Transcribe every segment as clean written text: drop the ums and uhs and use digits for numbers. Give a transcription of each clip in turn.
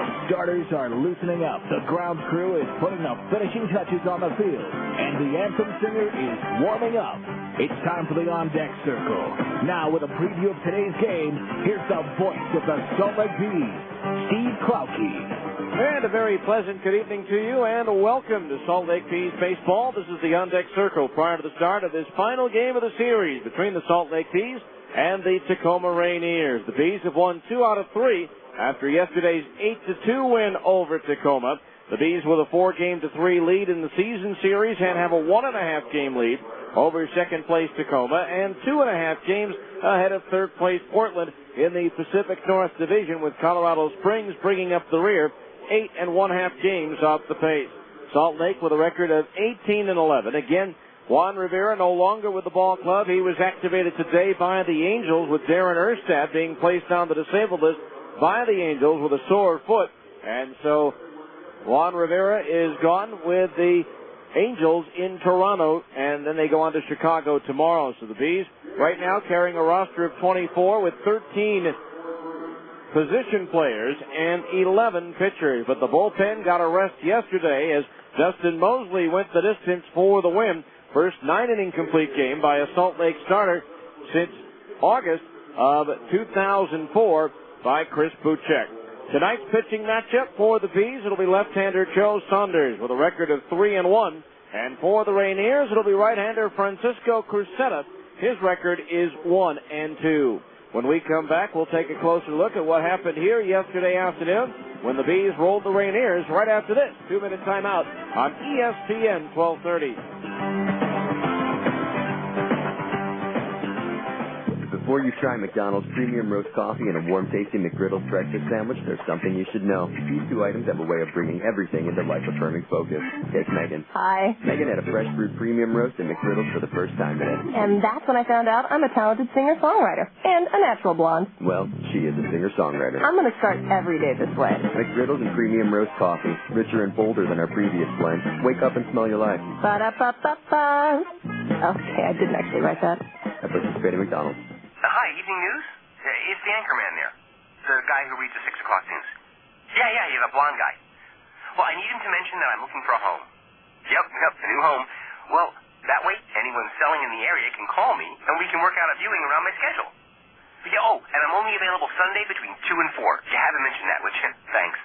The starters are loosening up. The grounds crew is putting the finishing touches on the field. And the anthem singer is warming up. It's time for the on-deck circle. Now, with a preview of today's game, here's the voice of the Salt Lake Bees, Steve Klauke. And a very pleasant good evening to you, and welcome to Salt Lake Bees baseball. This is the on-deck circle prior to the start of this final game of the series between the Salt Lake Bees and the Tacoma Rainiers. The Bees have won 2 out of 3 after yesterday's 8-2 win over Tacoma. The Bees with a 4-3 lead in the season series and have a 1.5 game lead over second place Tacoma and 2.5 games ahead of third place Portland in the Pacific North Division, with Colorado Springs bringing up the rear 8.5 games off the pace. Salt Lake with a record of 18-11. Again, Juan Rivera no longer with the ball club. He was activated today by the Angels, with Darren Erstad being placed on the disabled list by the Angels with a sore foot. And so Juan Rivera is gone with the Angels in Toronto, and then they go on to Chicago tomorrow. So the Bees right now carrying a roster of 24 with 13 position players and 11 pitchers. But the bullpen got a rest yesterday as Dustin Mosley went the distance for the win. First 9-inning complete game by a Salt Lake starter since August of 2004 by Chris Buchek. Tonight's pitching matchup for the Bees, it'll be left-hander Joe Saunders with a record of 3-1. And for the Rainiers, it'll be right-hander Francisco Cruzetta. His record is 1-2. When we come back, we'll take a closer look at what happened here yesterday afternoon when the Bees rolled the Rainiers right after this 2-minute timeout on ESPN 1230. Before you try McDonald's premium roast coffee and a warm-tasting McGriddles breakfast sandwich, there's something you should know. These 2 items have a way of bringing everything into life-affirming focus. Take Megan. Hi. Megan had a fresh brewed premium roast and McGriddles for the first time today. And that's when I found out I'm a talented singer-songwriter and a natural blonde. Well, she is a singer-songwriter. I'm going to start every day this way. McGriddles and premium roast coffee, richer and bolder than our previous blend. Wake up and smell your life. Ba-da-ba-ba-ba. Okay, I didn't actually write that. At participating McDonald's. Hi, evening news? It's the anchorman there. The guy who reads the 6 o'clock news. Yeah, he's a blonde guy. Well, I need him to mention that I'm looking for a home. Yep, a new home. Well, that way, anyone selling in the area can call me, and we can work out a viewing around my schedule. Yeah, and I'm only available Sunday between 2 and 4. You haven't mentioned that, would you? Thanks.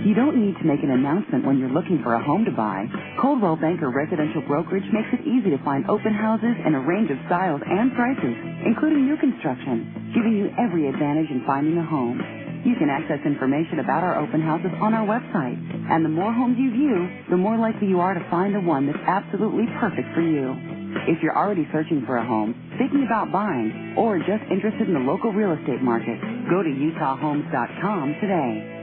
You don't need to make an announcement when you're looking for a home to buy. Coldwell Banker Residential Brokerage makes it easy to find open houses in a range of styles and prices, including new construction, giving you every advantage in finding a home. You can access information about our open houses on our website, and the more homes you view, the more likely you are to find the one that's absolutely perfect for you. If you're already searching for a home, thinking about buying, or just interested in the local real estate market, go to utahhomes.com today.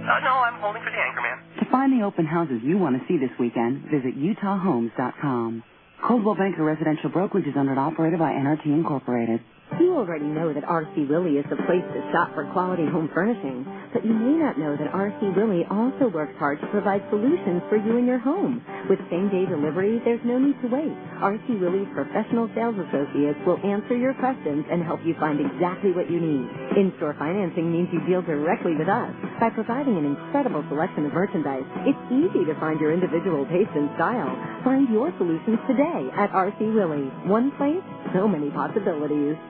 No, I'm holding for the anchorman. To find the open houses you want to see this weekend, visit utahhomes.com. Coldwell Banker Residential Brokerage is owned and operated by NRT Incorporated. You already know that R.C. Willey is the place to shop for quality home furnishings, but you may not know that R.C. Willey also works hard to provide solutions for you and your home. With same-day delivery, there's no need to wait. R.C. Willey's professional sales associates will answer your questions and help you find exactly what you need. In-store financing means you deal directly with us. By providing an incredible selection of merchandise, it's easy to find your individual taste and style. Find your solutions today at R.C. Willey. One place, so many possibilities.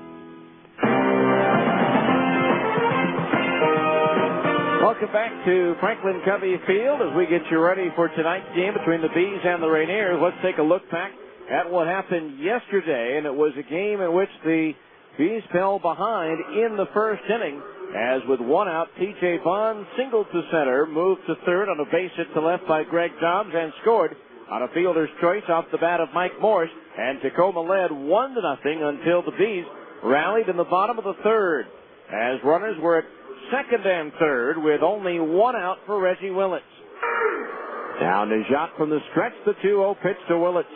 Welcome back to Franklin Covey Field as we get you ready for tonight's game between the Bees and the Rainiers. Let's take a look back at what happened yesterday, and it was a game in which the Bees fell behind in the first inning, as with 1 out, T.J. Bond singled to center, moved to third on a base hit to left by Greg Dobbs, and scored on a fielder's choice off the bat of Mike Morse, and Tacoma led 1-0 until the Bees rallied in the bottom of the third, as runners were at second and third with only 1 out for Reggie Willits. Now Najat from the stretch, the 2-0 pitch to Willits.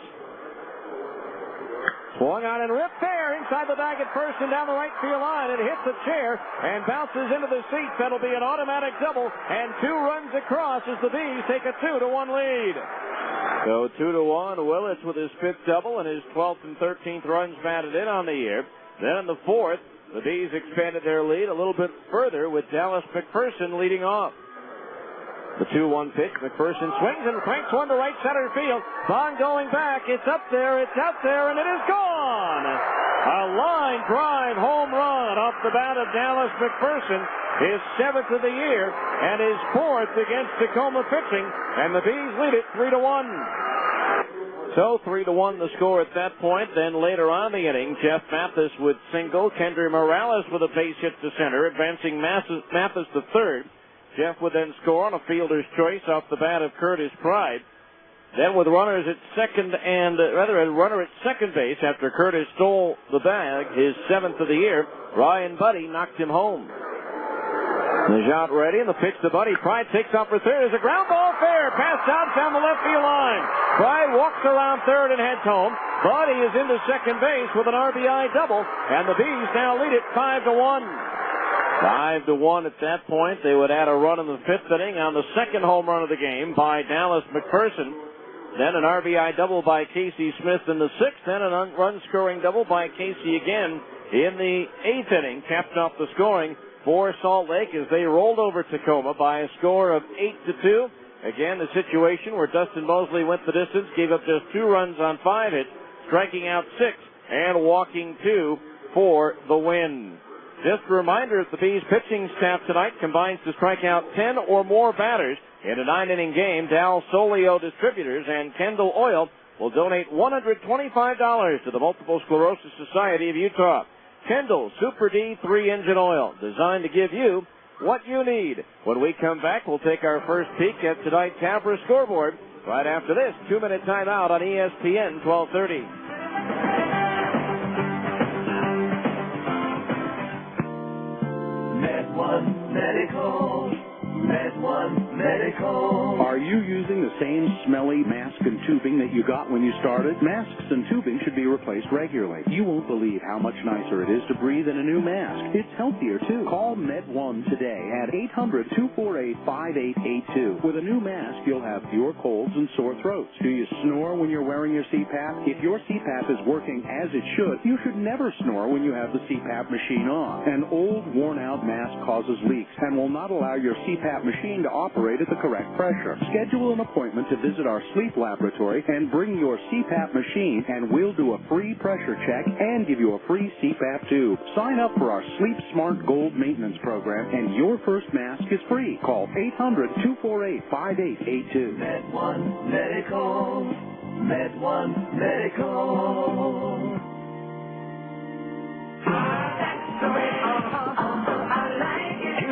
Swung on and ripped there inside the bag at first and down the right field line. It hits a chair and bounces into the seats. That'll be an automatic double, and 2 runs across as the Bees take a 2-1 lead. So 2-1, Willits with his 5th double and his 12th and 13th runs batted in on the year. Then in the 4th, the Bees expanded their lead a little bit further with Dallas McPherson leading off. The 2-1 pitch. McPherson swings and cranks one to right center field. Bond going back. It's up there. It's out there, and it is gone. A line drive home run off the bat of Dallas McPherson. His 7th of the year and his 4th against Tacoma pitching. And the Bees lead it 3-1. So 3-1 the score at that point. Then later on in the inning, Jeff Mathis would single. Kendry Morales with a base hit to center, advancing Mathis to third. Jeff would then score on a fielder's choice off the bat of Curtis Pride. Then with runners at second a runner at second base after Curtis stole the bag, his 7th of the year, Ryan Buddy knocked him home. The shot ready, and the pitch to Buddy. Pride takes off for third. There's a ground ball fair. Passed out down the left field line. Pride walks around third and heads home. Buddy is into second base with an RBI double, and the Bees now lead it 5-1. 5-1 at that point. They would add a run in the 5th inning on the second home run of the game by Dallas McPherson. Then an RBI double by Casey Smith in the 6th. Then a run-scoring double by Casey again in the 8th inning. Capped off the scoring for Salt Lake as they rolled over Tacoma by a score of 8-2. Again, the situation where Dustin Mosley went the distance, gave up just 2 runs on 5 hits, striking out 6 and walking 2 for the win. Just a reminder that the Bees pitching staff tonight combines to strike out 10 or more batters in a 9-inning game. Dal Solio Distributors and Kendall Oil will donate $125 to the Multiple Sclerosis Society of Utah. Kendall Super D 3-engine oil, designed to give you what you need. When we come back, we'll take our first peek at tonight's Abra scoreboard right after this 2-minute timeout on ESPN 1230. Med1 Medical. Med1 Medical. Are you using the same smelly mask and tubing that you got when you started? Masks and tubing should be replaced regularly. You won't believe how much nicer it is to breathe in a new mask. It's healthier, too. Call Med1 today at 800-248-5882. With a new mask, you'll have fewer colds and sore throats. Do you snore when you're wearing your CPAP? If your CPAP is working as it should, you should never snore when you have the CPAP machine on. An old, worn-out mask causes leaks and will not allow your CPAP machine to operate at the correct pressure. Schedule an appointment to visit our sleep laboratory and bring your CPAP machine, and we'll do a free pressure check and give you a free CPAP tube. Sign up for our Sleep Smart Gold maintenance program, and your first mask is free. Call 800-248-5882. Med1 Medical. Med1 Medical.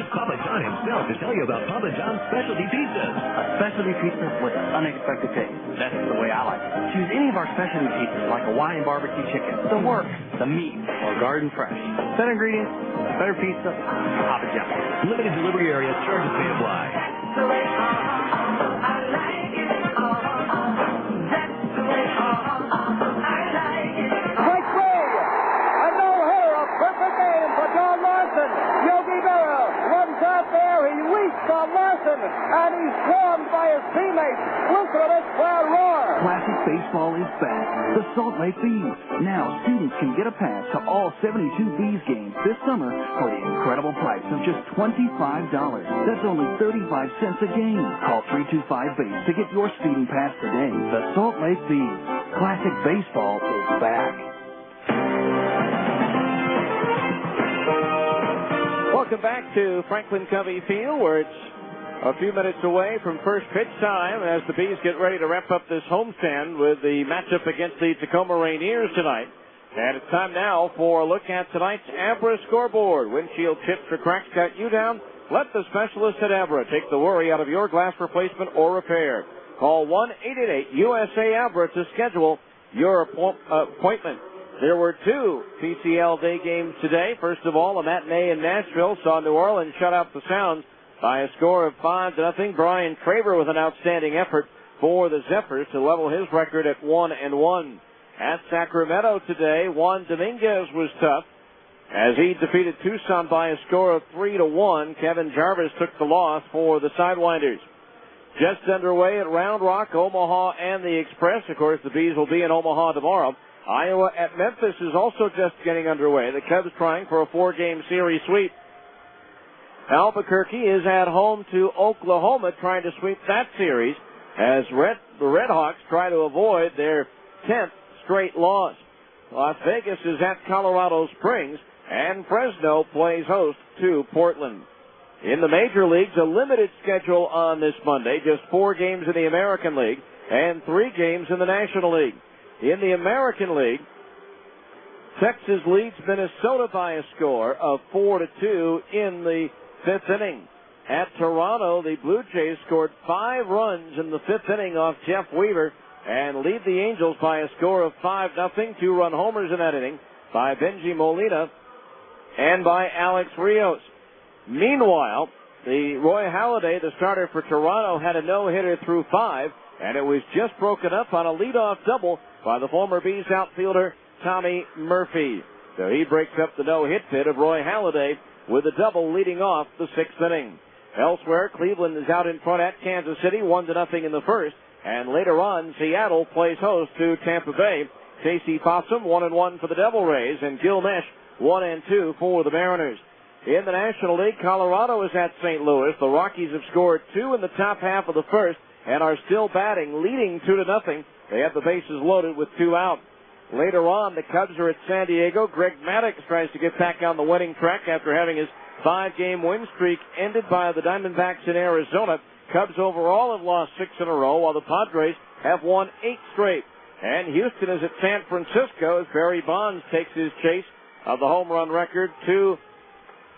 Papa John himself to tell you about Papa John's specialty pizzas. A specialty pizza with unexpected taste. That's the way I like it. Choose any of our specialty pizzas like Hawaiian barbecue chicken, the work, the meat, or garden fresh. Better ingredients, better pizza, Papa John. Limited delivery area, charges may apply. That's the way I like it. That's the way I like it. Strike three. A no-hitter, a perfect game for John Larson. Yogi Berra runs out there. He leaps on Larson, and he's swarmed by his teammates. Listen to this crowd roar. Classic baseball is back. The Salt Lake Bees. Now students can get a pass to all 72 Bees games this summer for the incredible price of just $25. That's only 35 cents a game. Call 325-BASE to get your student pass today. The Salt Lake Bees. Classic baseball is back. Welcome back to Franklin Covey Field, where it's a few minutes away from first pitch time as the Bees get ready to wrap up this homestand with the matchup against the Tacoma Rainiers tonight. And it's time now for a look at tonight's Abra scoreboard. Windshield chips or cracks got you down? Let the specialists at Abra take the worry out of your glass replacement or repair. Call 1-888-USA-ABRA to schedule your appointment. There were 2 PCL day games today. First of all, a matinee in Nashville saw New Orleans shut out the Sounds by a score of 5-0. Brian Traver with an outstanding effort for the Zephyrs to level his record at 1-1. At Sacramento today, Juan Dominguez was tough as he defeated Tucson by a score of 3-1. Kevin Jarvis took the loss for the Sidewinders. Just underway at Round Rock, Omaha, and the Express. Of course, the Bees will be in Omaha tomorrow. Iowa at Memphis is also just getting underway. The Cubs trying for a 4-game series sweep. Albuquerque is at home to Oklahoma, trying to sweep that series as the Red Hawks try to avoid their 10th straight loss. Las Vegas is at Colorado Springs, and Fresno plays host to Portland. In the major leagues, a limited schedule on this Monday, just 4 games in the American League and 3 games in the National League. In the American League, Texas leads Minnesota by a score of 4-2 in the 5th inning. At Toronto, the Blue Jays scored 5 runs in the 5th inning off Jeff Weaver and lead the Angels by a score of 5-0. 2-run homers in that inning by Benji Molina and by Alex Rios. Meanwhile, the Roy Halladay, the starter for Toronto, had a no-hitter through 5, and it was just broken up on a leadoff double by the former Bees outfielder Tommy Murphy. So he breaks up the no-hit bid of Roy Halladay with a double leading off the 6th inning. Elsewhere, Cleveland is out in front at Kansas City, 1-0 in the first, and later on, Seattle plays host to Tampa Bay. Casey Fossum, 1-1 for the Devil Rays, and Gil Nesh, 1-2 for the Mariners. In the National League, Colorado is at St. Louis. The Rockies have scored 2 in the top half of the first and are still batting, leading 2-0. They have the bases loaded with 2 out. Later on, the Cubs are at San Diego. Greg Maddux tries to get back on the winning track after having his 5-game win streak ended by the Diamondbacks in Arizona. Cubs overall have lost 6 in a row, while the Padres have won 8 straight. And Houston is at San Francisco as Barry Bonds takes his chase of the home run record to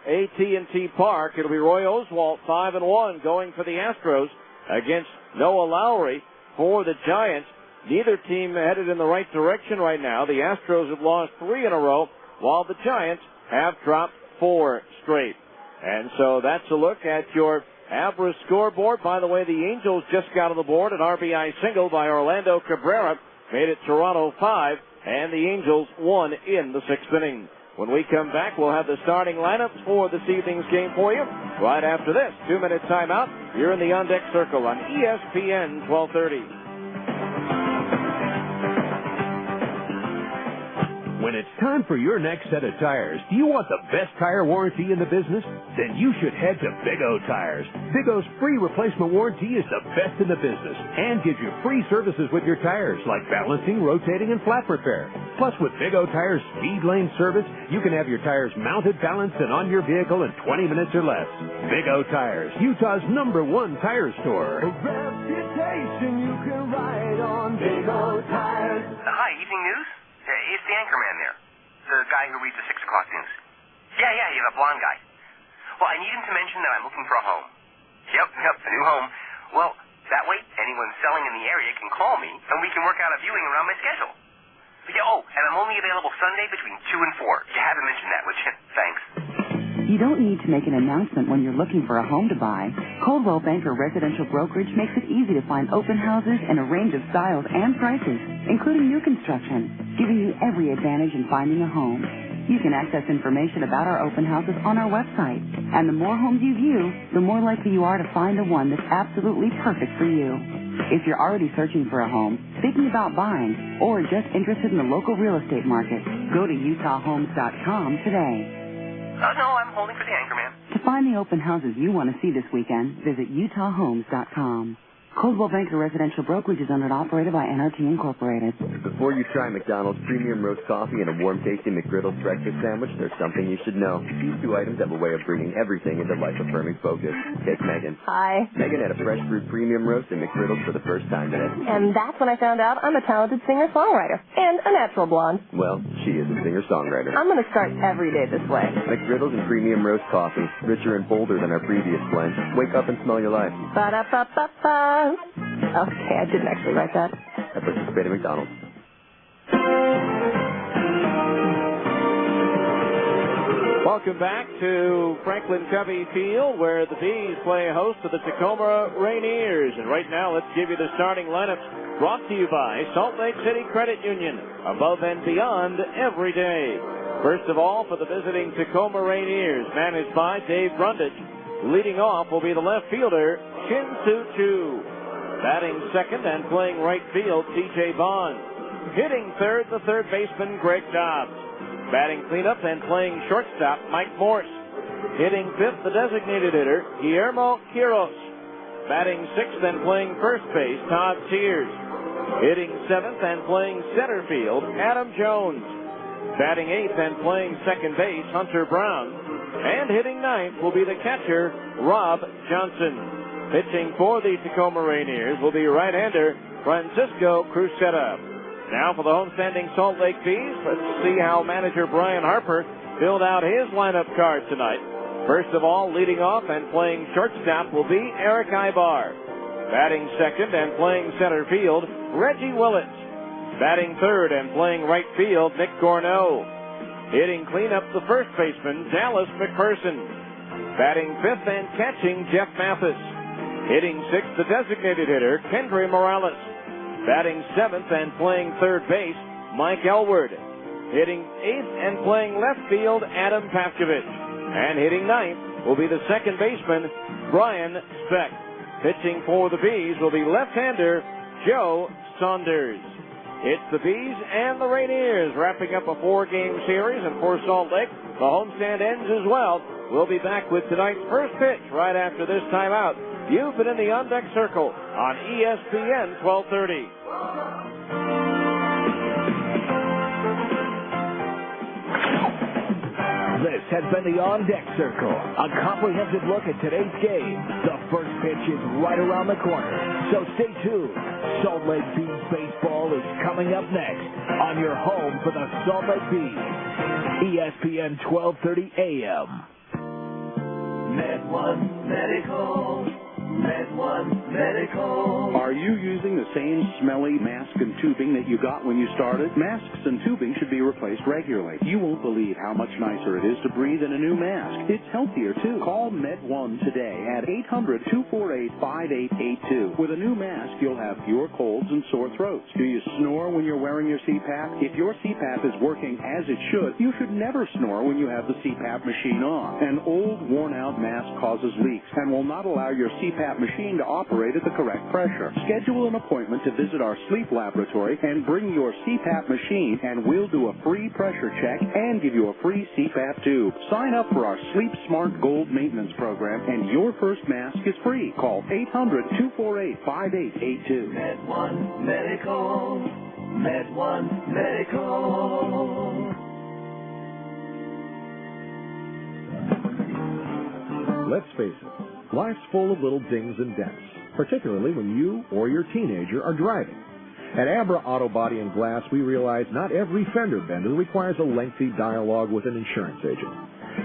AT&T Park. It'll be Roy Oswalt, 5-1, going for the Astros against Noah Lowry for the Giants. Neither team headed in the right direction right now. The Astros have lost 3 in a row, while the Giants have dropped 4 straight. And so that's a look at your Abra scoreboard. By the way, the Angels just got on the board. An RBI single by Orlando Cabrera made it Toronto 5, and the Angels won in the 6th inning. When we come back, we'll have the starting lineups for this evening's game for you. Right after this 2-minute timeout, you're in the On Deck Circle on ESPN 1230. When it's time for your next set of tires, do you want the best tire warranty in the business? Then you should head to Big O Tires. Big O's free replacement warranty is the best in the business and gives you free services with your tires like balancing, rotating, and flat repair. Plus, with Big O Tires speed lane service, you can have your tires mounted, balanced, and on your vehicle in 20 minutes or less. Big O Tires, Utah's #1 tire store. A reputation you can ride on. Big O Tires. Hi, evening news? It's the anchorman there. The guy who reads the 6 o'clock news. Yeah, the blonde guy. Well, I need him to mention that I'm looking for a home. Yep, a new home. Well, that way, anyone selling in the area can call me, and we can work out a viewing around my schedule. Yeah, and I'm only available Sunday between 2 and 4. You haven't mentioned that, would you? Thanks. You don't need to make an announcement when you're looking for a home to buy. Coldwell Banker Residential Brokerage makes it easy to find open houses in a range of styles and prices, including new construction, giving you every advantage in finding a home. You can access information about our open houses on our website. And the more homes you view, the more likely you are to find the one that's absolutely perfect for you. If you're already searching for a home, thinking about buying, or just interested in the local real estate market, go to utahhomes.com today. No, I'm holding for the anchorman. To find the open houses you want to see this weekend, visit utahhomes.com. Coldwell Banker Residential Brokerage is owned and operated by NRT Incorporated. Before you try McDonald's premium roast coffee and a warm-tasting McGriddles breakfast sandwich, there's something you should know. These 2 items have a way of bringing everything into life-affirming focus. Take Megan. Hi. Megan had a fresh brewed premium roast and McGriddles for the first time today. And that's when I found out I'm a talented singer-songwriter and a natural blonde. Well, she is a singer-songwriter. I'm going to start every day this way. McGriddles and premium roast coffee, richer and bolder than our previous blend. Wake up and smell your life. Ba-da-ba-ba-ba. Okay, I didn't actually write that. At participating McDonald's. Welcome back to Franklin Covey Field, where the Bees play host to the Tacoma Rainiers. And right now, let's give you the starting lineups brought to you by Salt Lake City Credit Union, above and beyond every day. First of all, for the visiting Tacoma Rainiers, managed by Dave Brundage. Leading off will be the left fielder, Shin Soo Choo. Batting second and playing right field, T.J. Bond. Hitting third, the third baseman, Greg Dobbs. Batting cleanup and playing shortstop, Mike Morse. Hitting fifth, the designated hitter, Guillermo Quiros. Batting sixth and playing first base, Todd Sears. Hitting seventh and playing center field, Adam Jones. Batting eighth and playing second base, Hunter Brown. And hitting ninth will be the catcher, Rob Johnson. Pitching for the Tacoma Rainiers will be right-hander Francisco Cruzetta. Now for the homestanding Salt Lake Bees, let's see how manager Brian Harper filled out his lineup card tonight. First of all, leading off and playing shortstop will be Eric Ibar. Batting second and playing center field, Reggie Willits. Batting third and playing right field, Nick Gorneau. Hitting cleanup, the first baseman, Dallas McPherson. Batting fifth and catching, Jeff Mathis. Hitting sixth, the designated hitter, Kendry Morales. Batting seventh and playing third base, Mike Elward. Hitting eighth and playing left field, Adam Pavkovich. And hitting ninth will be the second baseman, Brian Speck. Pitching for the Bees will be left-hander Joe Saunders. It's the Bees and the Rainiers wrapping up a four-game series, and for Salt Lake, the homestand ends as well. We'll be back with tonight's first pitch right after this timeout. You've been in the On Deck Circle on ESPN 1230. This has been the On Deck Circle, a comprehensive look at today's game. The first pitch is right around the corner, so stay tuned. Salt Lake Bees baseball is coming up next on your home for the Salt Lake Bees. ESPN 1230 AM. Med1 Medical. Med1 Medical. Are you using the same smelly mask and tubing that you got when you started? Masks and tubing should be replaced regularly. You won't believe how much nicer it is to breathe in a new mask. It's healthier, too. Call Med1 today at 800-248-5882. With a new mask, you'll have fewer colds and sore throats. Do you snore when you're wearing your CPAP? If your CPAP is working as it should, you should never snore when you have the CPAP machine on. An old, worn-out mask causes leaks and will not allow your CPAP machine to operate at the correct pressure. Schedule an appointment to visit our sleep laboratory and bring your CPAP machine, and we'll do a free pressure check and give you a free CPAP tube. Sign up for our Sleep Smart Gold maintenance program, and your first mask is free. Call 800-248-5882. Med1 Medical. Med1 Medical. Let's face it, life's full of little dings and dents, particularly when you or your teenager are driving. At Abra Auto Body and Glass, we realize not every fender bender requires a lengthy dialogue with an insurance agent.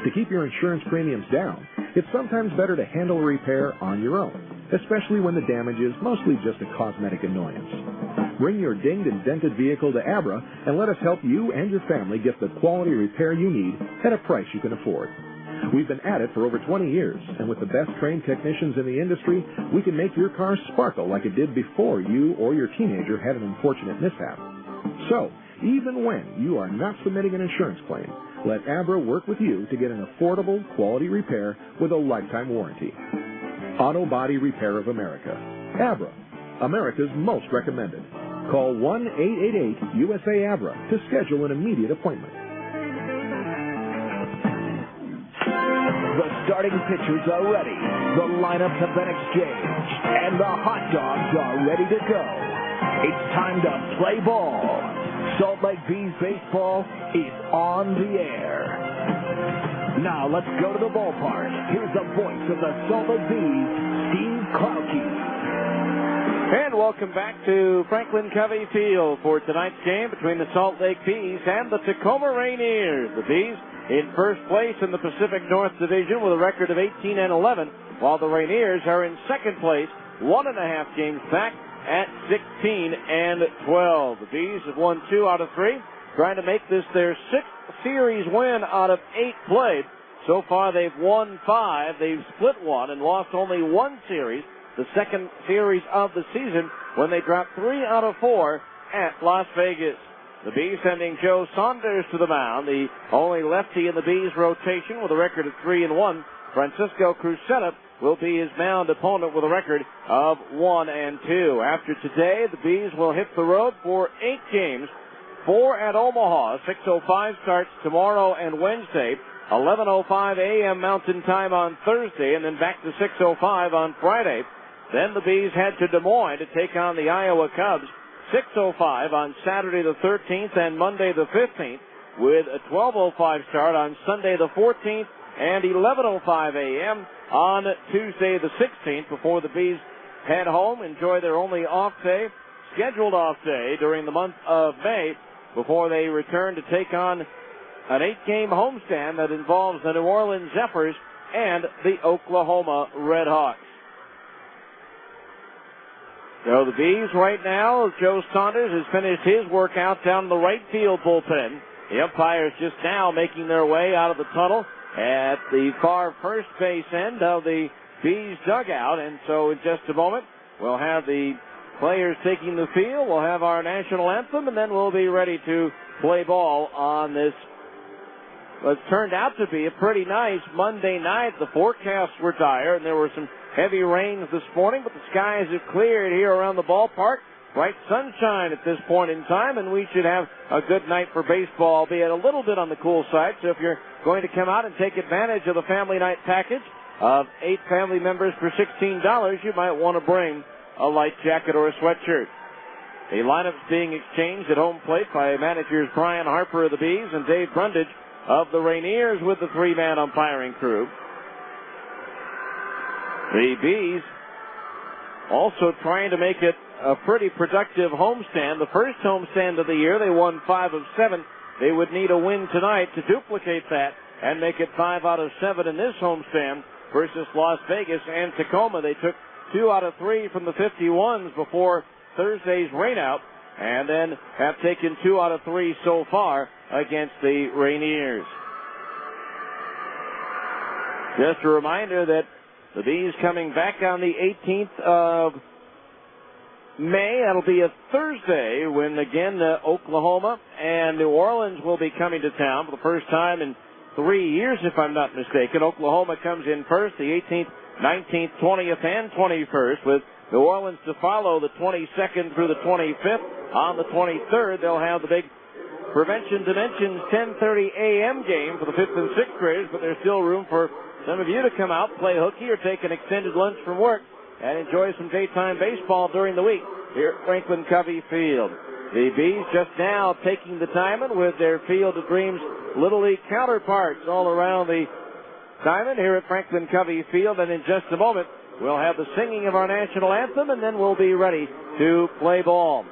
To keep your insurance premiums down, it's sometimes better to handle a repair on your own, especially when the damage is mostly just a cosmetic annoyance. Bring your dinged and dented vehicle to Abra and let us help you and your family get the quality repair you need at a price you can afford. We've been at it for over 20 years, and with the best trained technicians in the industry, we can make your car sparkle like it did before you or your teenager had an unfortunate mishap. So, even when you are not submitting an insurance claim, let Abra work with you to get an affordable, quality repair with a lifetime warranty. Auto Body Repair of America. Abra, America's most recommended. Call 1-888-USA-ABRA to schedule an immediate appointment. The starting pitchers are ready. The lineups have been exchanged, and the hot dogs are ready to go. It's time to play ball. Salt Lake Bees baseball is on the air. Now let's go to the ballpark. Here's the voice of the Salt Lake Bees, Steve Klauke. And welcome back to Franklin Covey Field for tonight's game between the Salt Lake Bees and the Tacoma Rainiers. The Bees in first place in the Pacific North Division with a record of 18-11, while the Rainiers are in second place, 1.5 games back at 16-12. The Bees have won 2 out of 3, trying to make this their 6th series win out of 8 played. So far they've won 5, they've split 1 and lost only 1 series, the second series of the season, when they dropped 3 out of 4 at Las Vegas. The Bees sending Joe Saunders to the mound, the only lefty in the Bees rotation with a record of 3-1. Francisco Cruzetta will be his mound opponent with a record of 1-2. After today, the Bees will hit the road for 8 games, 4 at Omaha. 6:05 starts tomorrow and Wednesday. 11:05 a.m. Mountain Time on Thursday, and then back to 6:05 on Friday. Then the Bees head to Des Moines to take on the Iowa Cubs. 6:05 on Saturday the 13th and Monday the 15th, with a 12:05 start on Sunday the 14th and 11:05 a.m. on Tuesday the 16th before the Bees head home, enjoy their only scheduled off day during the month of May before they return to take on an 8-game homestand that involves the New Orleans Zephyrs and the Oklahoma Red Hawks. So the Bees right now, Joe Saunders has finished his workout down in the right field bullpen. The umpires just now making their way out of the tunnel at the far first base end of the Bees dugout. And so in just a moment, we'll have the players taking the field. We'll have our national anthem, and then we'll be ready to play ball on this. What turned out to be a pretty nice Monday night. The forecasts were dire, and there were some heavy rains this morning, but the skies have cleared here around the ballpark. Bright sunshine at this point in time, and we should have a good night for baseball, albeit a little bit on the cool side. So if you're going to come out and take advantage of the family night package of 8 family members for $16, you might want to bring a light jacket or a sweatshirt. The lineups being exchanged at home plate by managers Brian Harper of the Bees and Dave Brundage of the Rainiers with the 3-man umpiring crew. The Bees also trying to make it a pretty productive homestand. The first homestand of the year, they won 5 of 7. They would need a win tonight to duplicate that and make it 5 out of 7 in this homestand versus Las Vegas and Tacoma. They took 2 out of 3 from the 51s before Thursday's rainout, and then have taken 2 out of 3 so far against the Rainiers. Just a reminder that the Bees coming back on the 18th of May. That'll be a Thursday when, again, Oklahoma and New Orleans will be coming to town for the first time in 3 years, if I'm not mistaken. Oklahoma comes in first, the 18th, 19th, 20th, and 21st, with New Orleans to follow the 22nd through the 25th. On the 23rd, they'll have the big Prevention Dimensions 10:30 a.m. game for the 5th and 6th graders, but there's still room for some of you to come out, play hooky, or take an extended lunch from work and enjoy some daytime baseball during the week here at Franklin Covey Field. The Bees just now taking the diamond with their Field of Dreams Little League counterparts all around the diamond here at Franklin Covey Field, and in just a moment we'll have the singing of our national anthem, and then we'll be ready to play ball.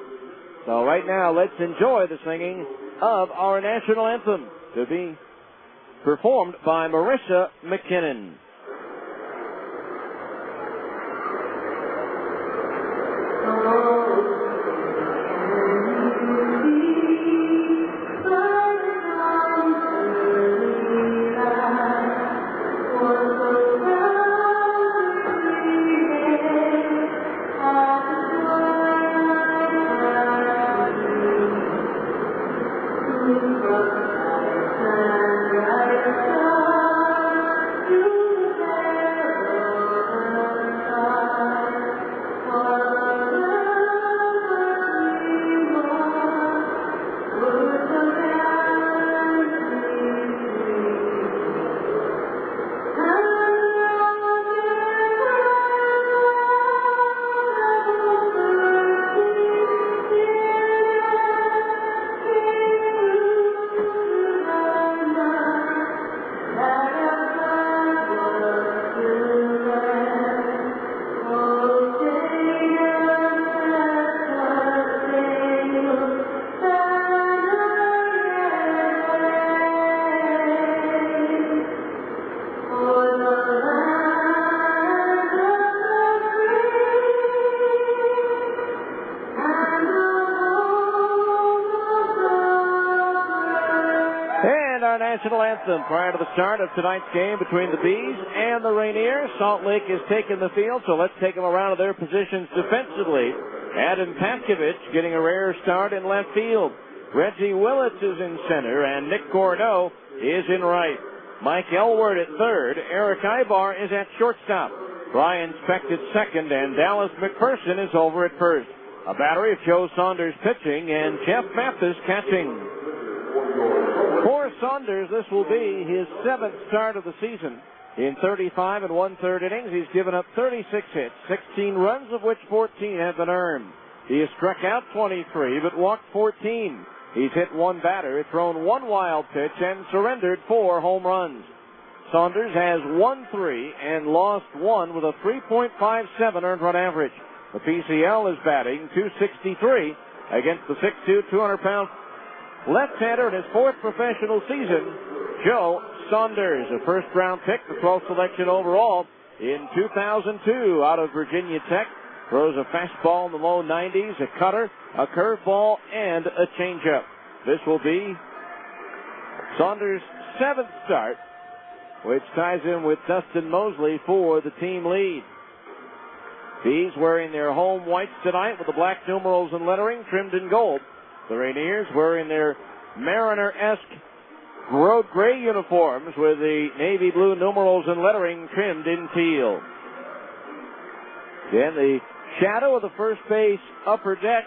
So right now, let's enjoy the singing of our national anthem to be performed by Marissa McKinnon. National anthem prior to the start of tonight's game between the Bees and the Rainiers. Salt Lake has taken the field, so let's take them around to their positions defensively. Adam Paskovich getting a rare start in left field. Reggie Willits is in center, and Nick Gordeau is in right. Mike Elward at third. Eric Ibar is at shortstop. Brian Specht at second, and Dallas McPherson is over at first. A battery of Joe Saunders pitching and Jeff Mathis catching. For Saunders, this will be his 7th start of the season. In 35 and 1/3 innings, he's given up 36 hits, 16 runs, of which 14 have been earned. He has struck out 23, but walked 14. He's hit 1 batter, thrown 1 wild pitch, and surrendered 4 home runs. Saunders has won 3 and lost 1 with a 3.57 earned run average. The PCL is batting .263 against the 6'2", 200-pound left-hander in his 4th professional season, Joe Saunders, a first-round pick, the 12th selection overall in 2002 out of Virginia Tech. Throws a fastball in the low 90s, a cutter, a curveball, and a changeup. This will be Saunders' 7th start, which ties him with Dustin Mosley for the team lead. Bees wearing their home whites tonight with the black numerals and lettering trimmed in gold. The Rainiers wearing their Mariner-esque road gray uniforms with the navy blue numerals and lettering trimmed in teal. Again, the shadow of the first base upper deck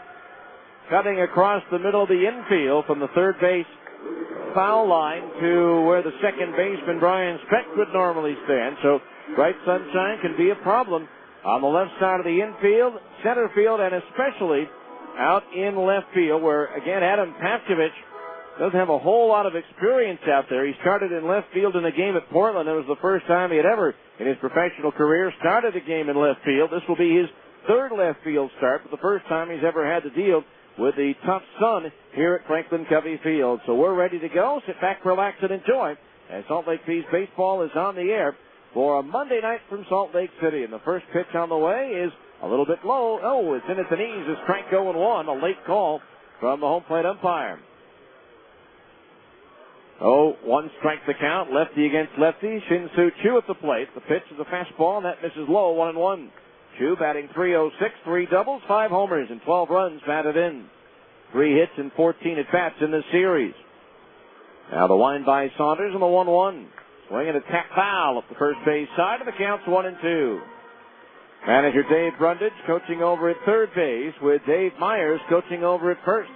cutting across the middle of the infield from the third base foul line to where the second baseman Brian Speck would normally stand. So bright sunshine can be a problem on the left side of the infield, center field, and especially out in left field where, again, Adam Pavkovich doesn't have a whole lot of experience out there. He started in left field in a game at Portland. It was the first time he had ever, in his professional career, started a game in left field. This will be his 3rd left field start, but the first time he's ever had to deal with the tough sun here at Franklin Covey Field. So we're ready to go. Sit back, relax, and enjoy as Salt Lake Bees baseball is on the air for a Monday night from Salt Lake City. And the first pitch on the way is a little bit low. Oh, it's in at the knees. It's strike 0-1, a late call from the home plate umpire. Oh, 1 strike the count. Lefty against lefty. Shin-Soo Choo at the plate. The pitch is a fastball, and that misses low, 1-1. Choo batting .306, 3 doubles, 5 homers, and 12 runs batted in. 3 hits and 14 at-bats in this series. Now the wind by Saunders and the 1-1. Swinging a tap foul up the first base side, and the count's 1-2. Manager Dave Brundage coaching over at third base with Dave Myers coaching over at first.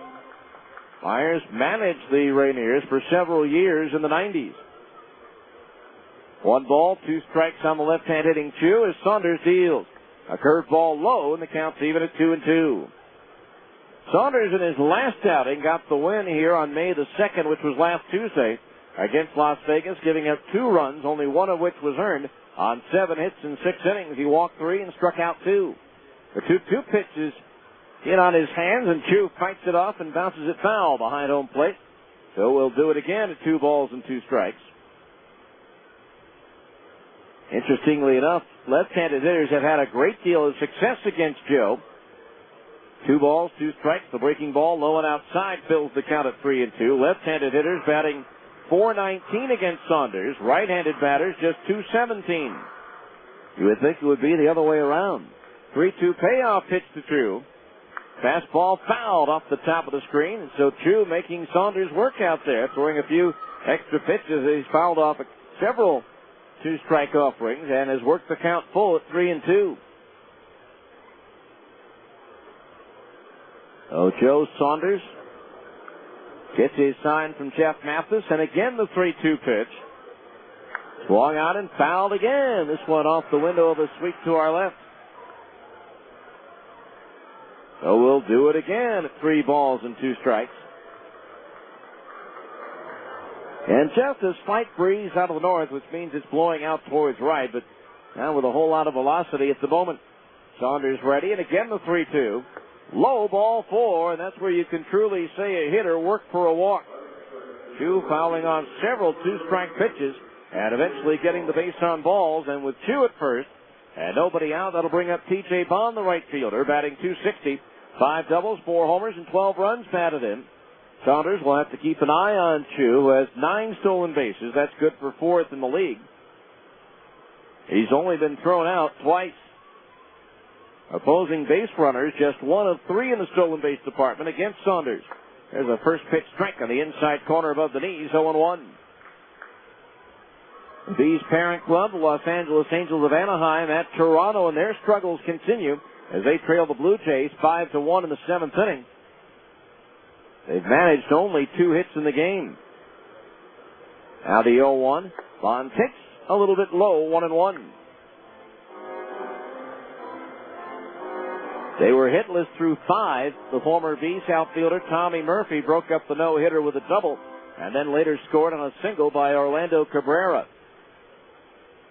Myers managed the Rainiers for several years in the 90s. 1 ball, 2 strikes on the left-hand hitting Choo as Saunders deals. A curveball low, and the count's even at 2-2. Saunders in his last outing got the win here on May the 2nd, which was last Tuesday, against Las Vegas, giving up 2 runs, only 1 of which was earned on 7 hits in 6 innings. He walked 3 and struck out 2. The 2-2 pitch is in on his hands, and Choo fights it off and bounces it foul behind home plate. So we'll do it again at 2 balls and 2 strikes. Interestingly enough, left-handed hitters have had a great deal of success against Joe. 2 balls, 2 strikes. The breaking ball low and outside fills the count at 3-2. Left-handed hitters batting .419 against Saunders. Right-handed batters just .217. You would think it would be the other way around. 3-2 payoff pitch to Choo. Fastball fouled off the top of the screen, and so Choo making Saunders work out there, throwing a few extra pitches. He's fouled off several 2-strike offerings and has worked the count full at 3-2. Oh, Joe Saunders gets his sign from Jeff Mathis, and again the 3-2 pitch. Swung out and fouled again. This one off the window of a sweep to our left. So we'll do it again at 3 balls and 2 strikes. And just a slight breeze out of the north, which means it's blowing out towards right, but now with a whole lot of velocity at the moment. Saunders ready, and again the 3-2. Low ball 4, and that's where you can truly say a hitter worked for a walk. Choo fouling on several 2-strike pitches and eventually getting the base on balls, and with Choo at first and nobody out, that'll bring up T.J. Bond, the right fielder, batting .260. 5 doubles, 4 homers, and 12 runs batted in. Saunders will have to keep an eye on Choo, who has 9 stolen bases. That's good for 4th in the league. He's only been thrown out twice. Opposing base runners, just 1 of 3 in the stolen base department against Saunders. There's a first pitch strike on the inside corner above the knees, 0-1. The Bees' parent club, the Los Angeles Angels of Anaheim, at Toronto, and their struggles continue as they trail the Blue Jays 5-1 in the 7th inning. They've managed only 2 hits in the game. Now the 0-1. Bond takes a little bit low, 1-1. They were hitless through 5. The former Beast outfielder Tommy Murphy broke up the no-hitter with a double and then later scored on a single by Orlando Cabrera.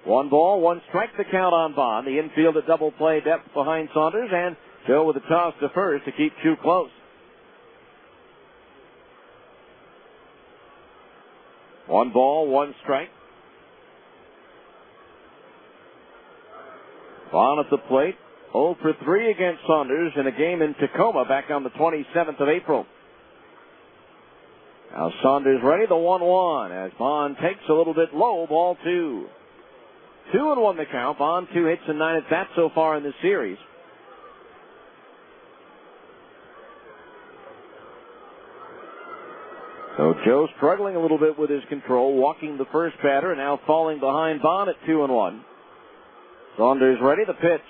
1 ball, 1 strike the count on Bond. The infield at double play depth behind Saunders, and Joe with a toss to first to keep Chu close. 1 ball, 1 strike. Bond at the plate, 0 for 3 against Saunders in a game in Tacoma back on the 27th of April. Now Saunders ready, the 1-1 as Bond takes a little bit low, ball 2. 2-1 the count. Bond 2 hits and 9 at-bats so far in this series. So Joe struggling a little bit with his control, walking the first batter and now falling behind Bond at 2-1. Saunders ready, the pitch.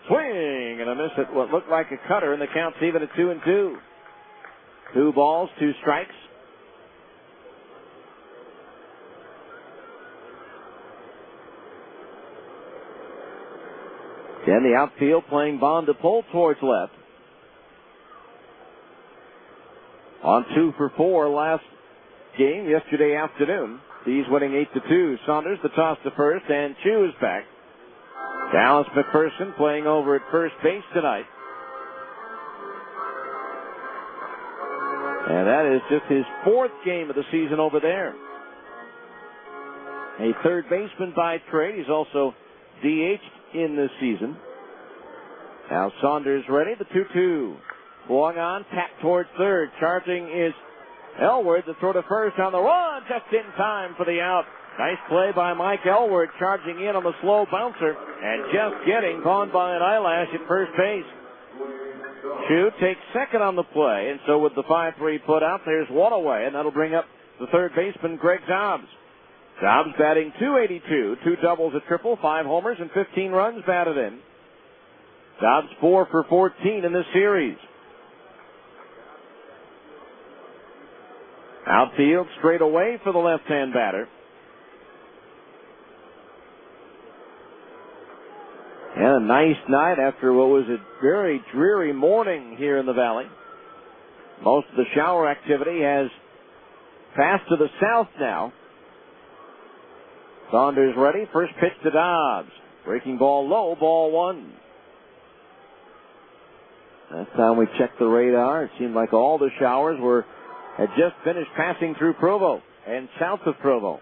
Swing and a miss at what looked like a cutter, and the count's even at 2-2. 2 balls, 2 strikes. Again, the outfield playing Bond to pull towards left. On 2 for 4 last game yesterday afternoon. He's winning 8-2. Saunders the toss to first, and Chu is back. Dallas McPherson playing over at first base tonight. And that is just his 4th game of the season over there. A third baseman by trade. He's also DH'd in this season. Now Saunders ready, the 2-2. Swung on, tapped towards third. Charging is Elward, the throw to first on the run, just in time for the out. Nice play by Mike Elward, charging in on the slow bouncer and just getting caught by an eyelash at first base. Chu takes second on the play, and so with the 5-3 put out, there's 1 away, and that'll bring up the third baseman, Greg Dobbs. Dobbs batting .282, 2 doubles, a triple, 5 homers, and 15 runs batted in. Dobbs 4 for 14 in this series. Outfield straight away for the left-hand batter. And a nice night after what was a very dreary morning here in the Valley. Most of the shower activity has passed to the south now. Saunders ready. First pitch to Dobbs. Breaking ball low, ball 1. Last time we checked the radar, it seemed like all the showers had just finished passing through Provo and south of Provo.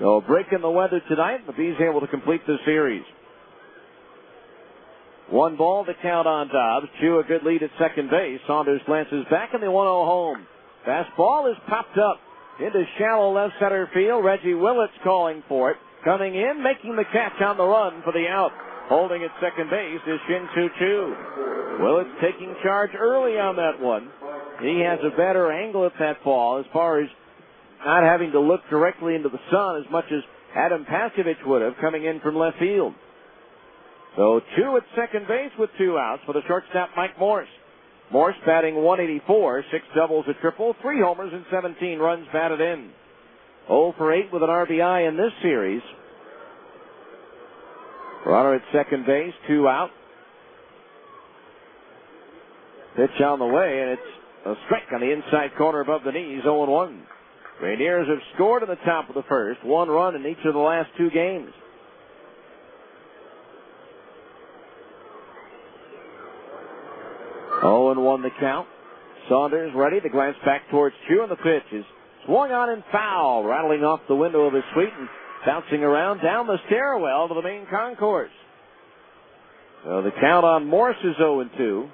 So a break in the weather tonight. The Bees able to complete the series. 1 ball to count on Dobbs. Chu a good lead at second base. Saunders glances back in the 1-0 home. Fastball is popped up into shallow left center field. Reggie Willits calling for it. Coming in, making the catch on the run for the out. Holding at second base is Shin-Soo Chu. Willits taking charge early on that one. He has a better angle at that ball as far as not having to look directly into the sun as much as Adam Paskovich would have coming in from left field. So Chu at second base with 2 outs for the shortstop Mike Morse. Morse batting .184, 6 doubles, a triple, 3 homers, and 17 runs batted in. 0 for 8 with an RBI in this series. Runner at second base, 2 out. Pitch on the way, and it's a strike on the inside corner above the knees, 0-1. Rainiers have scored in the top of the first, 1 run in each of the last 2 games. Oh, and 1 the count. Saunders ready to glance back towards Chu, and the pitch is swung on and foul, rattling off the window of his suite and bouncing around down the stairwell to the main concourse. So the count on Morse is 0-2.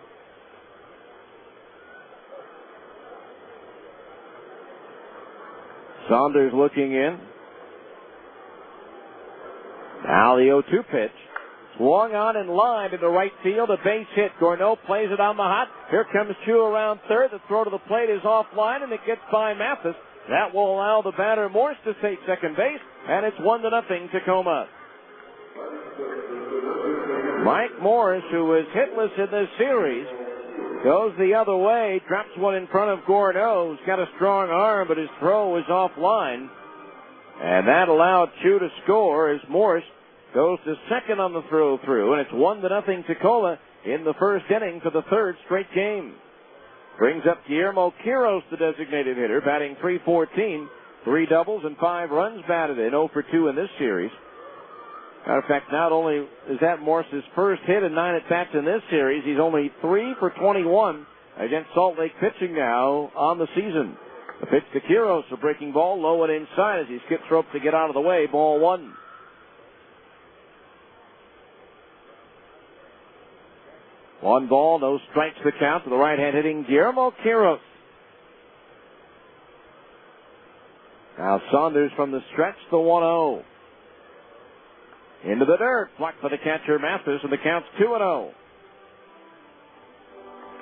Saunders looking in. Now the 0-2 pitch. Swung on and lined into right field. A base hit. Gorneau plays it on the hot. Here comes Chu around third. The throw to the plate is offline, and it gets by Mathis. That will allow the batter Morse to take second base, and it's 1-0 Tacoma. Mike Morse, who was hitless in this series, Goes the other way, drops one in front of Gordeau, who's got a strong arm, but his throw is offline. And that allowed Chu to score as Morse goes to second on the throw through, and it's 1-0 Tacoma in the first inning for the third straight game. Brings up Guillermo Quiros, the designated hitter, batting .314, 3 doubles and 5 runs batted in, 0 for 2 in this series. Matter of fact, not only is that Morse's first hit in 9 at-bats in this series, he's only 3 for 21 against Salt Lake pitching now on the season. The pitch to Quiros, a breaking ball, low and inside as he skips rope to get out of the way, ball 1. One ball, no strikes the count to the right-hand hitting Guillermo Quiros. Now Saunders from the stretch, the 1-0. Into the dirt, blocked by the catcher Mathis, and the count's 2-0.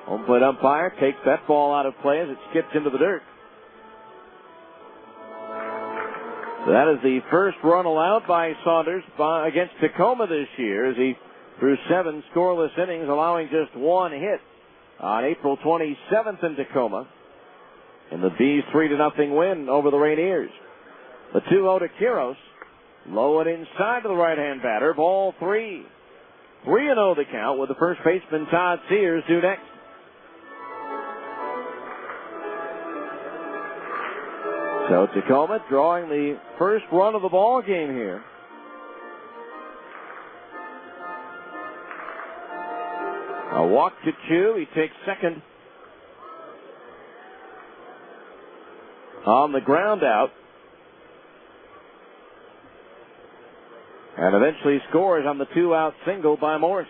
Home plate umpire takes that ball out of play as it skips into the dirt. So that is the first run allowed by Saunders against Tacoma this year, as he threw 7 scoreless innings, allowing just 1 hit on April 27th in Tacoma in the Bees' 3-0 win over the Rainiers. The 2-0 to Quiros. Low and inside to the right-hand batter. Ball 3. 3-0 the count with the first baseman Todd Sears due next. So Tacoma drawing the first run of the ball game here. A walk to Chu. He takes second on the ground out. And eventually scores on the 2-out single by Morse.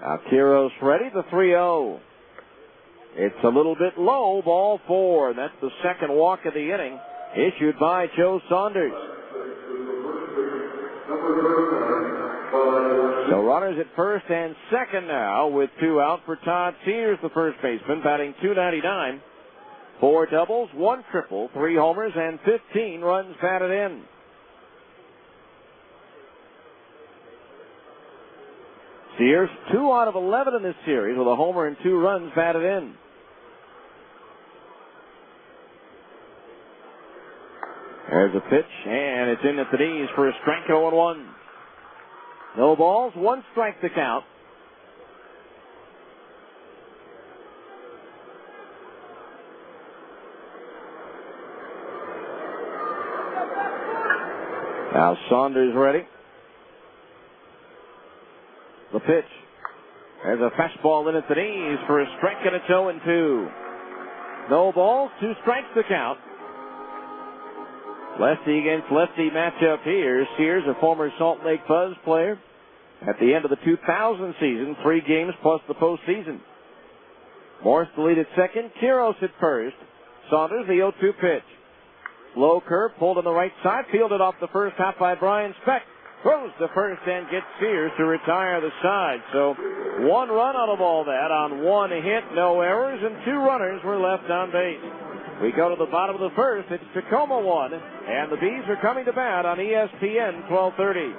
Now Quiros ready, the 3-0. It's a little bit low, ball 4. That's the second walk of the inning, issued by Joe Saunders. So runners at first and second now with 2 out for Todd Sears, the first baseman, batting .299. 4 doubles, 1 triple, 3 homers, and 15 runs batted in. Sears, 2 out of 11 in this series with a homer and 2 runs batted in. There's a pitch, and it's in at the knees for a strike, 0-1. No balls, 1 strike to count. Now Saunders ready. The pitch. There's a fastball in at the knees for a strike, and it's 0-2. No balls, 2 strikes to count. Lefty against lefty matchup here. Sears, a former Salt Lake Buzz player, at the end of the 2000 season, 3 games plus the postseason. Morse the lead at second. Quiros at first. Saunders, the 0-2 pitch. Low curve, pulled on the right side, fielded off the first half by Brian Speck. Throws to first and gets Sears to retire the side. So 1 run out of all that on 1 hit, no errors, and 2 runners were left on base. We go to the bottom of the first. It's Tacoma 1, and the Bees are coming to bat on ESPN 1230.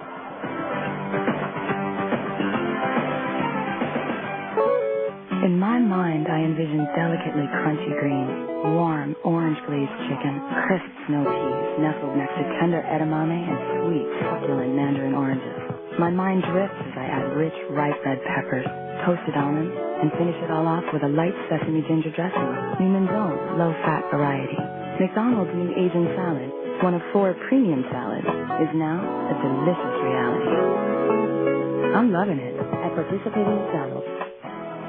In my mind, I envision delicately crunchy greens, warm orange-glazed chicken, crisp snow peas nestled next to tender edamame and sweet, succulent mandarin oranges. My mind drifts as I add rich, ripe red peppers, toasted almonds, and finish it all off with a light sesame ginger dressing. New Minzone, low-fat variety. McDonald's new Asian salad, one of 4 premium salads, is now a delicious reality. I'm loving it at participating McDonald's.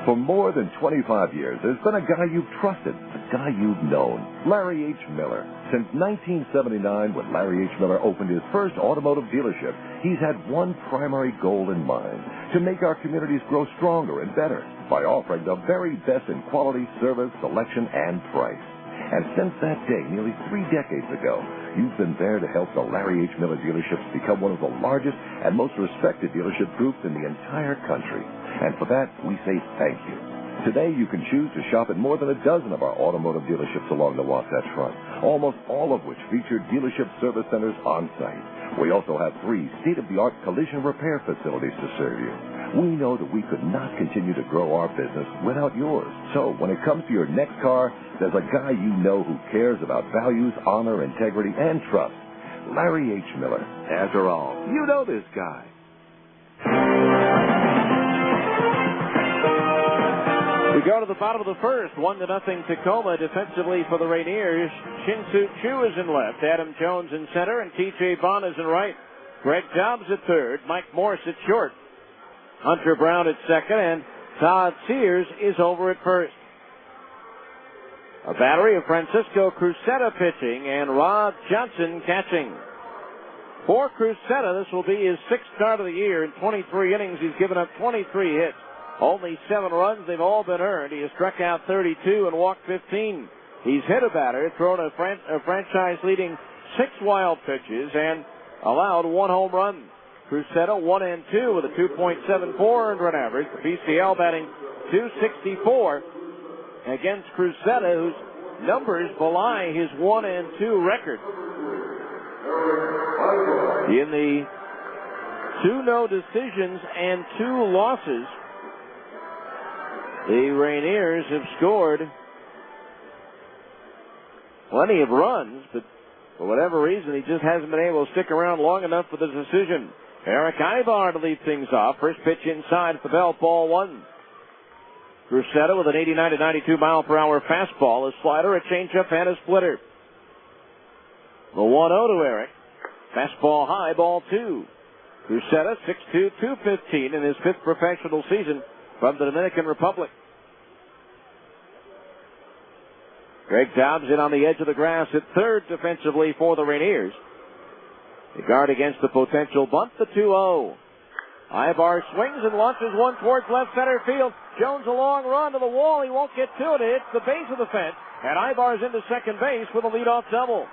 For more than 25 years, there's been a guy you've trusted, a guy you've known, Larry H. Miller. Since 1979, when Larry H. Miller opened his first automotive dealership, he's had one primary goal in mind, to make our communities grow stronger and better by offering the very best in quality, service, selection, and price. And since that day, nearly 3 decades ago, you've been there to help the Larry H. Miller dealerships become one of the largest and most respected dealership groups in the entire country. And for that, we say thank you. Today, you can choose to shop at more than a dozen of our automotive dealerships along the Wasatch Front, almost all of which feature dealership service centers on site. We also have 3 state-of-the-art collision repair facilities to serve you. We know that we could not continue to grow our business without yours. So when it comes to your next car, there's a guy you know who cares about values, honor, integrity, and trust. Larry H. Miller. After all, you know this guy. We go to the bottom of the first, 1-0 Tacoma defensively for the Rainiers. Shin-Soo Chu is in left, Adam Jones in center, and T.J. Bond is in right. Greg Dobbs at third, Mike Morris at short, Hunter Brown at second, and Todd Sears is over at first. A battery of Francisco Crusetta pitching and Rod Johnson catching. For Crusetta, this will be his sixth start of the year. In 23 innings, he's given up 23 hits. Only 7 runs, they've all been earned. He has struck out 32 and walked 15. He's hit a batter, thrown a franchise-leading 6 wild pitches, and allowed 1 home run. Crusetta 1-2 with a 2.74 earned run average. The PCL batting .264 against Crusetta, whose numbers belie his 1-2 record. In the 2 no decisions and 2 losses, the Rainiers have scored plenty of runs, but for whatever reason, he just hasn't been able to stick around long enough for the decision. Eric Ibar to lead things off. First pitch inside at the belt, ball 1. Crusetta with an 89 to 92 mile per hour fastball, a slider, a changeup, and a splitter. The 1-0 to Eric. Fastball high, ball 2. Crusetta 6'2", 215 in his 5th professional season from the Dominican Republic. Greg Dobbs in on the edge of the grass at third defensively for the Rainiers. The guard against the potential bunt, the 2-0. Ibar swings and launches one towards left center field. Jones a long run to the wall. He won't get to it. It hits the base of the fence. And Ibar's into second base with a leadoff double.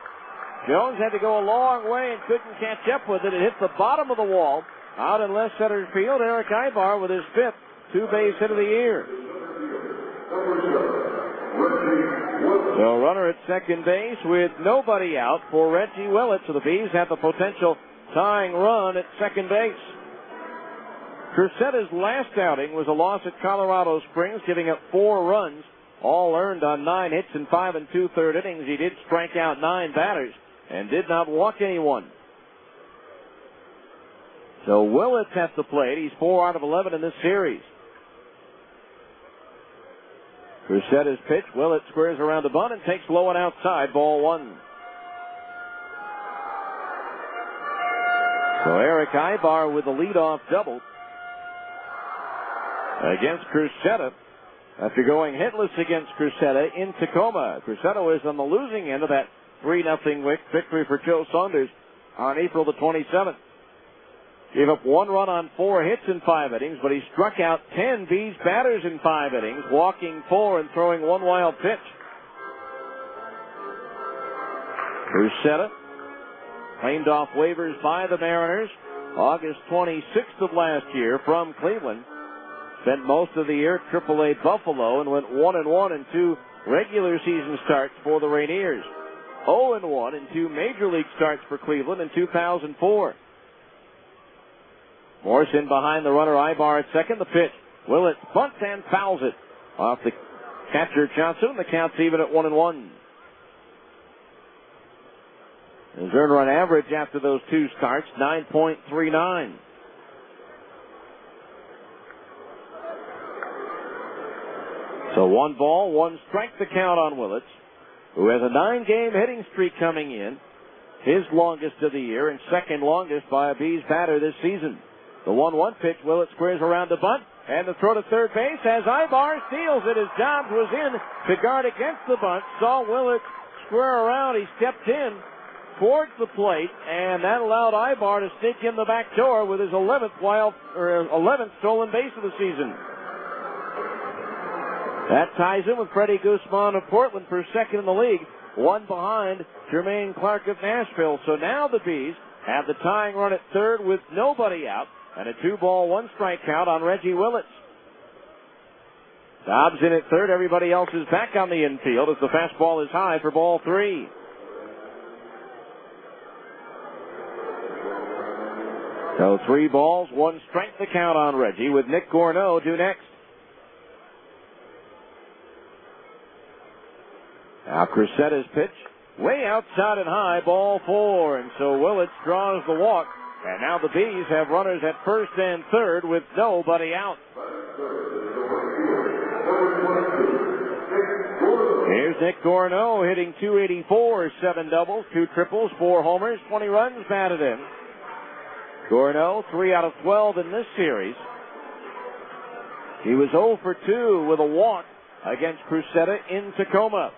Jones had to go a long way and couldn't catch up with it. It hit the bottom of the wall. Out in left center field, Eric Ibar with his 5th 2-base hit of the year. So runner at second base with nobody out for Reggie Willett. So the Bees have the potential tying run at second base. Crusetta's last outing was a loss at Colorado Springs, giving up 4 runs, all earned on 9 hits in 5 2/3 innings. He did strike out 9 batters and did not walk anyone. So Willett's at the plate. He's 4 out of 11 in this series. Crusetta's pitch. Willett squares around the bunt and takes low and outside, ball 1. So Eric Ibar with the leadoff double against Crusetta after going hitless against Crusetta in Tacoma. Crusetta was on the losing end of that 3-0 victory for Joe Saunders on April the 27th. Gave up 1 run on 4 hits in 5 innings, but he struck out 10 Bees batters in 5 innings, walking 4 and throwing 1 wild pitch. Crusetta claimed off waivers by the Mariners August 26th of last year from Cleveland. Spent most of the year at AAA Buffalo and went 1-1 in 2 regular season starts for the Rainiers. 0-1 in 2 major league starts for Cleveland in 2004. Morrison behind the runner, Ibar at second. The pitch. Willett bunts and fouls it off the catcher Johnson. The count's even at 1-1. His earned run average after those 2 starts, 9.39. So 1 ball, 1 strike the count on Willett, who has a 9-game hitting streak coming in, his longest of the year and second longest by a Bees batter this season. The 1-1 pitch, Willett squares around the bunt, and the throw to third base as Ibar steals it as Dobbs was in to guard against the bunt. Saw Willett square around. He stepped in towards the plate, and that allowed Ibar to sneak in the back door with his 11th stolen base of the season. That ties in with Freddie Guzman of Portland for second in the league, 1 behind Jermaine Clark of Nashville. So now the Bees have the tying run at third with nobody out, and a 2-ball, 1-strike count on Reggie Willett. Dobbs in at third. Everybody else is back on the infield as the fastball is high for ball 3. So 3 balls, 1 strike the count on Reggie, with Nick Gorneau due next. Now Crucetta's pitch, way outside and high, ball 4. And so Willits draws the walk. And now the Bees have runners at first and third with nobody out. Here's Nick Gorneau hitting .284, 7 doubles, 2 triples, 4 homers, 20 runs batted in. Gorneau, 3 out of 12 in this series. He was 0 for 2 with a walk against Crucetta in Tacoma.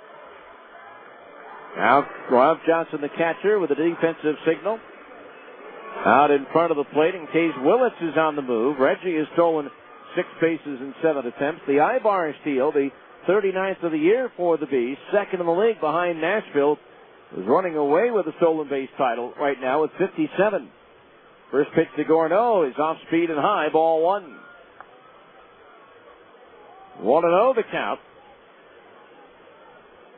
Now Rob Johnson, the catcher, with a defensive signal. Out in front of the plate in case Willits is on the move. Reggie has stolen 6 bases in 7 attempts. The Ibar steal, the 39th of the year for the Bees, second in the league behind Nashville, is running away with the stolen base title right now with 57. First pitch to Gorneau is off speed and high, ball 1. 1-0 the count.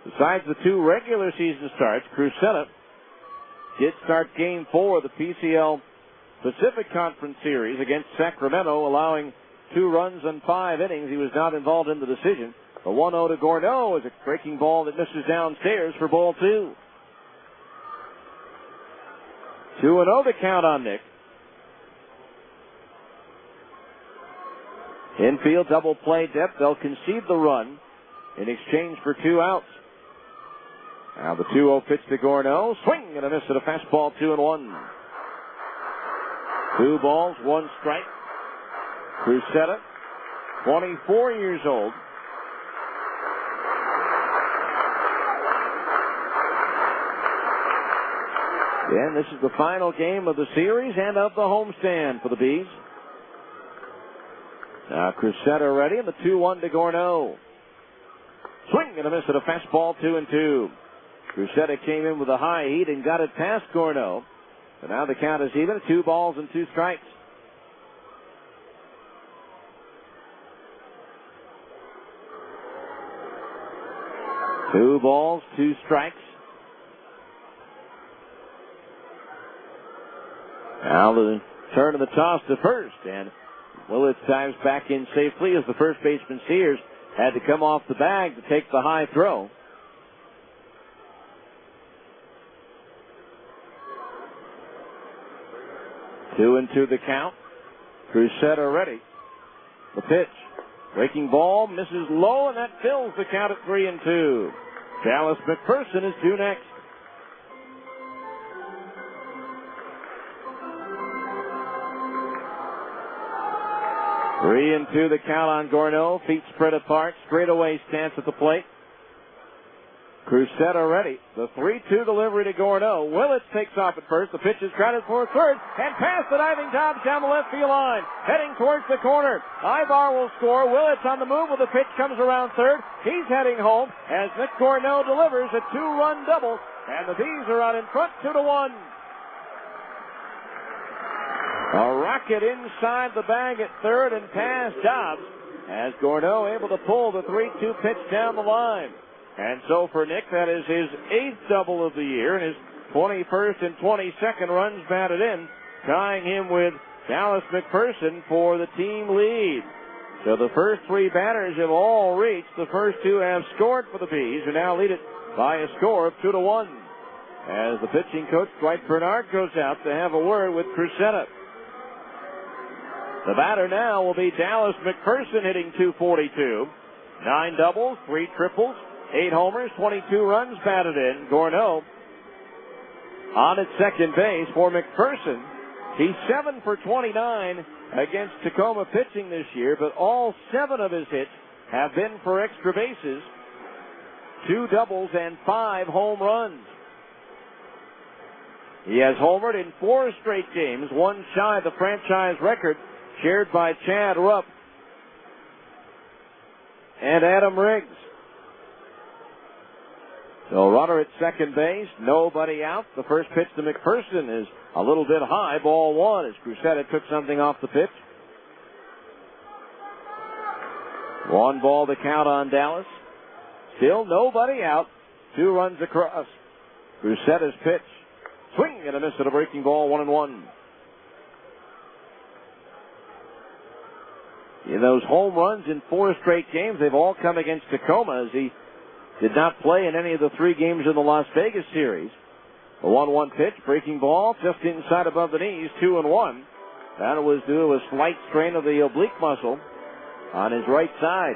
Besides the 2 regular season starts, Crucetta did start Game 4 of the PCL Pacific Conference Series against Sacramento, allowing 2 runs in 5 innings. He was not involved in the decision. The 1-0 to Gorneau is a breaking ball that misses downstairs for ball 2. 2-0 the count on Nick. Infield double play depth. They'll concede the run in exchange for 2 outs. Now the 2-0 pitch to Gorneau. Swing and a miss at a fastball, 2-1. 2 balls, 1 strike. Crucetta, 24 years old. And this is the final game of the series and of the homestand for the Bees. Now Crucetta ready, and the 2-1 to Gorneau. Swing and a miss at a fastball, 2-2. Crucetta came in with a high heat and got it past Gorneau. So now the count is even, 2 balls and 2 strikes. Two balls, 2 strikes. Now the turn of the toss to first, and Willits dives back in safely as the first baseman Sears had to come off the bag to take the high throw. 2-2 the count. Crucetta ready. The pitch. Breaking ball misses low, and that fills the count at 3-2. Dallas McPherson is due next. 3-2 the count on Gorneau. Feet spread apart. Straightaway stance at the plate. Crucetta ready. The 3-2 delivery to Gorneau. Willits takes off at first. The pitch is grounded for third and past the diving Dobbs down the left field line. Heading towards the corner. Ibar will score. Willits on the move when the pitch comes around third. He's heading home as Nick Gorneau delivers a 2-run double. And the Bees are out in front 2-1. A rocket inside the bag at third and past Dobbs as Gorneau able to pull the 3-2 pitch down the line. And so for Nick, that is his 8th double of the year and his 21st and 22nd runs batted in, tying him with Dallas McPherson for the team lead. So the first 3 batters have all reached. The first 2 have scored for the Bees, who now lead it by a score of 2-1. As the pitching coach, Dwight Bernard, goes out to have a word with Crucetta. The batter now will be Dallas McPherson, hitting .242. 9 doubles, 3 triples, 8 homers, 22 runs batted in. Gorneau on at second base for McPherson. He's 7 for 29 against Tacoma pitching this year, but all 7 of his hits have been for extra bases, 2 doubles and 5 home runs. He has homered in 4 straight games, 1 shy of the franchise record shared by Chad Rupp and Adam Riggs. So runner at second base, nobody out. The first pitch to McPherson is a little bit high, ball 1, as Crucetta took something off the pitch. 1 ball to count on Dallas. Still nobody out. 2 runs across. Crucetta's pitch. Swing and a miss at a breaking ball, 1-1. In those home runs in 4 straight games, they've all come against Tacoma, as he did not play in any of the 3 games in the Las Vegas series. A 1-1 pitch, breaking ball, just inside above the knees, 2-1. That was due to a slight strain of the oblique muscle on his right side.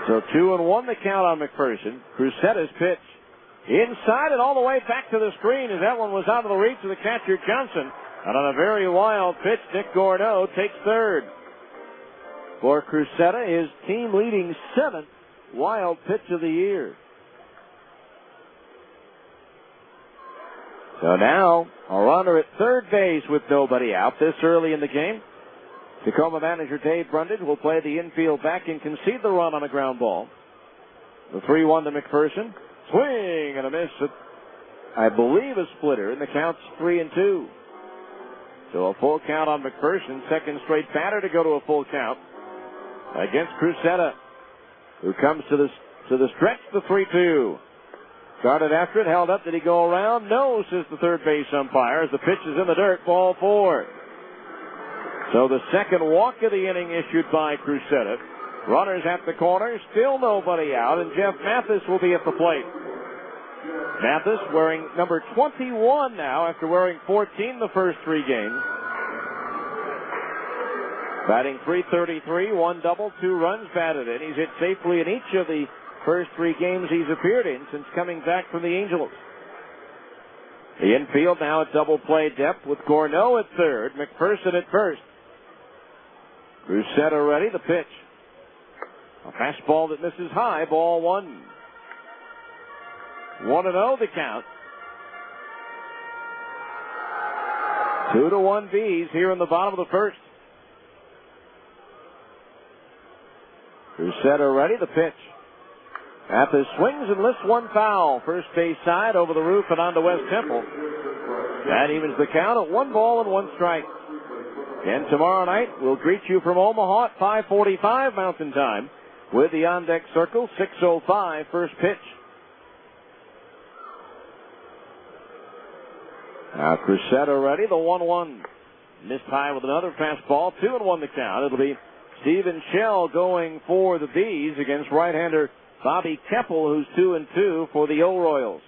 So 2-1 the count on McPherson. Crucetta's pitch inside and all the way back to the screen, as that one was out of the reach of the catcher Johnson. And on a very wild pitch, Nick Gorneau takes third. For Crucetta, his team-leading 7th wild pitch of the year. So now, a runner at third base with nobody out this early in the game. Tacoma manager Dave Brundage will play the infield back and concede the run on a ground ball. The 3-1 to McPherson. Swing and a miss at, I believe, a splitter, and the count's 3-2. So a full count on McPherson, second straight batter to go to a full count against Crucetta, who comes to the stretch, the 3-2. Started after it, held up. Did he go around? No, says the third base umpire, as the pitch is in the dirt, ball 4. So the second walk of the inning issued by Crucetta. Runners at the corner, still nobody out, and Jeff Mathis will be at the plate. Mathis wearing number 21 now after wearing 14 the first 3 games. Batting .333, 1 double, 2 runs batted in. He's hit safely in each of the first 3 games he's appeared in since coming back from the Angels. The infield now at double play depth with Gorneau at third, McPherson at first. Crucetta ready, the pitch. A fastball that misses high, ball 1. 1-0 the count. 2-1 Bees here in the bottom of the first. Crucetta ready, the pitch. Mathis swings and lifts one foul. First base side over the roof and onto West Temple. That evens the count at 1 ball and 1 strike. And tomorrow night, we'll greet you from Omaha at 5:45 Mountain Time with the on-deck circle, 6:05 first pitch. Now Crucetta ready, the 1-1. Missed high with another fastball, 2-1 the count. It'll be Stephen Shell going for the Bees against right-hander Bobby Keppel, who's 2-2 for the O-Royals.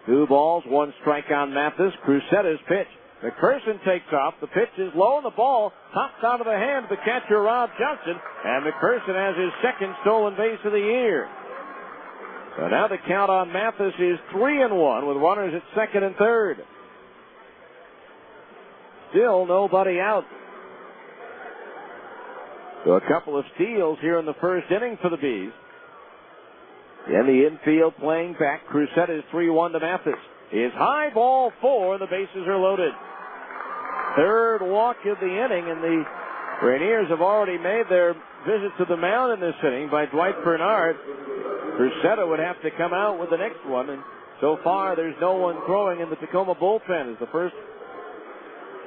2 balls, 1 strike on Mathis. Crucetta's pitch. McPherson takes off. The pitch is low, and the ball pops out of the hand of the catcher, Rob Johnson. And McPherson has his second stolen base of the year. So now the count on Mathis is 3-1 with runners at second and third. Still nobody out. So a couple of steals here in the first inning for the Bees. In the infield playing back, Crucetta's 3-1 to Mathis. Is high, ball 4, the bases are loaded. Third walk of the inning, and the Rainiers have already made their visit to the mound in this inning by Dwight Bernard. Crucetta would have to come out with the next one, and so far there's no one throwing in the Tacoma bullpen as the first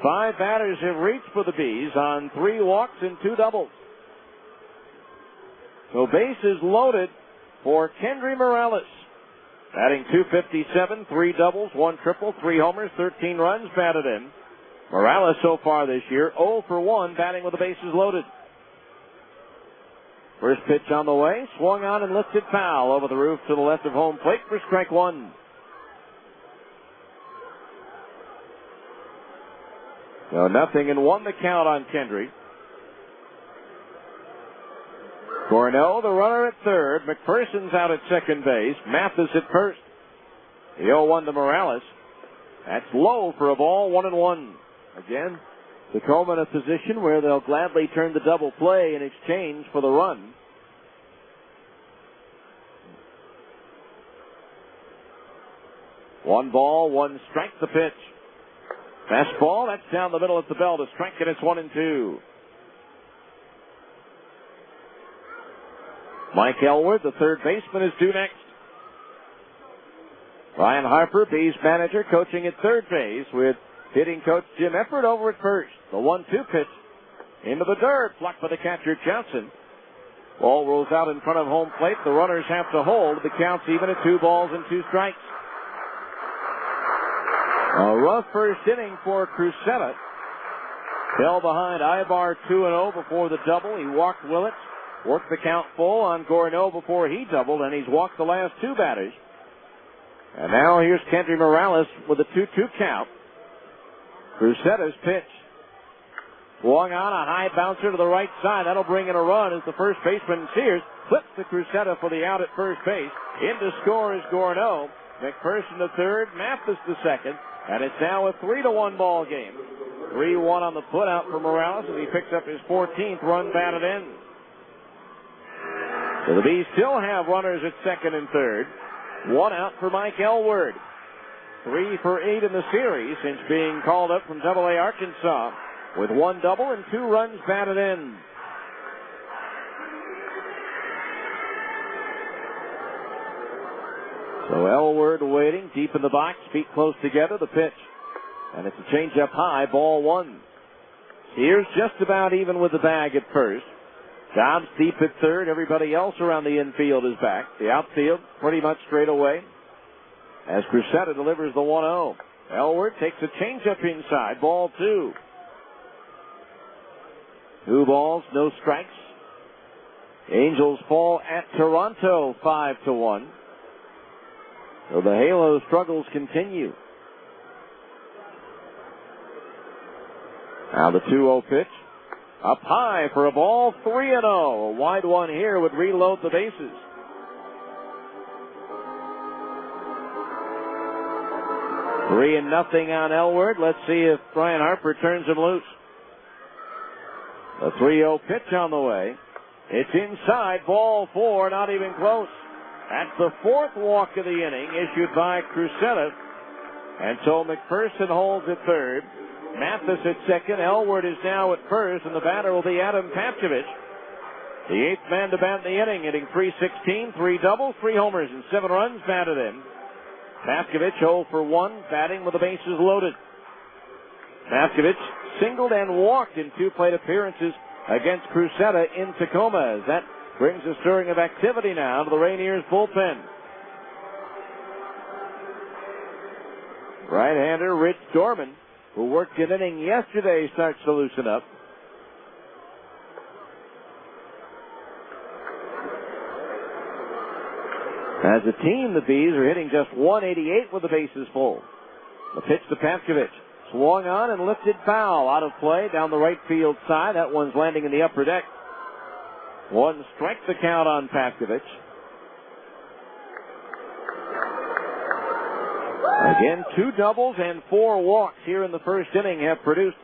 5 batters have reached for the Bees on 3 walks and 2 doubles. So bases loaded for Kendry Morales. Batting .257, 3 doubles, 1 triple, 3 homers, 13 runs batted in. Morales so far this year, 0 for 1, batting with the bases loaded. First pitch on the way, swung on and lifted foul over the roof to the left of home plate for strike 1. So 0-1 the count on Kendry. Gorneau, the runner at third. McPherson's out at second base. Mathis at first. The 0-1 to Morales. That's low for a ball, 1-1. Again, Tacoma in a position where they'll gladly turn the double play in exchange for the run. One ball, 1 strike, the pitch. Fastball, that's down the middle at the belt. A strike, and it's 1-2. Mike Elwood, the third baseman, is due next. Ryan Harper, Bees manager, coaching at third base with hitting coach Jim Efford over at first. The 1-2 pitch into the dirt, blocked by the catcher Johnson. Ball rolls out in front of home plate. The runners have to hold. The count's even at 2 balls and 2 strikes. A rough first inning for Crusetta. Fell behind Ibar 2-0 before the double. He walked Willits, worked the count full on Gorneau before he doubled, and he's walked the last two batters. And now here's Kendry Morales with a 2-2 count. Crusetta's pitch. Swung on a high bouncer to the right side. That'll bring in a run as the first baseman Sears flips to Crusetta for the out at first base. In to score is Gorneau. McPherson to third, Mathis to second, and it's now a 3-1 ball game. 3-1 on the put out for Morales as he picks up his 14th run batted in. So the Bees still have runners at second and third. One out for Mike Elward. 3 for 8 in the series since being called up from Double-A Arkansas with 1 double and 2 runs batted in. So Elward waiting deep in the box, feet close together, the pitch. And it's a change-up high, ball 1. Sears just about even with the bag at first. Dobbs deep at third. Everybody else around the infield is back. The outfield pretty much straight away as Crusetta delivers the 1-0. Elward takes a changeup inside, ball 2. 2 balls, no strikes. Angels fall at Toronto 5-1. So the Halo struggles continue. Now the 2-0 pitch. Up high for a ball, 3-0. A wide one here would reload the bases. Three and nothing on Elward. Let's see if Brian Harper turns him loose. The 3-0 pitch on the way. It's inside, ball 4, not even close. That's the 4th walk of the inning issued by Crusetta. And so McPherson holds at third. Mathis at second. Elward is now at first, and the batter will be Adam Papchevich. The 8th man to bat in the inning, hitting .316, 3 doubles, 3 homers, and 7 runs batted in. Papchevich 0 for 1, batting with the bases loaded. Papchevich singled and walked in 2 plate appearances against Crusetta in Tacoma, as that brings a stirring of activity now to the Rainiers bullpen. Right-hander Rich Dorman, who worked an inning yesterday, starts to loosen up. As a team, the Bees are hitting just .188 with the bases full. The pitch to Papchevich. Swung on and lifted foul. Out of play down the right field side. That one's landing in the upper deck. 1 strike the count on Papchevich. Again, 2 doubles and 4 walks here in the first inning have produced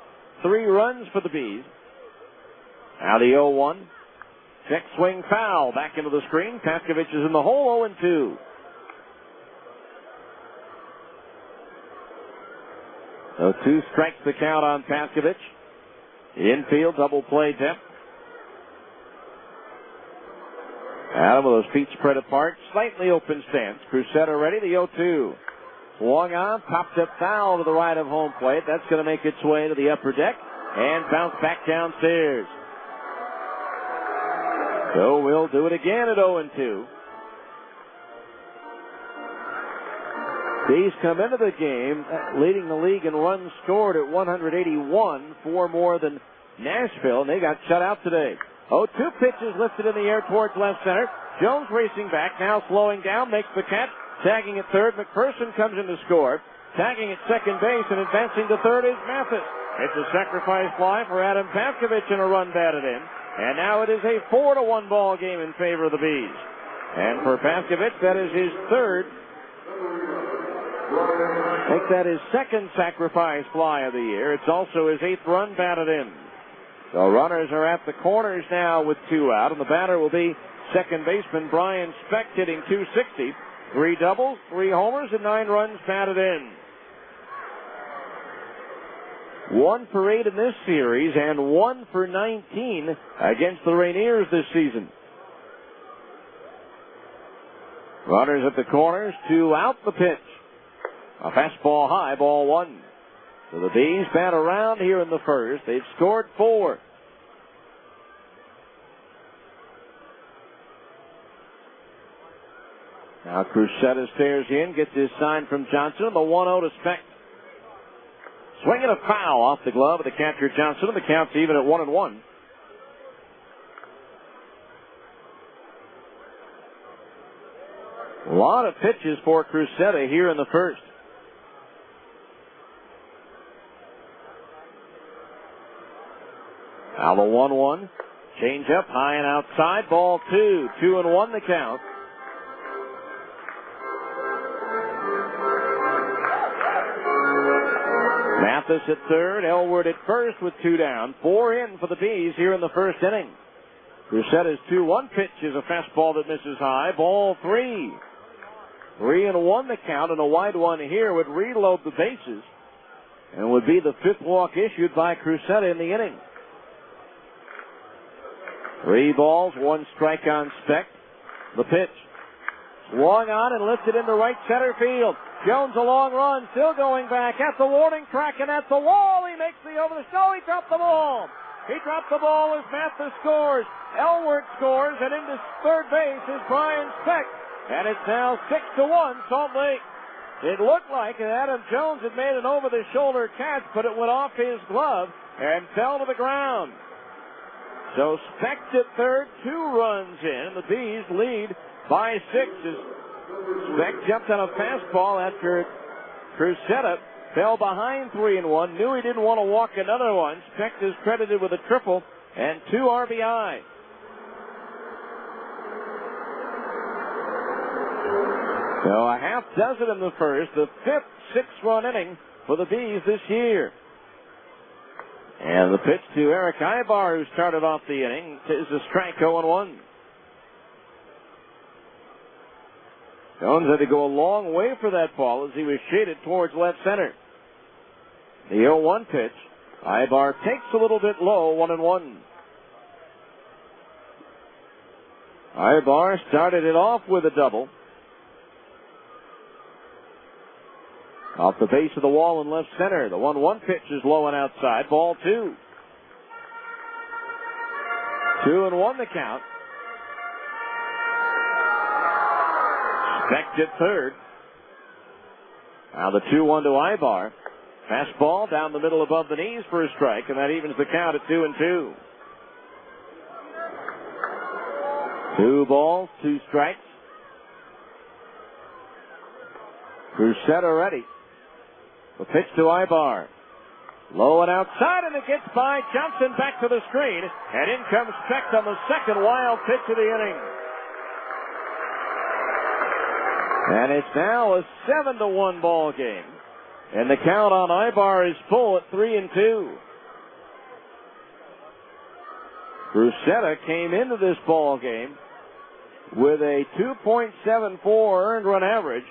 3 runs for the Bees. Now the 0-1. Check swing foul. Back into the screen. Papchevich is in the hole, 0-2. So 2 strikes the count on Papchevich. The infield double play depth. Adam with those feet spread apart. Slightly open stance. Crusetta ready. The 0-2. Swung on. Popped up foul to the right of home plate. That's going to make its way to the upper deck and bounce back downstairs. So we'll do it again at 0-2. Bees come into the game leading the league in runs scored at 181, 4 more than Nashville, and they got shut out today. 0-2 pitches lifted in the air towards left center. Jones racing back, now slowing down, makes the catch. Tagging at third, McPherson comes in to score. Tagging at second base and advancing to third is Mathis. It's a sacrifice fly for Adam Papchevich and a run batted in. And now it is a 4-1 ball game in favor of the Bees. And for Papchevich, that is his third. Make that his second sacrifice fly of the year. It's also his 8th run batted in. So runners are at the corners now with 2 out, and the batter will be second baseman Brian Specht, hitting .260. 3 doubles, 3 homers, and 9 runs batted in. 1 for 8 in this series and 1 for 19 against the Rainiers this season. Runners at the corners, 2 out, the pitch. A fastball high, ball 1. So the Bees bat around here in the first. They've scored 4. Now Crusetta stares in, gets his sign from Johnson. The 1-0 to Specht. Swing and a foul off the glove of the catcher Johnson, and the count's even at 1-1. A lot of pitches for Crusetta here in the first. Now the 1-1. Change up, high and outside. Ball 2. 2-1 the count. Mathis at third. Elwood at first with 2 down. 4 in for the Bees here in the first inning. Crucetta's 2-1 pitch is a fastball that misses high. Ball 3. 3-1 the count, and a wide one here would reload the bases and would be the 5th walk issued by Crusetta in the inning. 3 balls, 1 strike on Speck. The pitch. Swung on and lifted into right center field. Jones a long run, still going back at the warning track and at the wall. He makes the over the show. He dropped the ball. He dropped the ball as Mathis scores. Elwood scores, and into third base is Brian Speck. And it's now 6-1 Salt Lake. It looked like Adam Jones had made an over-the-shoulder catch, but it went off his glove and fell to the ground. So Speck at third, 2 runs in. The Bees lead by 6 as Speck jumped on a fastball after Crusetta fell behind 3-1. Knew he didn't want to walk another one. Speck is credited with a triple and 2 RBI. So a half dozen in the first, the 5th 6-run inning for the Bees this year. And the pitch to Eric Ibar, who started off the inning, is a strike, 0-1. Jones had to go a long way for that ball as he was shaded towards left center. The 0-1 pitch. Ibar takes a little bit low, 1-1. Ibar started it off with a double. Off the base of the wall in left center. The 1-1 pitch is low and outside. Ball 2. 2-1 the count. Speck at third. Now the 2-1 to Ibar. Fastball down the middle above the knees for a strike, and that evens the count at 2-2. 2 balls, 2 strikes. Crusetta ready. The pitch to Ibar. Low and outside, and it gets by Johnson back to the screen. And in comes Speck on the second wild pitch of the inning. And it's now a 7-1 ball game. And the count on Ibar is full at 3-2. Crusetta came into this ball game with a 2.74 earned run average.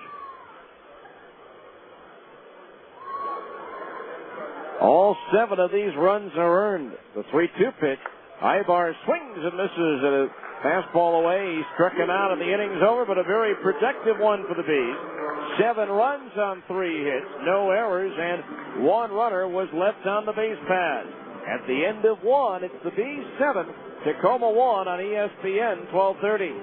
All 7 of these runs are earned. The 3-2 pitch. Ibar swings and misses at a fastball away. He struck him out and the inning's over, but a very productive one for the Bees. 7 runs on 3 hits, no errors, and 1 runner was left on the base paths. At the end of 1, it's the Bees 7, Tacoma 1 on ESPN 1230.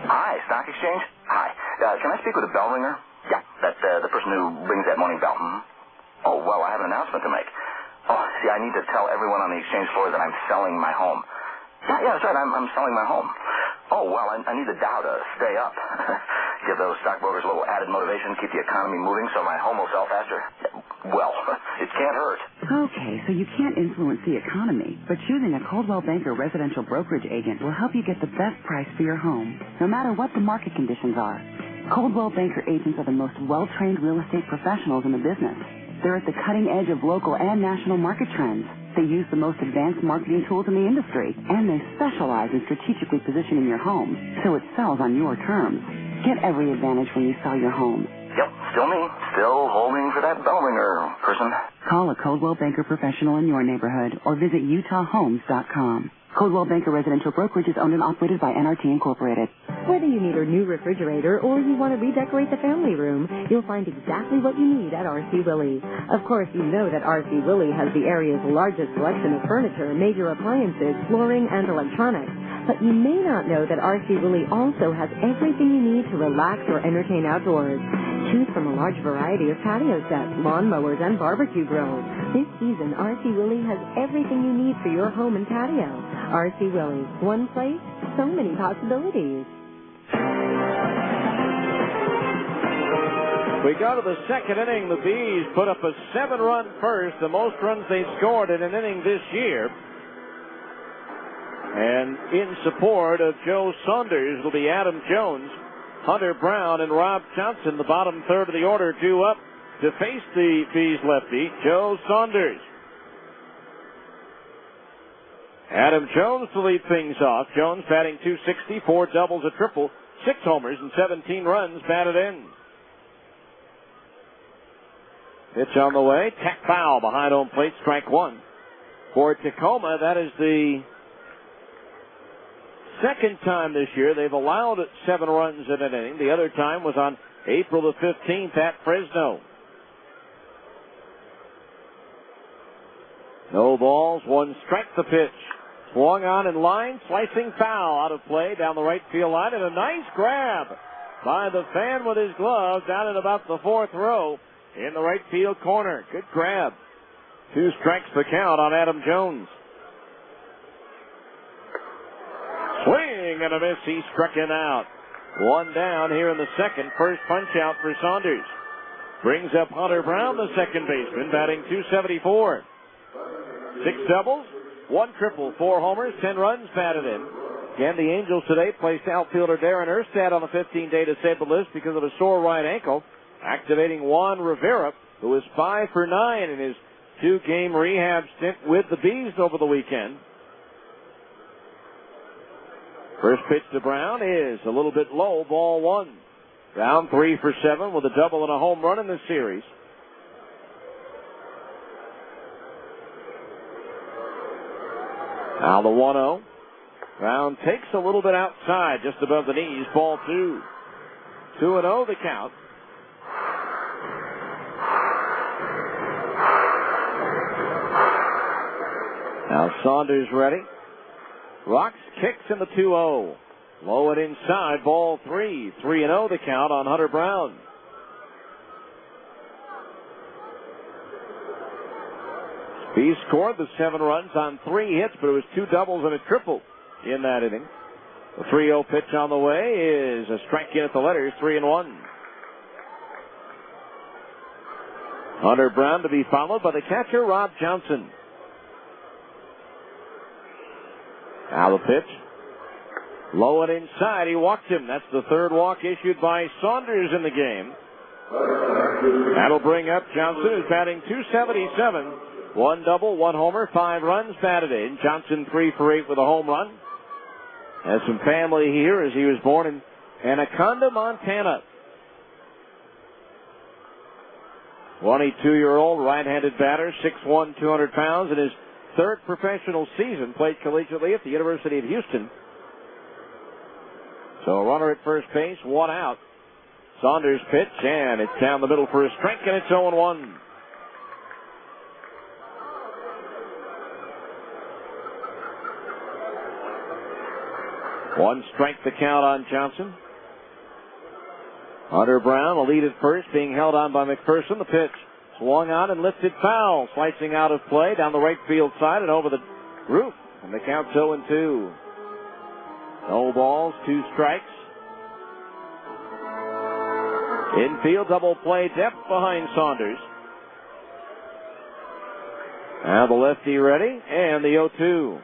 Hi, Stock Exchange? Hi. Can I speak with a bell ringer? Yeah, that's the person who rings that morning bell. Oh, well, I have an announcement to make. Oh, see, I need to tell everyone on the exchange floor that I'm selling my home. Yeah, that's right, I'm selling my home. Oh, well, I need the Dow to stay up. Give those stockbrokers a little added motivation, keep the economy moving so my home will sell faster. Well, it can't hurt. Okay, so you can't influence the economy, but choosing a Coldwell Banker residential brokerage agent will help you get the best price for your home, no matter what the market conditions are. Coldwell Banker agents are the most well-trained real estate professionals in the business. They're at the cutting edge of local and national market trends. They use the most advanced marketing tools in the industry, and they specialize in strategically positioning your home so it sells on your terms. Get every advantage when you sell your home. Yep, still me. Still holding for that bell ringer person. Call a Coldwell Banker professional in your neighborhood or visit UtahHomes.com. Coldwell Banker Residential Brokerage is owned and operated by NRT Incorporated. Whether you need a new refrigerator or you want to redecorate the family room, you'll find exactly what you need at R.C. Willey. Of course, you know that R.C. Willey has the area's largest selection of furniture, major appliances, flooring, and electronics. But you may not know that R.C. Willey also has everything you need to relax or entertain outdoors. Choose from a large variety of patio sets, lawn mowers, and barbecue grills. This season, R.C. Willey has everything you need for your home and patio. R.C. Willey, one place, so many possibilities. We go to the second inning. The Bees put up a 7-run first, the most runs they've scored in an inning this year. And in support of Joe Saunders will be Adam Jones, Hunter Brown, and Rob Johnson. The bottom third of the order due up to face the Bees lefty, Joe Saunders. Adam Jones to lead things off. Jones batting .260, 4 doubles, a triple, 6 homers, and 17 runs batted in. Pitch on the way. Tack foul behind home plate. Strike one. For Tacoma, that is the second time this year they've allowed 7 runs in an inning. The other time was on April the 15th at Fresno. No balls, 1 strike the pitch. Swung on in line, slicing foul out of play down the right field line, and a nice grab by the fan with his glove down in about the 4th row. In the right field corner. Good grab. 2 strikes the count on Adam Jones. Swing and a miss. He struck him out. 1 down here in the second. First punch out for Saunders. Brings up Hunter Brown, the second baseman, batting .274. 6 doubles, 1 triple, 4 homers, 10 runs batted in. Again, the Angels today placed outfielder Darren Erstad on the 15-day disabled list because of a sore right ankle. Activating Juan Rivera, who was 5 for 9 in his 2-game rehab stint with the Bees over the weekend. First pitch to Brown is a little bit low, ball 1. Brown 3 for 7 with a double and a home run in this series. Now the 1-0. Brown takes a little bit outside, just above the knees, ball 2. 2-0 the count. Now Saunders ready. Rocks, kicks in the 2-0. Low and inside, ball 3. 3-0 the count on Hunter Brown. He scored the 7 runs on 3 hits, but it was 2 doubles and a triple in that inning. The 3-0 pitch on the way is a strike in at the letters, 3-1. Hunter Brown to be followed by the catcher, Rob Johnson. Now the pitch. Low and inside. He walked him. That's the 3rd walk issued by Saunders in the game. That'll bring up Johnson, who's batting .277. 1 double, 1 homer, 5 runs batted in. Johnson 3 for 8 with a home run. Has some family here as he was born in Anaconda, Montana. 22-year-old right-handed batter, 6'1", 200 pounds, in his 3rd professional season, played collegiately at the University of Houston. So a runner at first base, 1 out. Saunders pitch, and it's down the middle for a strike, and it's 0-1. One strike the count on Johnson. Hunter Brown will lead at first, being held on by McPherson. The pitch swung on and lifted foul, slicing out of play down the right field side and over the roof. And the count's 0-2. No balls, 2 strikes. Infield double play depth behind Saunders. Now the lefty ready, and the 0-2.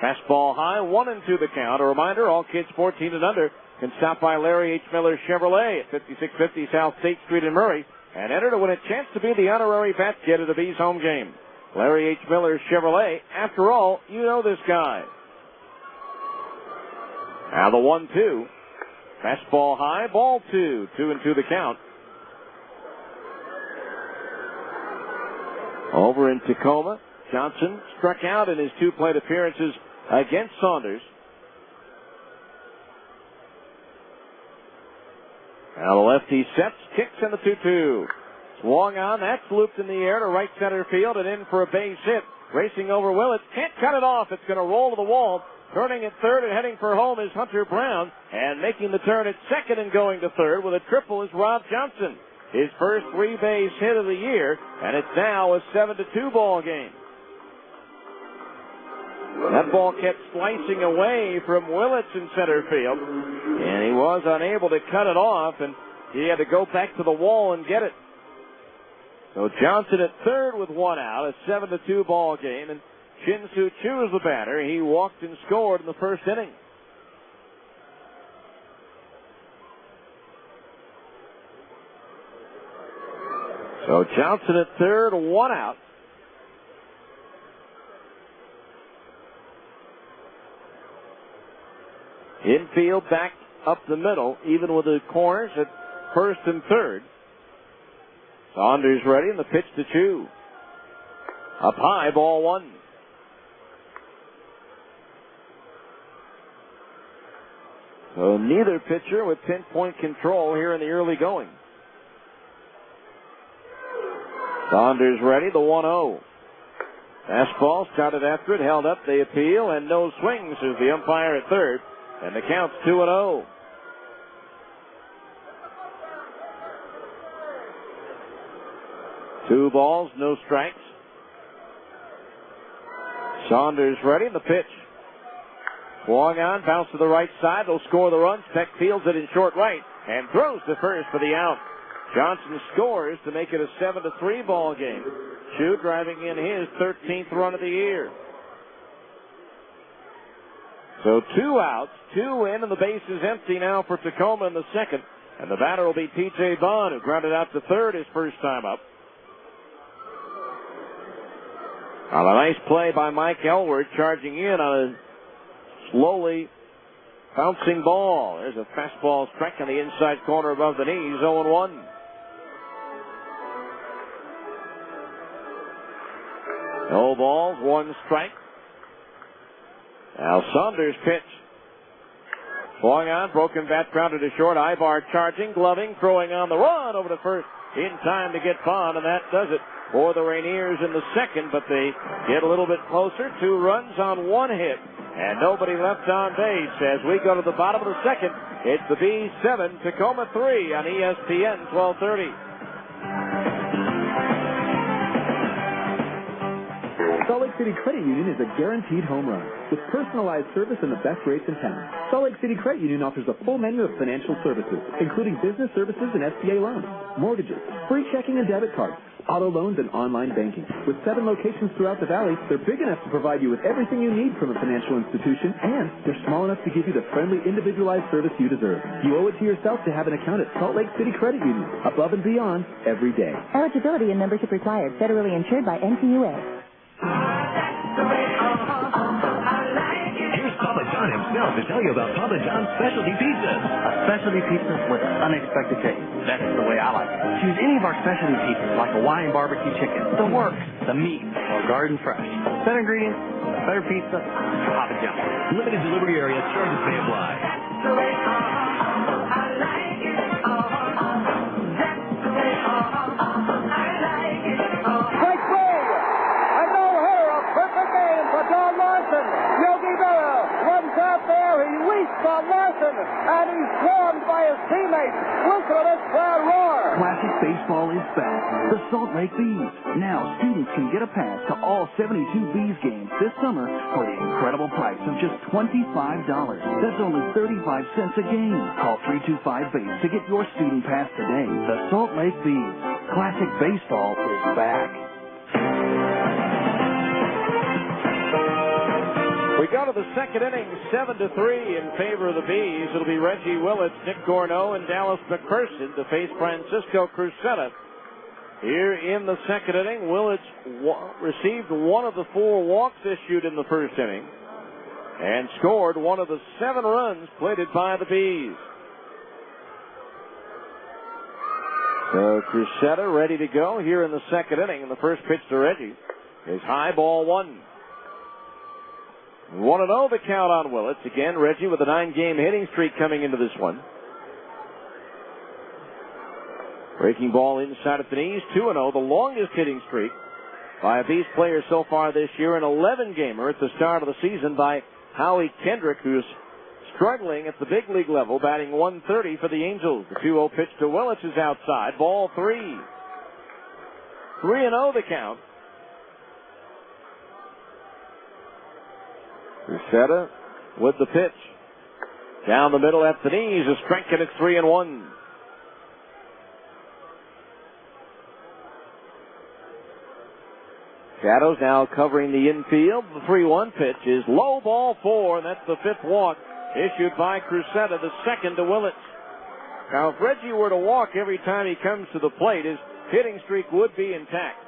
Fastball high, 1-2 the count. A reminder, all kids 14 and under can stop by Larry H. Miller Chevrolet at 5650 South State Street in Murray and enter to win a chance to be the honorary bat kid at a Bees home game. Larry H. Miller Chevrolet, after all, you know this guy. Now the 1-2. Fastball high, ball 2. 2-2 the count. Over in Tacoma, Johnson struck out in his 2 plate appearances against Saunders. Now the lefty sets, kicks in the 2-2. Swung on, that's looped in the air to right center field and in for a base hit. Racing over Willett, can't cut it off. It's going to roll to the wall. Turning at third and heading for home is Hunter Brown. And making the turn at second and going to third with a triple is Rob Johnson. his first three-base hit of the year, and it's now a 7-2 ball game. That ball kept slicing away from Willits in center field, and he was unable to cut it off, and he had to go back to the wall and get it. So Johnson at third with one out, a 7-2 ball game, and Shin-Soo Choo is the batter. He walked and scored in the first inning. So Johnson at third, one out. Infield back up the middle, even with the corners at first and third. Saunders ready, and the pitch to Choo. Up high, ball one. So neither pitcher with pinpoint control here in the early going. Saunders ready, the 1-0. Fastball started after it, held up, they appeal, and no swings as the umpire at third. And the count's 2-0. Two balls, no strikes. Saunders ready, the pitch. Swung on, bounce to the right side. They'll score the run. Peck fields it in short right and throws to first for the out. Johnson scores to make it a 7-3 ball game. Choo driving in his 13th run of the year. So 2 outs, 2 in, and the base is empty now for Tacoma in the second. And the batter will be T.J. Bond, who grounded out to third his first time up. On a nice play by Mike Elward, charging in on a slowly bouncing ball. There's a fastball strike on the inside corner above the knees, 0-1. No balls, 1 strike. Now Saunders pitch. Swung on, broken bat, grounded to short. Ibar charging, gloving, throwing on the run over to first in time to get Bond, and that does it for the Rainiers in the second, but they get a little bit closer. 2 runs on 1 hit, and nobody left on base. As we go to the bottom of the second, it's the Bees 7, Tacoma 3 on ESPN 1230. Salt Lake City Credit Union is a guaranteed home run with personalized service and the best rates in town. Salt Lake City Credit Union offers a full menu of financial services, including business services and SBA loans, mortgages, free checking and debit cards, auto loans, and online banking. With 7 locations throughout the valley, they're big enough to provide you with everything you need from a financial institution, and they're small enough to give you the friendly, individualized service you deserve. You owe it to yourself to have an account at Salt Lake City Credit Union, above and beyond every day. Eligibility and membership required. Federally insured by NCUA. Here's Papa John himself to tell you about Papa John's specialty pizzas. A specialty pizza with unexpected taste. That's the way I like it. Choose any of our specialty pizzas like Hawaiian barbecue chicken, the works, the meat, or garden fresh. Better ingredients, better pizza, Papa John. Limited delivery area, charges may apply. Yogi Berra runs out there. He leaps on Larson, and he's swarmed by his teammates. Listen to this crowd roar. Classic baseball is back. The Salt Lake Bees. Now students can get a pass to all 72 Bees games this summer for the incredible price of just $25. That's only 35 cents a game. Call 325-BASE to get your student pass today. The Salt Lake Bees. Classic baseball is back. We go to the second inning, 7-3 in favor of the Bees. It'll be Reggie Willits, Nick Gorneau, and Dallas McPherson to face Francisco Cruzetta. Here in the second inning, Willits received 1 of the 4 walks issued in the first inning and scored 1 of the 7 runs plated by the Bees. So Cruzetta ready to go here in the second inning, and the first pitch to Reggie is high, ball 1. 1-0 the count on Willits. Again, Reggie with a 9-game hitting streak coming into this one. Breaking ball inside at the knees, 2-0, the longest hitting streak by a Bees player so far this year, an 11-gamer at the start of the season by Howie Kendrick, whose struggling at the big league level, batting 130 for the Angels. The 2-0 pitch to Willits is outside. Ball 3. 3-0 the count. Crusetta with the pitch. Down the middle at the knees. A strike, and it's 3-1. Shadows now covering the infield. The 3-1 pitch is low, ball 4, and that's the 5th walk issued by Crusetta, the 2nd to Willits. Now, if Reggie were to walk every time he comes to the plate, his hitting streak would be intact.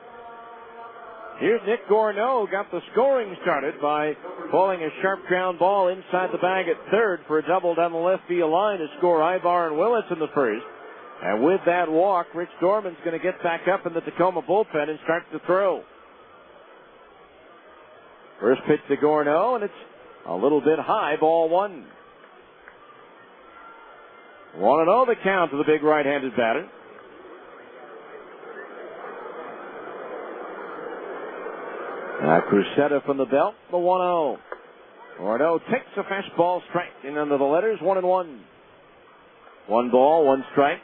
Here's Nick Gorneau, got the scoring started by pulling a sharp ground ball inside the bag at third for a double down the left field line to score Ibar and Willits in the first. And with that walk, Rich Dorman's going to get back up in the Tacoma bullpen and start to throw. First pitch to Gorneau, and it's a little bit high, ball 1. 1-0 the count to the big right-handed batter. Now Crusetta from the belt, the 1-0. Gorneau takes a fastball strike in under the letters, 1-1. 1 ball, 1 strike.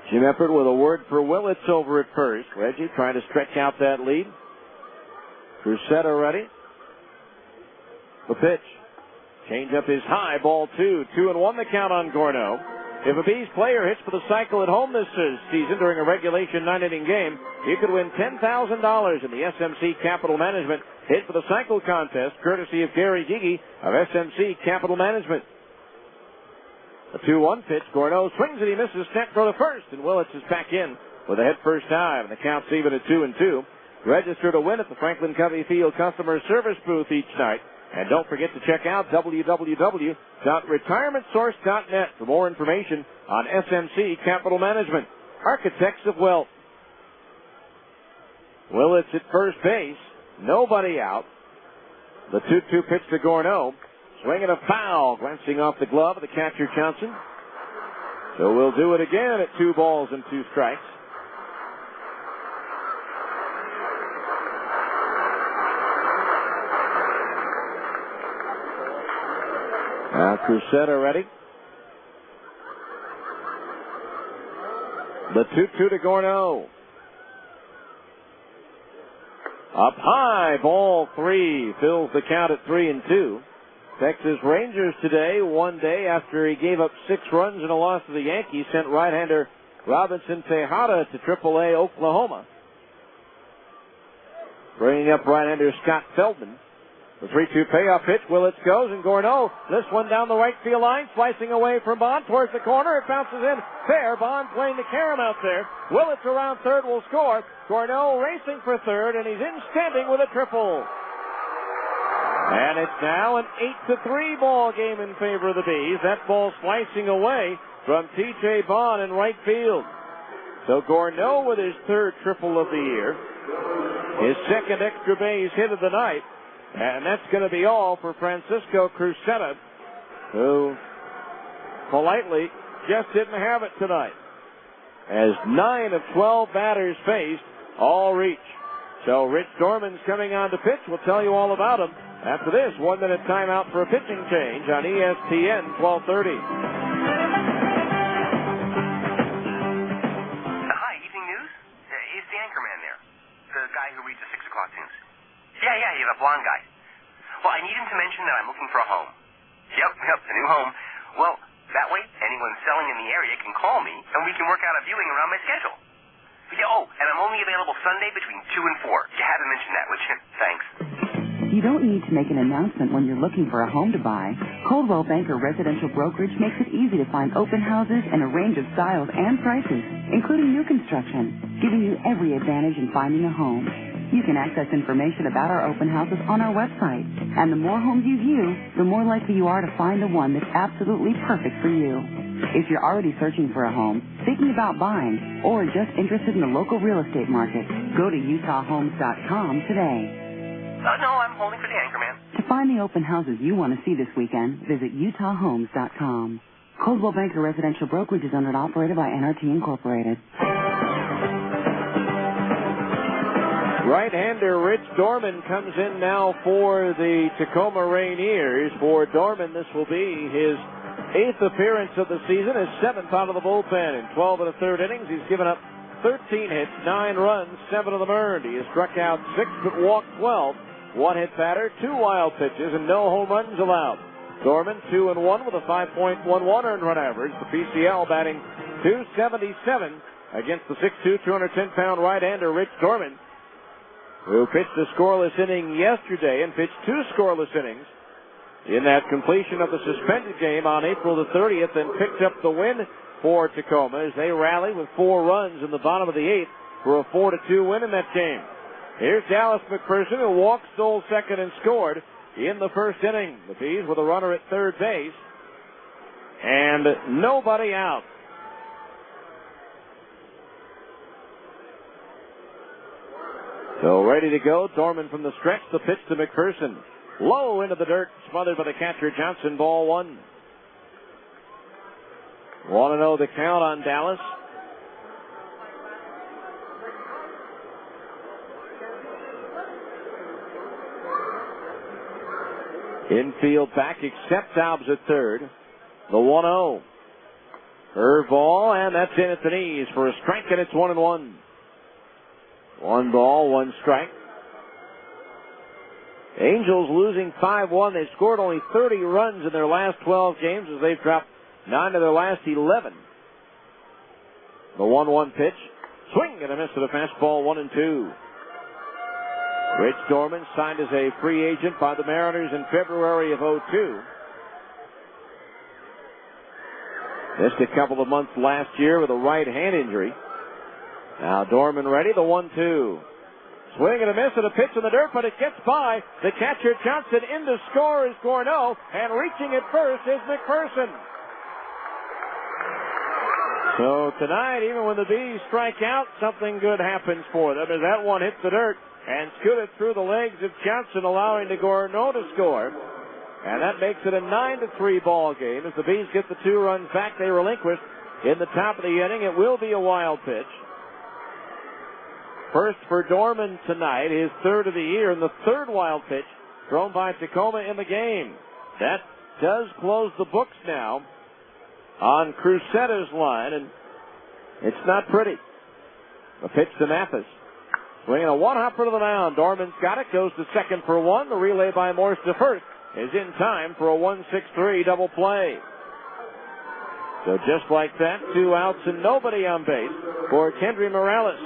Jim Eppert with a word for Willits over at first. Reggie trying to stretch out that lead. Crusetta ready. The pitch. Change up is high, ball 2. 2-1 the count on Gorneau. If a Bees player hits for the cycle at home this season during a regulation 9-inning game, you could win $10,000 in the SMC Capital Management Hit for the Cycle contest, courtesy of Gary Gigi of SMC Capital Management. The 2-1 pitch. Gorneau swings and he misses. Snap throw to first, and Willits is back in with a hit first time, and the count's even at 2-2. Register to win at the Franklin Covey Field Customer Service booth each night. And don't forget to check out www.retirementsource.net for more information on SMC Capital Management, architects of wealth. Willits at first base. Nobody out. The 2-2 pitch to Gorneau. Swinging a foul, glancing off the glove of the catcher Johnson. So we'll do it again at 2 balls and 2 strikes. Now Crusetta ready. The 2-2 to Gorneau. Up high, ball 3, fills the count at 3-2. Texas Rangers today, one day after he gave up 6 runs in a loss to the Yankees, sent right-hander Robinson Tejada to AAA Oklahoma. Bringing up right-hander Scott Feldman. The 3-2 payoff pitch. Willits goes, and Gorneau lifts one down the right field line, slicing away from Bond towards the corner. It bounces in fair. Bond playing the carom out there. Willits around third will score. Gorneau racing for third, and he's in standing with a triple. And it's now an 8-3 ball game in favor of the Bees. That ball slicing away from T.J. Bond in right field. So Gorneau with his 3rd triple of the year. His 2nd extra base hit of the night. And that's going to be all for Francisco Crusetta, who politely just didn't have it tonight. As 9 of 12 batters faced, all reach. So Rich Dorman's coming on to pitch. We'll tell you all about him after this 1-minute timeout for a pitching change on ESPN 1230. Hi, evening news? Is the anchorman there? The guy who reads the 6 o'clock news. Yeah, the blonde guy. Well, I need him to mention that I'm looking for a home. Yep, a new home. Well, that way, anyone selling in the area can call me, and we can work out a viewing around my schedule. Yeah, and I'm only available Sunday between 2 and 4. You had to mention that, would you? Thanks. You don't need to make an announcement when you're looking for a home to buy. Coldwell Banker Residential Brokerage makes it easy to find open houses and a range of styles and prices, including new construction, giving you every advantage in finding a home. You can access information about our open houses on our website. And the more homes you view, the more likely you are to find the one that's absolutely perfect for you. If you're already searching for a home, thinking about buying, or just interested in the local real estate market, go to utahhomes.com today. No, I'm holding for the anchorman. To find the open houses you want to see this weekend, visit utahhomes.com. Coldwell Banker Residential Brokerage is owned and operated by NRT Incorporated. Right-hander Rich Dorman comes in now for the Tacoma Rainiers. For Dorman, this will be his 8th appearance of the season, his 7th out of the bullpen. In 12 and a third innings, he's given up 13 hits, 9 runs, 7 of them earned. He has struck out 6 but walked 12. 1-hit batter, 2 wild pitches, and no home runs allowed. Dorman 2-1 with a 5.11 earned run average. The PCL batting .277 against the 6'2", 210-pound right-hander Rich Dorman, who pitched a scoreless inning yesterday and pitched 2 scoreless innings in that completion of the suspended game on April the 30th, and picked up the win for Tacoma as they rally with 4 runs in the bottom of the 8th for a 4-2 win in that game. Here's Dallas McPherson, who walked, stole second, and scored in the first inning. The Bees with a runner at third base and nobody out. So ready to go. Dorman from the stretch. The pitch to McPherson. Low into the dirt, smothered by the catcher Johnson. Ball 1. 1-0 the count on Dallas. Infield back, except Dobbs at third. The 1-0. Curveball, and that's in at the knees for a strike, and it's 1-1. 1 ball, 1 strike. Angels losing 5-1. They've scored only 30 runs in their last 12 games as they've dropped 9 of their last 11. The 1-1 pitch. Swing and a miss to the fastball, 1-2. Rich Dorman signed as a free agent by the Mariners in February of 2002. Missed a couple of months last year with a right hand injury. Now Dorman ready, the 1-2. Swing and a miss and a pitch in the dirt, but it gets by. The catcher Johnson in to score is Gorneau, and reaching at first is McPherson. So tonight, even when the Bees strike out, something good happens for them as that one hits the dirt and scooted through the legs of Johnson, allowing Gorneau to score. And that makes it a 9-3 ball game. As the Bees get the 2 runs back, they relinquish in the top of the inning. It will be a wild pitch. First for Dorman tonight, his 3rd of the year, and the 3rd wild pitch thrown by Tacoma in the game. That does close the books now on Crucetta's line, and it's not pretty. A pitch to Mathis. Swinging a 1-hopper to the mound. Dorman's got it, goes to second for 1. The relay by Morse to first is in time for a 1-6-3 double play. So just like that, 2 outs and nobody on base for Kendry Morales.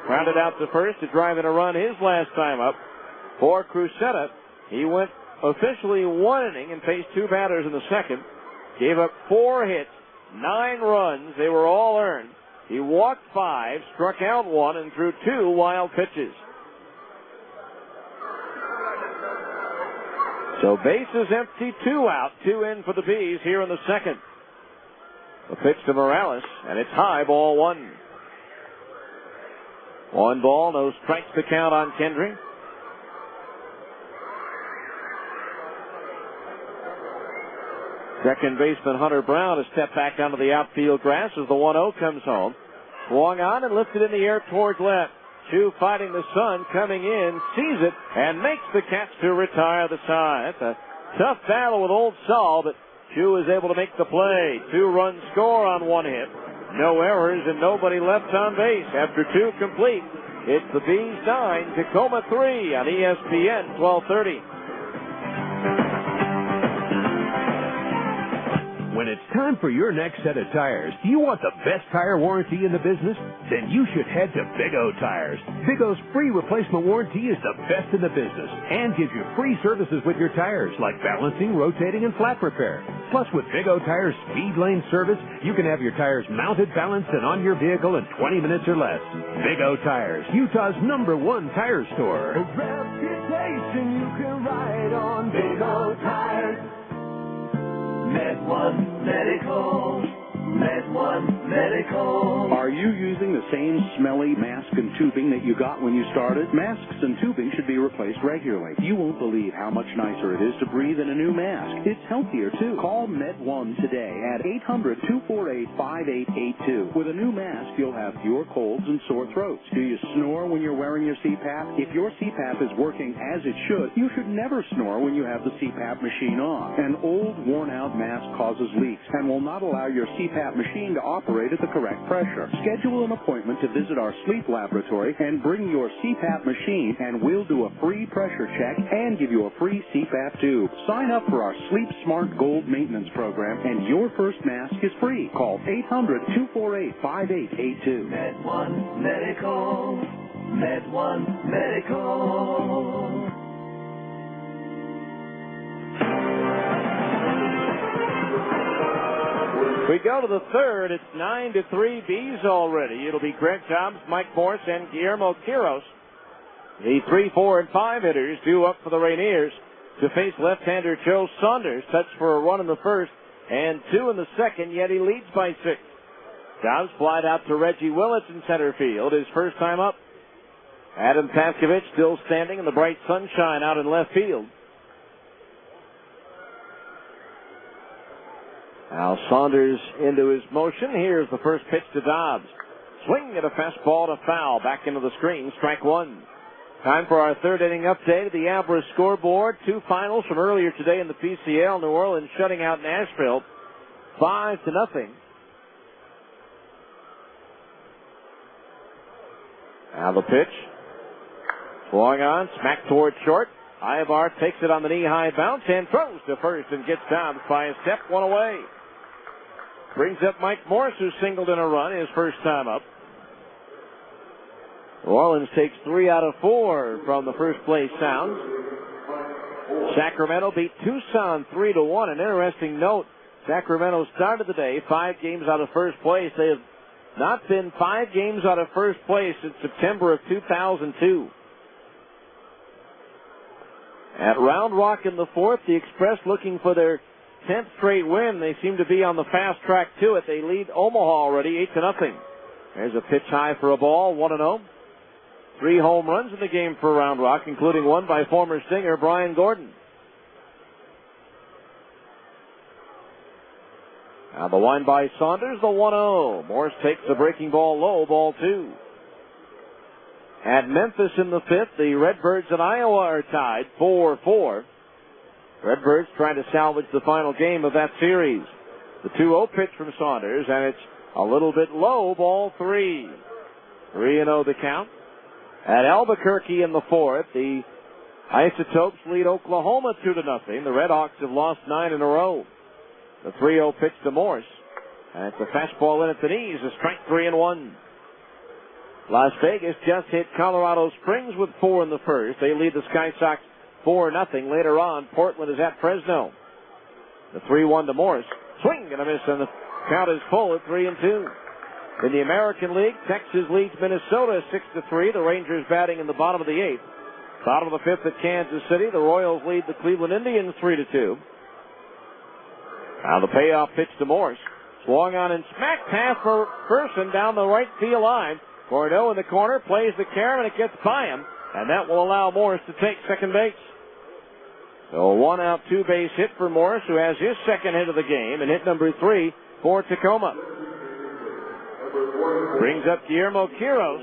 Rounded out to first to drive in a run his last time up. For Crucetta, he went officially 1 inning and faced 2 batters in the second. Gave up 4 hits, 9 runs. They were all earned. He walked 5, struck out 1, and threw 2 wild pitches. So bases empty, 2 out, 2 in for the Bees here in the second. The pitch to Morales, and it's high, ball 1. 1 ball, no strikes to count on Kendry. Second baseman Hunter Brown has stepped back onto the outfield grass as the 1-0 comes home. Swung on and lifted in the air towards left. Chu fighting the sun, coming in, sees it, and makes the catch to retire the side. It's a tough battle with Old Saul, but Chu is able to make the play. 2-run score on 1 hit. No errors and nobody left on base. After 2 complete, it's the Bees 9, Tacoma 3 on ESPN 1230. When it's time for your next set of tires, do you want the best tire warranty in the business? Then you should head to Big O Tires. Big O's free replacement warranty is the best in the business and gives you free services with your tires like balancing, rotating, and flat repair. Plus, with Big O Tires speed lane service, you can have your tires mounted, balanced, and on your vehicle in 20 minutes or less. Big O Tires, Utah's #1 tire store. A reputation you can ride on. Big O Tires. Med1 Medical. Med1 Medical. Are you using the same smelly mask and tubing that you got when you started? Masks and tubing should be replaced regularly. You won't believe how much nicer it is to breathe in a new mask. It's healthier, too. Call Med1 today at 800-248-5882. With a new mask, you'll have fewer colds and sore throats. Do you snore when you're wearing your CPAP? If your CPAP is working as it should, you should never snore when you have the CPAP machine on. An old, worn-out mask causes leaks and will not allow your CPAP machine to operate at the correct pressure. Schedule an appointment to visit our sleep laboratory and bring your CPAP machine, and we'll do a free pressure check and give you a free CPAP tube. Sign up for our Sleep Smart Gold maintenance program, and your first mask is free. Call 800-248-5882. Med1 Medical. Med1 Medical. We go to the third. It's 9-3 Bees already. It'll be Greg Dobbs, Mike Morse, and Guillermo Quiros. The 3, 4, and 5 hitters due up for the Rainiers to face left-hander Joe Saunders. Touch for a run in the first and 2 in the second, yet he leads by 6. Dobbs flied out to Reggie Willits in center field, his first time up. Adam Paskovich still standing in the bright sunshine out in left field. Now Saunders into his motion. Here's the first pitch to Dobbs. Swing at a fastball to foul. Back into the screen. Strike one. Time for our third inning update of the Abra scoreboard. 2 finals from earlier today in the PCL. New Orleans shutting out Nashville 5-0. Now the pitch. Swung on. Smack towards short. Ivar takes it on the knee-high bounce and throws to first and gets Dobbs by a step, 1 away. Brings up Mike Morse, who singled in a run his first time up. New Orleans takes 3 out of 4 from the first place Sounds. Sacramento beat Tucson 3-1. An interesting note, Sacramento started the day 5 games out of first place. They have not been 5 games out of first place since September of 2002. At Round Rock in the fourth, the Express looking for their 10th straight win. They seem to be on the fast track to it. They lead Omaha already 8-0. There's a pitch high for a ball, 1-0. 3 home runs in the game for Round Rock, including one by former Stinger Brian Gordon. Now the line by Saunders, the 1-0. Morse takes the breaking ball low, ball 2. At Memphis in the 5th, the Redbirds and Iowa are tied 4-4. Redbirds trying to salvage the final game of that series. The 2-0 pitch from Saunders, and it's a little bit low, ball 3. 3-0 the count. At Albuquerque in the 4th, the Isotopes lead Oklahoma 2-0. The Redhawks have lost 9 in a row. The 3-0 pitch to Morse, and it's a fastball in at the knees, a strike 3-1. Las Vegas just hit Colorado Springs with 4 in the first. They lead the Sky Sox 4-0. Later on, Portland is at Fresno. The 3-1 to Morse. Swing and a miss, and the count is full at 3-2. In the American League, Texas leads Minnesota 6-3. The Rangers batting in the bottom of the 8th. Bottom of the 5th at Kansas City. The Royals lead the Cleveland Indians 3-2. Now the payoff pitch to Morse. Swung on and smacked past for Person down the right field line. Bordeaux in the corner, plays the carom, and it gets by him, and that will allow Morse to take second base. So a 1-out, 2-base hit for Morse, who has his second hit of the game, and hit number 3 for Tacoma. Brings up Guillermo Quiros,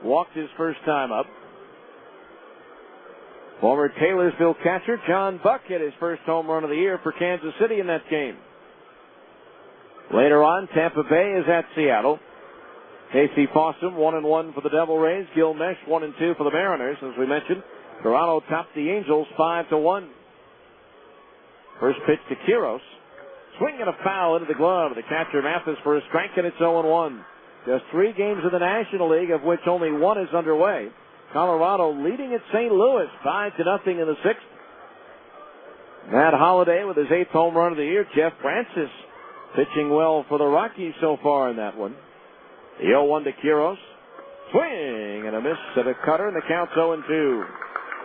walked his first time up. Former Taylorsville catcher John Buck hit his first home run of the year for Kansas City in that game. Later on, Tampa Bay is at Seattle. Casey Fossum, 1-1 for the Devil Rays. Gil Mesh, 1-2 for the Mariners. As we mentioned, Toronto topped the Angels 5-1. First pitch to Quiros. Swing and a foul into the glove. The catcher Mathis for a strike, and it's 0-1. Just 3 games in the National League, of which only 1 is underway. Colorado leading at St. Louis 5-0 in the 6th. Matt Holliday with his 8th home run of the year. Jeff Francis pitching well for the Rockies so far in that one. The 0-1 to Quiros. Swing and a miss at a cutter, and the count's 0-2.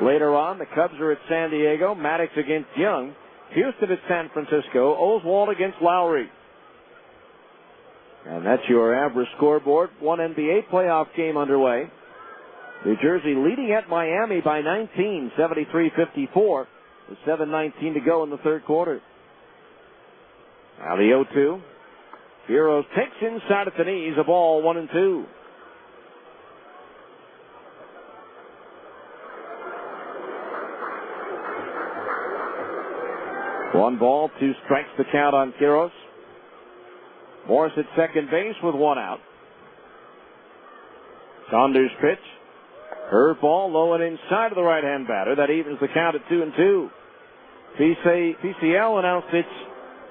Later on, the Cubs are at San Diego. Maddox against Young. Houston at San Francisco. Oswald against Lowry. And that's your Abra scoreboard. One NBA playoff game underway. New Jersey leading at Miami by 19, 73-54. With 7:19 to go in the third quarter. Now the 0-2. Heroes takes inside at the knees, a ball 1-2. One ball, 2 strikes the count on Quiros. Morris at second base with 1 out. Saunders pitch. Curveball low and inside of the right-hand batter. That evens the count at 2-2. PCL announced its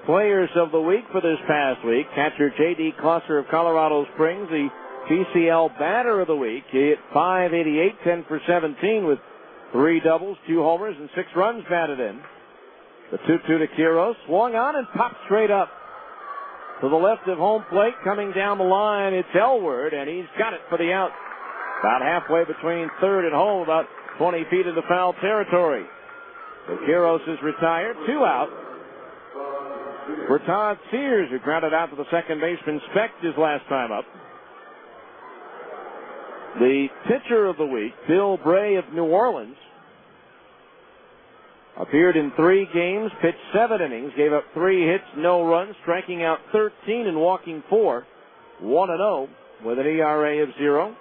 Players of the Week for this past week. Catcher J.D. Klosser of Colorado Springs, the PCL Batter of the Week. He hit .588, 10 for 17 with 3 doubles, 2 homers, and 6 runs batted in. The 2-2 to Quiros. Swung on and popped straight up to the left of home plate. Coming down the line, it's Elward, and he's got it for the out. About halfway between third and home, about 20 feet into foul territory. So Quiros is retired. 2 out. For Todd Sears, who grounded out to the second baseman Specht his last time up. The pitcher of the week, Bill Bray of New Orleans, appeared in 3 games, pitched 7 innings, gave up 3 hits, no runs, striking out 13 and walking 4. 1-0 with an ERA of 0.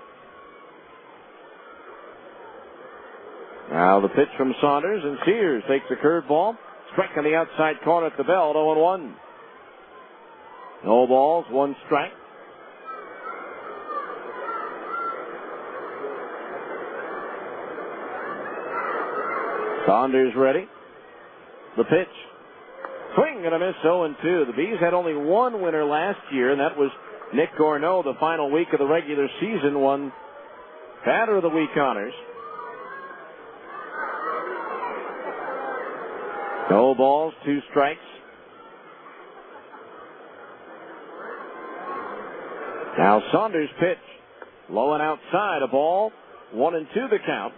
Now the pitch from Saunders, and Sears takes a curveball. Strike on the outside corner at the belt, 0-1. No balls, 1 strike. Saunders ready. The pitch. Swing and a miss, 0-2. The Bees had only 1 winner last year, and that was Nick Gorneau. The final week of the regular season won Batter of the Week honors. No balls, 2 strikes. Now Saunders pitch. Low and outside, a ball. 1-2 the count.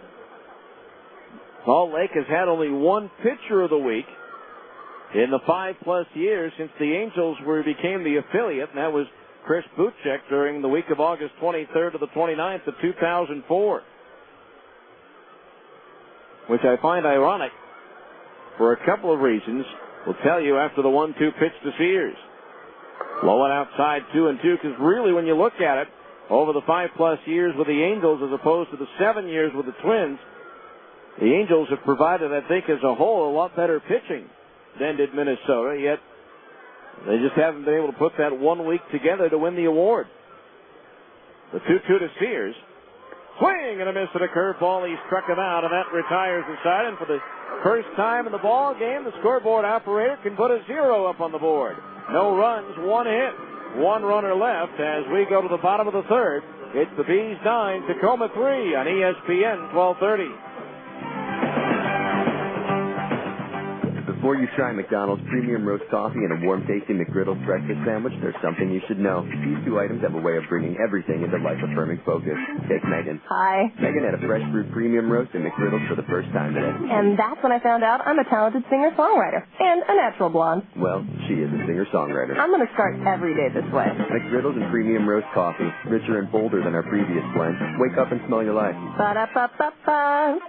Salt Lake has had only 1 pitcher of the week in the 5+ years since the Angels became the affiliate, and that was Chris Butchek during the week of August 23rd to the 29th of 2004. Which I find ironic for a couple of reasons. We'll tell you after the 1-2 pitch to Sears. Low and outside, 2-2, because really when you look at it, over the 5+ years with the Angels as opposed to the 7 years with the Twins, the Angels have provided, I think, as a whole, a lot better pitching than did Minnesota, yet they just haven't been able to put that 1 week together to win the award. The 2-2 to Sears. Swing and a miss at a curveball. He struck him out, and that retires the side. And for the first time in the ball game, the scoreboard operator can put a 0 up on the board. No runs, 1 hit, 1 runner left as we go to the bottom of the third. It's the Bees 9, Tacoma 3 on ESPN 1230. Before you try McDonald's premium roast coffee and a warm-tasting McGriddles breakfast sandwich, there's something you should know. These 2 items have a way of bringing everything into life-affirming focus. Take Megan. Hi. Megan had a fresh brewed premium roast and McGriddles for the first time today. And that's when I found out I'm a talented singer-songwriter and a natural blonde. Well, she is a singer-songwriter. I'm going to start every day this way. McGriddles and premium roast coffee, richer and bolder than our previous blend. Wake up and smell your life. Ba-da-ba-ba-ba.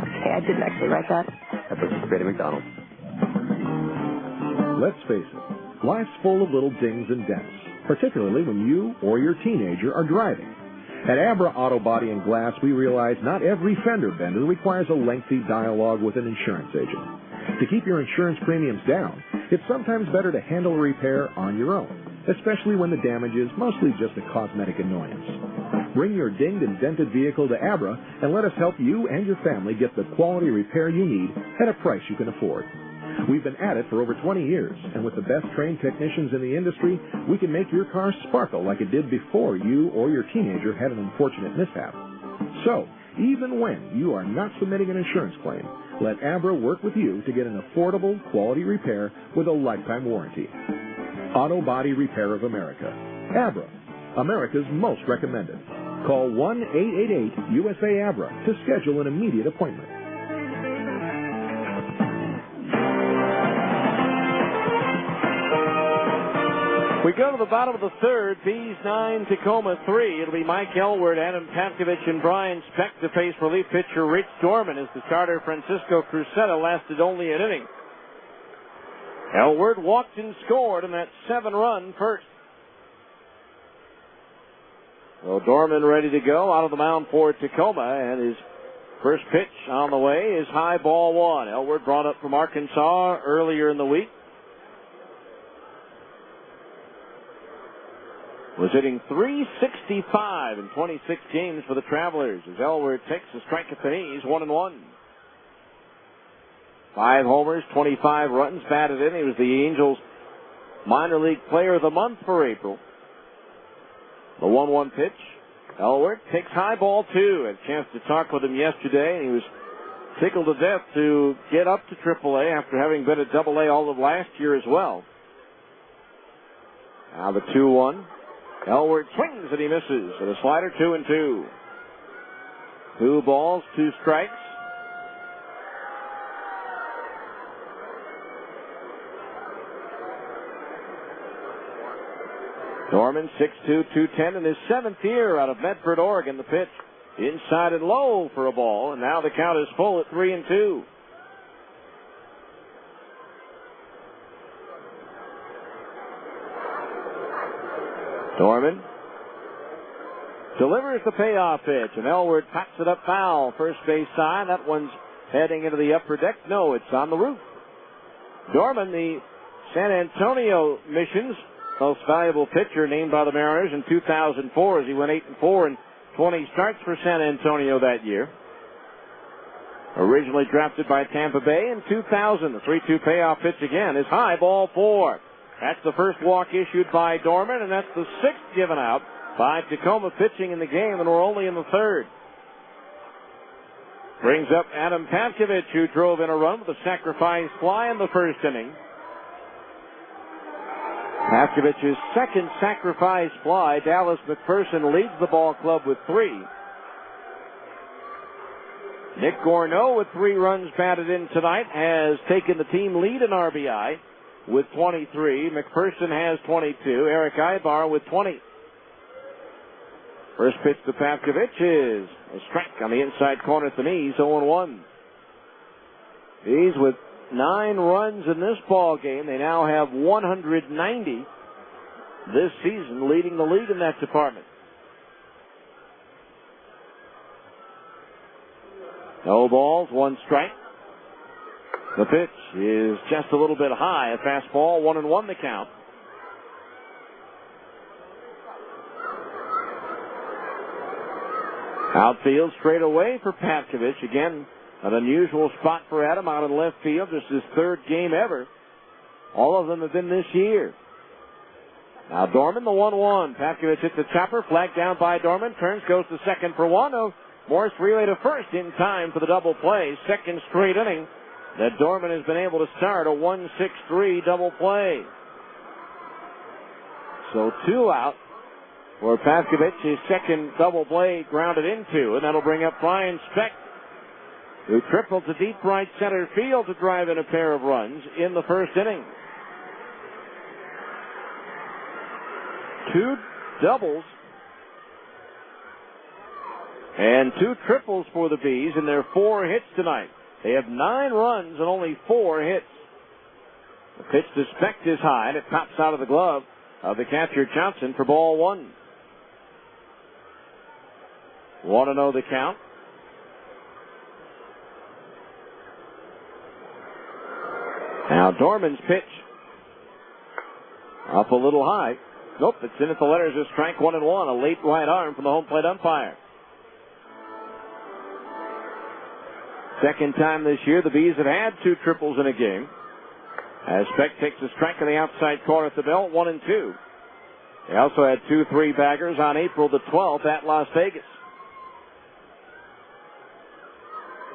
Okay, I didn't actually write that. That puts us straight at McDonald's. Let's face it, life's full of little dings and dents, particularly when you or your teenager are driving. At Abra Auto Body and Glass, we realize not every fender bender requires a lengthy dialogue with an insurance agent. To keep your insurance premiums down, it's sometimes better to handle a repair on your own, especially when the damage is mostly just a cosmetic annoyance. Bring your dinged and dented vehicle to Abra and let us help you and your family get the quality repair you need at a price you can afford. We've been at it for over 20 years, and with the best trained technicians in the industry, we can make your car sparkle like it did before you or your teenager had an unfortunate mishap. So, even when you are not submitting an insurance claim, let Abra work with you to get an affordable, quality repair with a lifetime warranty. Auto Body Repair of America. Abra, America's most recommended. Call 1-888-USA-ABRA to schedule an immediate appointment. We go to the bottom of the third. Bees 9, Tacoma 3. It'll be Mike Elward, Adam Patkovich, and Brian Speck to face relief pitcher Rich Dorman as the starter Francisco Cruzetta lasted only an inning. Elward walked and scored in that 7-run first. So Dorman ready to go out of the mound for Tacoma, and his first pitch on the way is high, ball one. Elward brought up from Arkansas earlier in the week. Was hitting .365 in 26 games for the Travelers as Elward takes a strike at the knees, 1-1. 5 homers, 25 runs batted in. He was the Angels minor league player of the month for April. The 1-1 pitch. Elward takes high, ball two. Had a chance to talk with him yesterday, and he was tickled to death to get up to AAA after having been at AA all of last year as well. Now the 2-1. Elward swings and he misses. And a slider, 2-2. 2 balls, 2 strikes. Dorman, 6'2", 210 in his 7th year out of Medford, Oregon. The pitch inside and low for a ball, and now the count is full at 3-2. Dorman delivers the payoff pitch, and Elward pops it up foul. First base side. That one's heading into the upper deck. No, it's on the roof. Dorman, the San Antonio Mission's most valuable pitcher, named by the Mariners in 2004 as he went 8-4 in 20 starts for San Antonio that year. Originally drafted by Tampa Bay in 2000. The 3-2 payoff pitch again is high, ball 4. That's the first walk issued by Dorman, and that's the 6th given out by Tacoma pitching in the game, and we're only in the 3rd. Brings up Adam Patkovich, who drove in a run with a sacrifice fly in the first inning. Patkovich's 2nd sacrifice fly. Dallas McPherson leads the ball club with 3. Nick Gorneau, with 3 runs batted in tonight, has taken the team lead in RBI with 23. McPherson has 22. Eric Ibar with 20. First pitch to Patkovich is a strike on the inside corner at the knees, 0-1. He's with 9 runs in this ball game. They now have 190 this season, leading the league in that department. No balls, 1 strike. The pitch is just a little bit high. A fastball, 1-1 the count. Outfield straight away for Patkovich. Again, an unusual spot for Adam out in left field. This is his 3rd game ever. All of them have been this year. Now Dorman, the 1-1. Patkovich hits the chopper, flagged down by Dorman. Turns, goes to second for 1. Morris relay to first in time for the double play. 2nd straight inning that Dorman has been able to start a 1-6-3 double play. So 2 out for Patkovich. His 2nd double play grounded into, and that'll bring up Brian Speck, who tripled to deep right center field to drive in a pair of runs in the first inning. 2 doubles and 2 triples for the Bees in their 4 hits tonight. They have 9 runs and only 4 hits. The pitch to Speck is high, and it pops out of the glove of the catcher Johnson for ball 1. 1-0 the count. Now Dorman's pitch up a little high. Nope, it's in at the letters of strike, 1-1. A late right arm from the home plate umpire. 2nd time this year the Bees have had 2 triples in a game. As Speck takes a strike in the outside corner at the belt, 1-2. They also had 2 3-baggers on April the 12th at Las Vegas.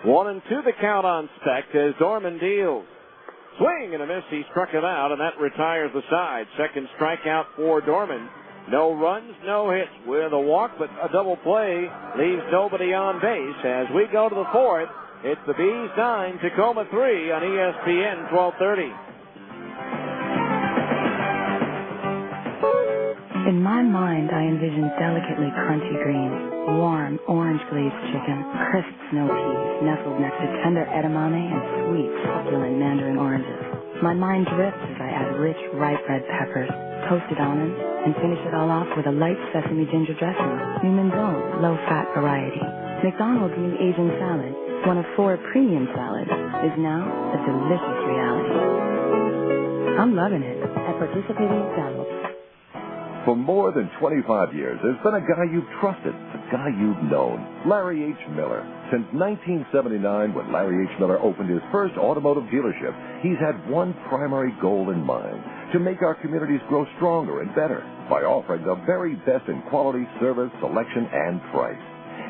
1-2 the count on Speck as Dorman deals. Swing and a miss. He struck it out, and that retires the side. 2nd strikeout for Dorman. No runs, no hits with a walk, but a double play leaves nobody on base. As we go to the 4th, it's the Bees 9, Tacoma 3 on ESPN 1230. In my mind, I envision delicately crunchy greens, warm orange glazed chicken, crisp snow peas nestled next to tender edamame and sweet succulent mandarin oranges. My mind drifts as I add rich, ripe red peppers, toasted almonds, and finish it all off with a light sesame ginger dressing. New Minzone, low-fat variety. McDonald's new Asian salad, one of 4 premium salads, is now a delicious reality. I'm loving it at participating McDonald's. For more than 25 years, there's been a guy you've trusted, a guy you've known, Larry H. Miller. Since 1979, when Larry H. Miller opened his first automotive dealership, he's had one primary goal in mind, to make our communities grow stronger and better by offering the very best in quality, service, selection, and price.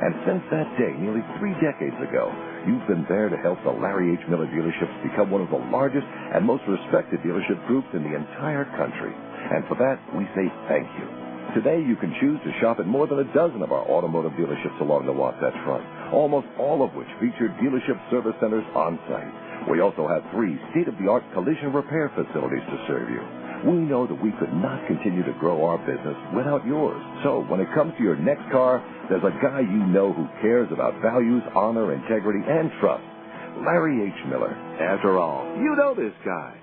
And since that day, nearly 3 decades ago, you've been there to help the Larry H. Miller dealerships become one of the largest and most respected dealership groups in the entire country. And for that, we say thank you. Today, you can choose to shop at more than a dozen of our automotive dealerships along the Wasatch Front, almost all of which feature dealership service centers on site. We also have 3 state-of-the-art collision repair facilities to serve you. We know that we could not continue to grow our business without yours. So when it comes to your next car, there's a guy you know who cares about values, honor, integrity, and trust. Larry H. Miller. After all, you know this guy.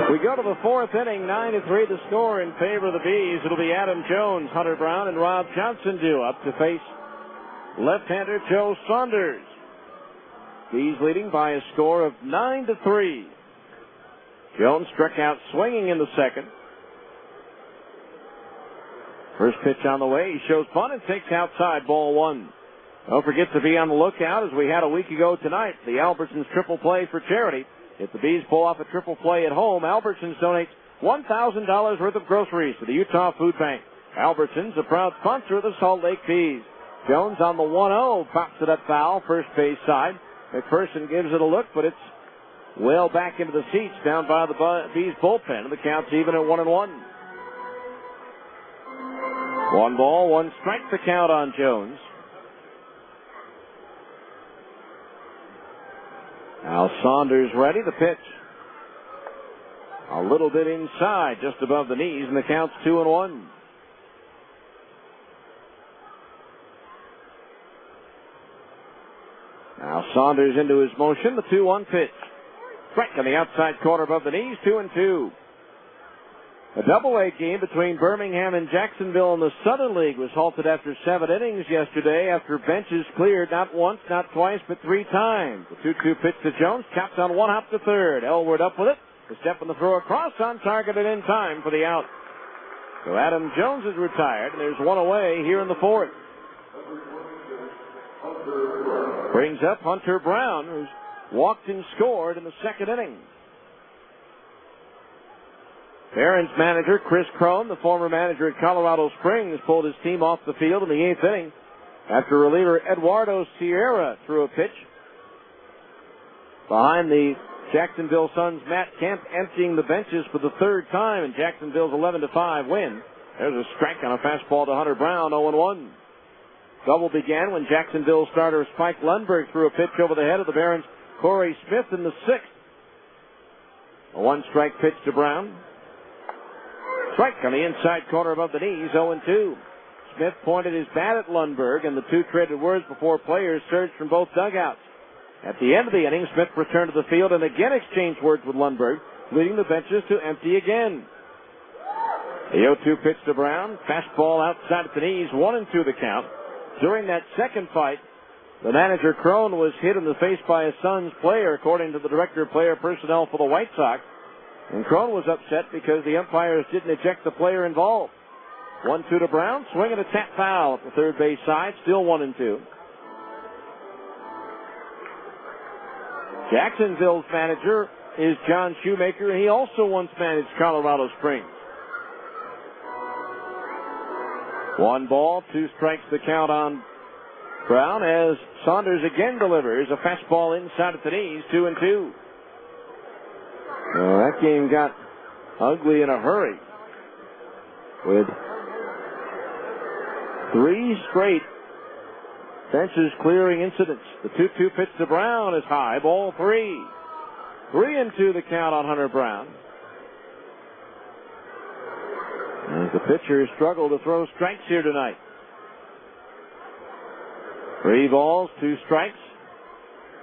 We go to the 4th inning, 9-3 the score in favor of the Bees. It'll be Adam Jones, Hunter Brown, and Rob Johnson due up to face left-hander Joe Saunders. Bees leading by a score of 9-3. Jones struck out swinging in the second. First pitch on the way. He shows bunt and takes outside, ball 1. Don't forget to be on the lookout, as we had a week ago tonight, the Albertsons triple play for charity. If the Bees pull off a triple play at home, Albertsons donates $1,000 worth of groceries to the Utah Food Bank. Albertsons, a proud sponsor of the Salt Lake Bees. Jones on the 1-0, pops it up foul, first base side. McPherson gives it a look, but it's well back into the seats down by the Bees bullpen, and the count's even at 1-1. 1 ball, 1 strike, the count on Jones. Now Saunders ready, the pitch. A little bit inside, just above the knees, and the count's 2-1. Now Saunders into his motion, the 2-1 pitch. Strike on the outside corner above the knees, 2-2. A double-A game between Birmingham and Jacksonville in the Southern League was halted after 7 innings yesterday after benches cleared not once, not twice, but 3 times. The 2-2 pitch to Jones, chopped on 1 hop to third. Elwood up with it. The step on the throw across, on target and in time for the out. So Adam Jones is retired, and there's 1 away here in the 4th. Brings up Hunter Brown, who's walked and scored in the 2nd inning. Barron's manager, Chris Crone, the former manager at Colorado Springs, pulled his team off the field in the 8th inning after reliever Eduardo Sierra threw a pitch. Behind the Jacksonville Suns, Matt Kemp emptying the benches for the 3rd time in Jacksonville's 11-5 win. There's a strike on a fastball to Hunter Brown, 0-1. Double began when Jacksonville starter Spike Lundberg threw a pitch over the head of the Barons' Corey Smith in the 6th. A 1-strike pitch to Brown. Strike on the inside corner above the knees, 0-2. Smith pointed his bat at Lundberg, and the 2 traded words before players surged from both dugouts. At the end of the inning, Smith returned to the field and again exchanged words with Lundberg, leading the benches to empty again. The 0-2 pitch to Brown, fastball outside at the knees, 1-2 the count. During that second fight, the manager Crone was hit in the face by a Suns player, according to the director of player personnel for the White Sox. And Crone was upset because the umpires didn't eject the player involved. 1-2 to Brown, swinging a tap foul at the third base side, still 1-2. Jacksonville's manager is John Shoemaker, and he also once managed Colorado Springs. 1 ball, 2 strikes the count on Brown as Saunders again delivers a fastball inside at the knees, 2-2. Well, that game got ugly in a hurry with 3 straight benches clearing incidents. The 2-2 pitch to Brown is high, ball 3. 3-2 the count on Hunter Brown. As the pitchers struggle to throw strikes here tonight. 3 balls, 2 strikes.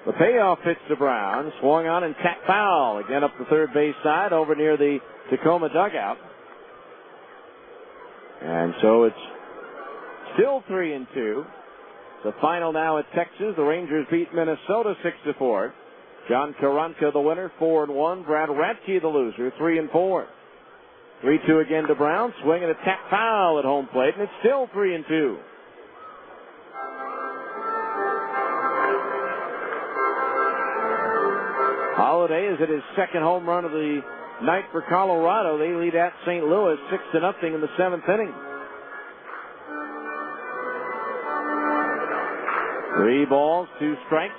The payoff pitch to Brown, swung on and tapped foul. Again up the third base side over near the Tacoma dugout. And so it's still 3-2. The final now at Texas. The Rangers beat Minnesota 6-4. John Karanka the winner, 4-1. Brad Radke the loser, 3-4. 3-2 again to Brown, swinging a tap foul at home plate, and it's still 3-2. Holiday is at his second home run of the night for Colorado. They lead at St. Louis 6-0 in the 7th inning. 3 balls, 2 strikes.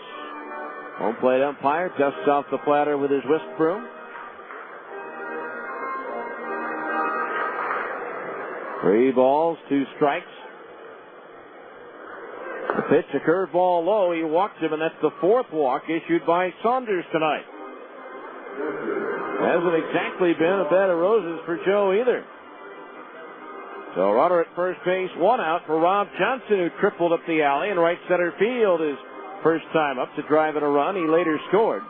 Home plate umpire dusts off the platter with his whisk broom. 3 balls, 2 strikes. The pitch, a curveball low. He walked him, and that's the 4th walk issued by Saunders tonight. Hasn't exactly been a bed of roses for Joe either. So runner at first base, 1 out for Rob Johnson, who tripled up the alley in right center field his first time up to drive in a run. He later scored.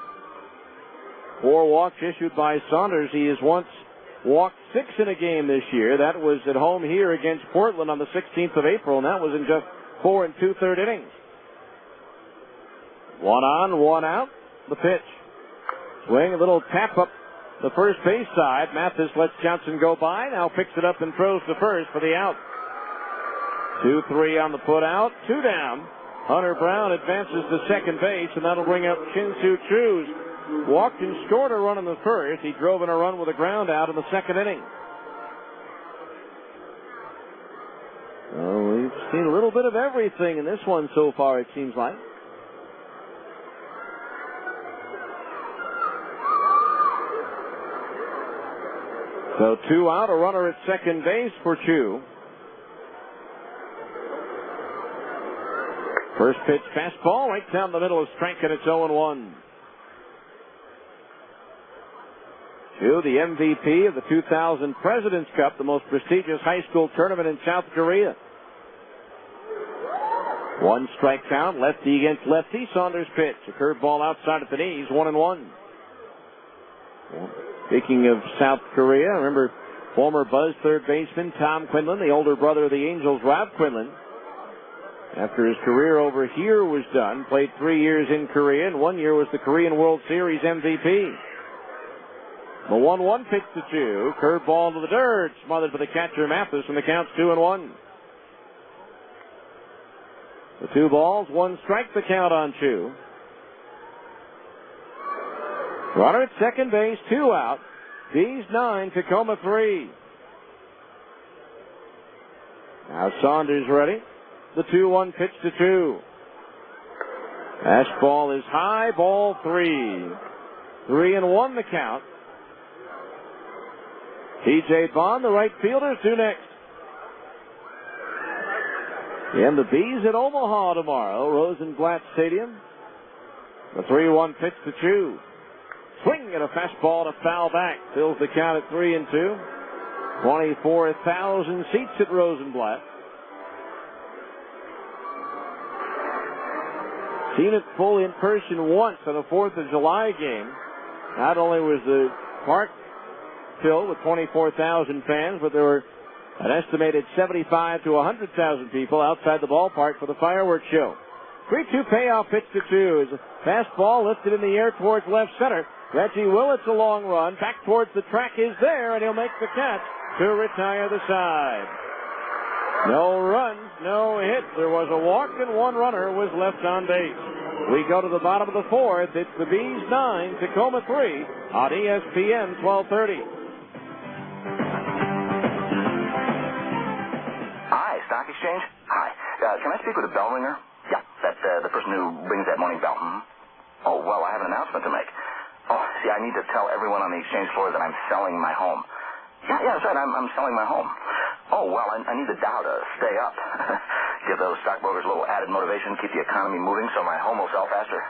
4 walks issued by Saunders. He has once walked 6 in a game this year. That was at home here against Portland on the 16th of April, and that was in just 4 2/3 innings. 1 on, 1 out. The pitch. Swing, a little tap up the first base side. Mathis lets Johnson go by. Now picks it up and throws to first for the out. 2-3 on the put out. 2 down. Hunter Brown advances to second base, and that'll bring up Shin-Soo Choo. Walked and scored a run in the first. He drove in a run with a ground out in the second inning. Well, we've seen a little bit of everything in this one so far, it seems like. So 2 out, a runner at second base for Choo. First pitch fastball right down the middle of strike, and it's 0-1. Choo, the MVP of the 2000 President's Cup, the most prestigious high school tournament in South Korea. 1 strike count, lefty against lefty. Saunders pitch, a curveball outside at the knees, 1-1. Speaking of South Korea, remember former Buzz third baseman Tom Quinlan, the older brother of the Angels, Rob Quinlan. After his career over here was done, played 3 years in Korea, and 1 year was the Korean World Series MVP. The 1-1 pitch to Choo, curveball to the dirt, smothered for the catcher Mathis, and the count's 2-1. The 2 balls, 1 strike, the count on Choo. Runner at second base, 2 out. D's 9, Tacoma 3. Now Saunders ready. The 2-1 pitch to Choo. Fastball is high, ball 3. 3-1 the count. T.J. Bond, the right fielder, 2 next. And the Bees at Omaha tomorrow, Rosenblatt Stadium. The 3-1 pitch to Choo. Swing and a fastball to foul back. Fills the count at 3-2. 24,000 seats at Rosenblatt. Seen it full in person once on a 4th of July game. Not only was the park filled with 24,000 fans, but there were an estimated 75 to 100,000 people outside the ballpark for the fireworks show. 3-2 payoff pitch to Choo. As a fastball lifted in the air towards left center. Reggie Willett's a long run. Back towards the track is there, and he'll make the catch to retire the side. No runs, no hits. There was a walk, and 1 runner was left on base. We go to the bottom of the 4th. It's the Bees 9, Tacoma 3 on ESPN 1230. Hi, Stock Exchange? Hi. Can I speak with a bell ringer? Yeah, that's the person who rings that morning bell. Oh, well, I have an announcement to make. Oh, see, I need to tell everyone on the exchange floor that I'm selling my home. Yeah, that's right, I'm selling my home. Oh, well, I need the Dow to stay up. Give those stockbrokers a little added motivation, keep the economy moving so my home will sell faster.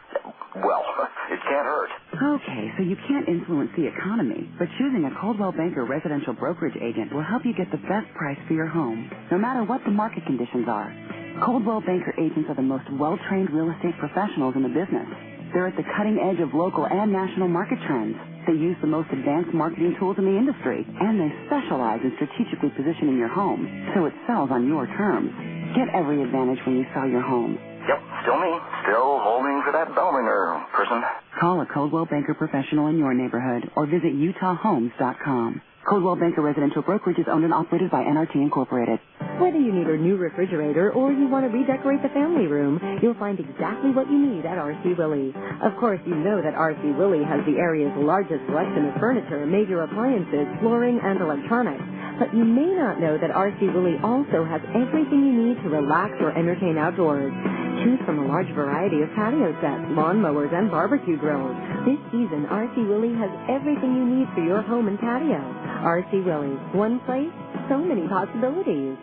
Well, it can't hurt. Okay, so you can't influence the economy, but choosing a Coldwell Banker residential brokerage agent will help you get the best price for your home, no matter what the market conditions are. Coldwell Banker agents are the most well-trained real estate professionals in the business. They're at the cutting edge of local and national market trends. They use the most advanced marketing tools in the industry, and they specialize in strategically positioning your home so it sells on your terms. Get every advantage when you sell your home. Yep, still me. Still holding for that bell ringer person. Call a Coldwell Banker professional in your neighborhood or visit UtahHomes.com. Coldwell Banker Residential Brokerage is owned and operated by NRT Incorporated. Whether you need a new refrigerator or you want to redecorate the family room, you'll find exactly what you need at R.C. Willey. Of course, you know that R.C. Willey has the area's largest selection of furniture, major appliances, flooring, and electronics. But you may not know that R.C. Willey also has everything you need to relax or entertain outdoors. Choose from a large variety of patio sets, lawn mowers, and barbecue grills. This season, R.C. Willey has everything you need for your home and patio. R.C. Willey, one place, so many possibilities.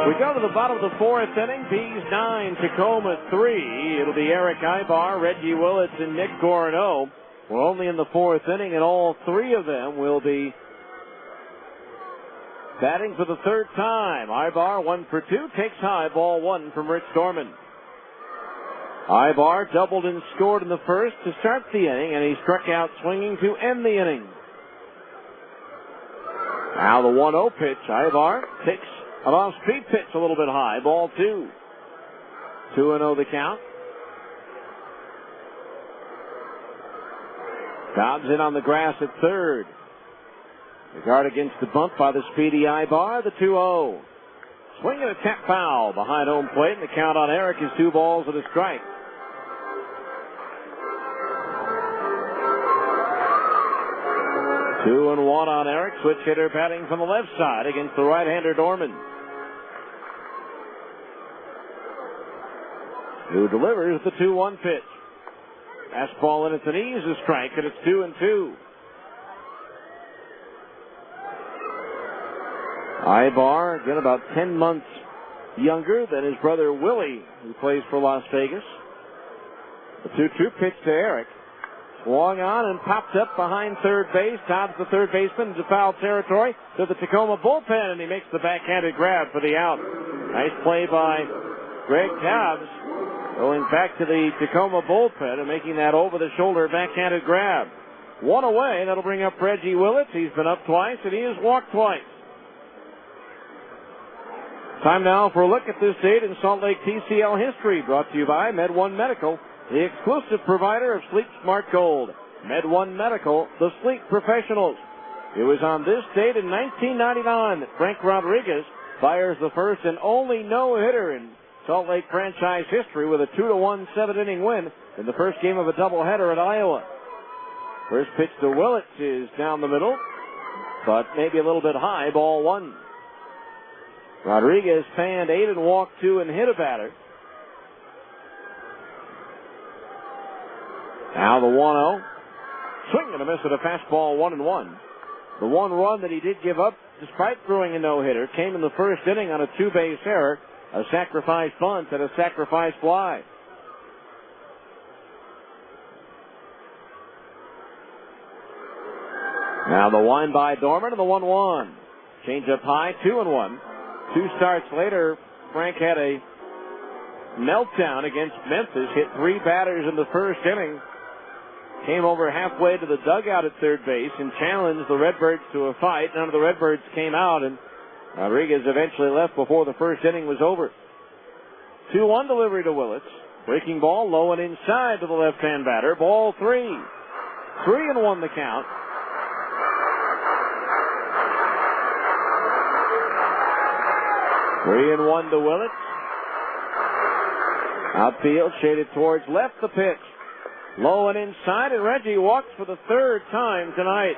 We go to the bottom of the fourth inning. Pease 9, Tacoma 3. It'll be Eric Ibar, Reggie Willits, and Nick Gorno. We're only in the fourth inning, and all three of them will be batting for the third time. Ibar 1 for 2, takes high, ball 1 from Rich Dorman. Ibar doubled and scored in the first to start the inning, and he struck out swinging to end the inning. Now the 1-0 pitch. Ibar takes an off-speed pitch a little bit high, ball 2. 2-0 the count. Dobbs in on the grass at third. The guard against the bump by the speedy Ibar, the 2-0. Swinging a tap foul behind home plate, and the count on Eric is 2 balls and a strike. Two and one on Eric, switch hitter batting from the left side against the right-hander Dorman, who delivers the 2-1 pitch. Fastball in, it's an easy strike, and it's 2-2. Ibar, again, about 10 months younger than his brother Willie, who plays for Las Vegas. The 2-2 pitch to Eric. Swung on and popped up behind third base. Dobbs, the third baseman, into foul territory to the Tacoma bullpen, and he makes the backhanded grab for the out. Nice play by Greg Dobbs, going back to the Tacoma bullpen and making that over-the-shoulder backhanded grab. One away, that'll bring up Reggie Willits. He's been up twice, and he has walked twice. Time now for a look at this date in Salt Lake TCL history, brought to you by Med1 Medical, the exclusive provider of Sleep Smart Gold. Med1 Medical, the sleep professionals. It was on this date in 1999 that Frank Rodriguez fires the first and only no-hitter in Salt Lake franchise history with a 2-1 7-inning win in the first game of a doubleheader at Iowa. First pitch to Willits is down the middle, but maybe a little bit high, ball 1. Rodriguez fanned 8 and walked 2 and hit a batter. Now the 1-0. Swing and a miss at a fastball, 1-1. The one run that he did give up, despite throwing a no-hitter, came in the first inning on a 2-base error, a sacrifice bunt, and a sacrifice fly. Now the wind by Dorman and the 1-1. Change up high, 2-1. 2 starts later, Frank had a meltdown against Memphis, hit 3 batters in the first inning, came over halfway to the dugout at third base and challenged the Redbirds to a fight. None of the Redbirds came out, and Rodriguez eventually left before the first inning was over. 2-1 delivery to Willits. Breaking ball low and inside to the left-hand batter. Ball 3. 3-1 the count. Three and one to Willits. Outfield shaded towards left, the pitch. Low and inside, and Reggie walks for the third time tonight.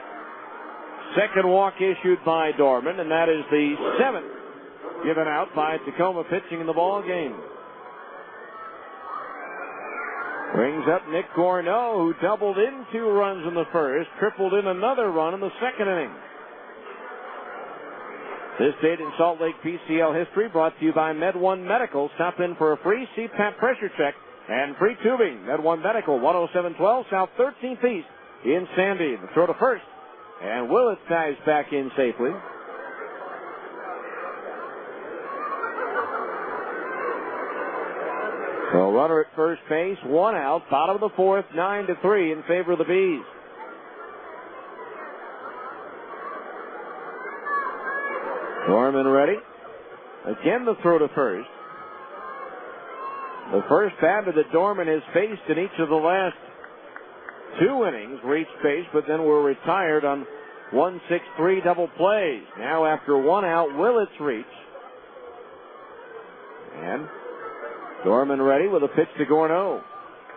Second walk issued by Dorman, and that is the 7th given out by Tacoma pitching in the ball game. Brings up Nick Gorno, who doubled in 2 runs in the first, tripled in another run in the second inning. This date in Salt Lake PCL history brought to you by Med1 Medical. Stop in for a free CPAP pressure check And free tubing at One Medical, 10712 South 13th East in Sandy. The throw to first. And Willett ties back in safely. So runner at first base, one out, bottom of the fourth, 9-3 in favor of the Bees. Dorman ready. Again the throw to first. The first batter that Dorman has faced in each of the last 2 innings reached base, but then were retired on 1-6-3 double plays. Now after one out, Willett's reach. And Dorman ready with a pitch to Gorneau.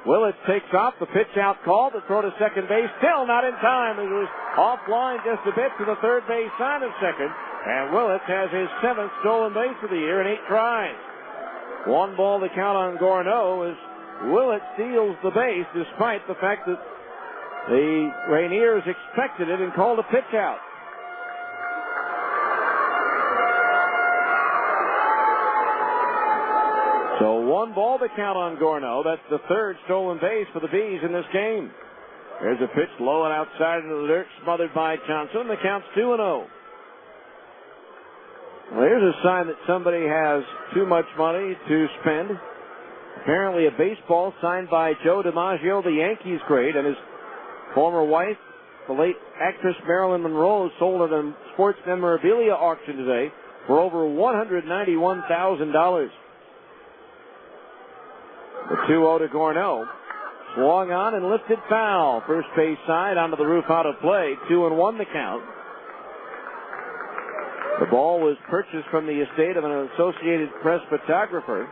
Willett takes off, the pitch out call, the throw to second base, still not in time. It was offline just a bit to the third base side of second. And Willett has his 7th stolen base of the year in 8 tries. 1 ball to count on Gorneau as Willett steals the base despite the fact that the Rainiers expected it and called a pitch out. So 1 ball to count on Gorneau. That's the 3rd stolen base for the Bees in this game. There's a pitch low and outside into the dirt, smothered by Johnson. The count's 2-0. Well, here's a sign that somebody has too much money to spend. Apparently a baseball signed by Joe DiMaggio, the Yankees great, and his former wife, the late actress Marilyn Monroe, sold at a sports memorabilia auction today for over $191,000. The 2-0 to Gorneau. Swung on and lifted foul. First base side onto the roof, out of play. 2-1 the count. The ball was purchased from the estate of an Associated Press photographer.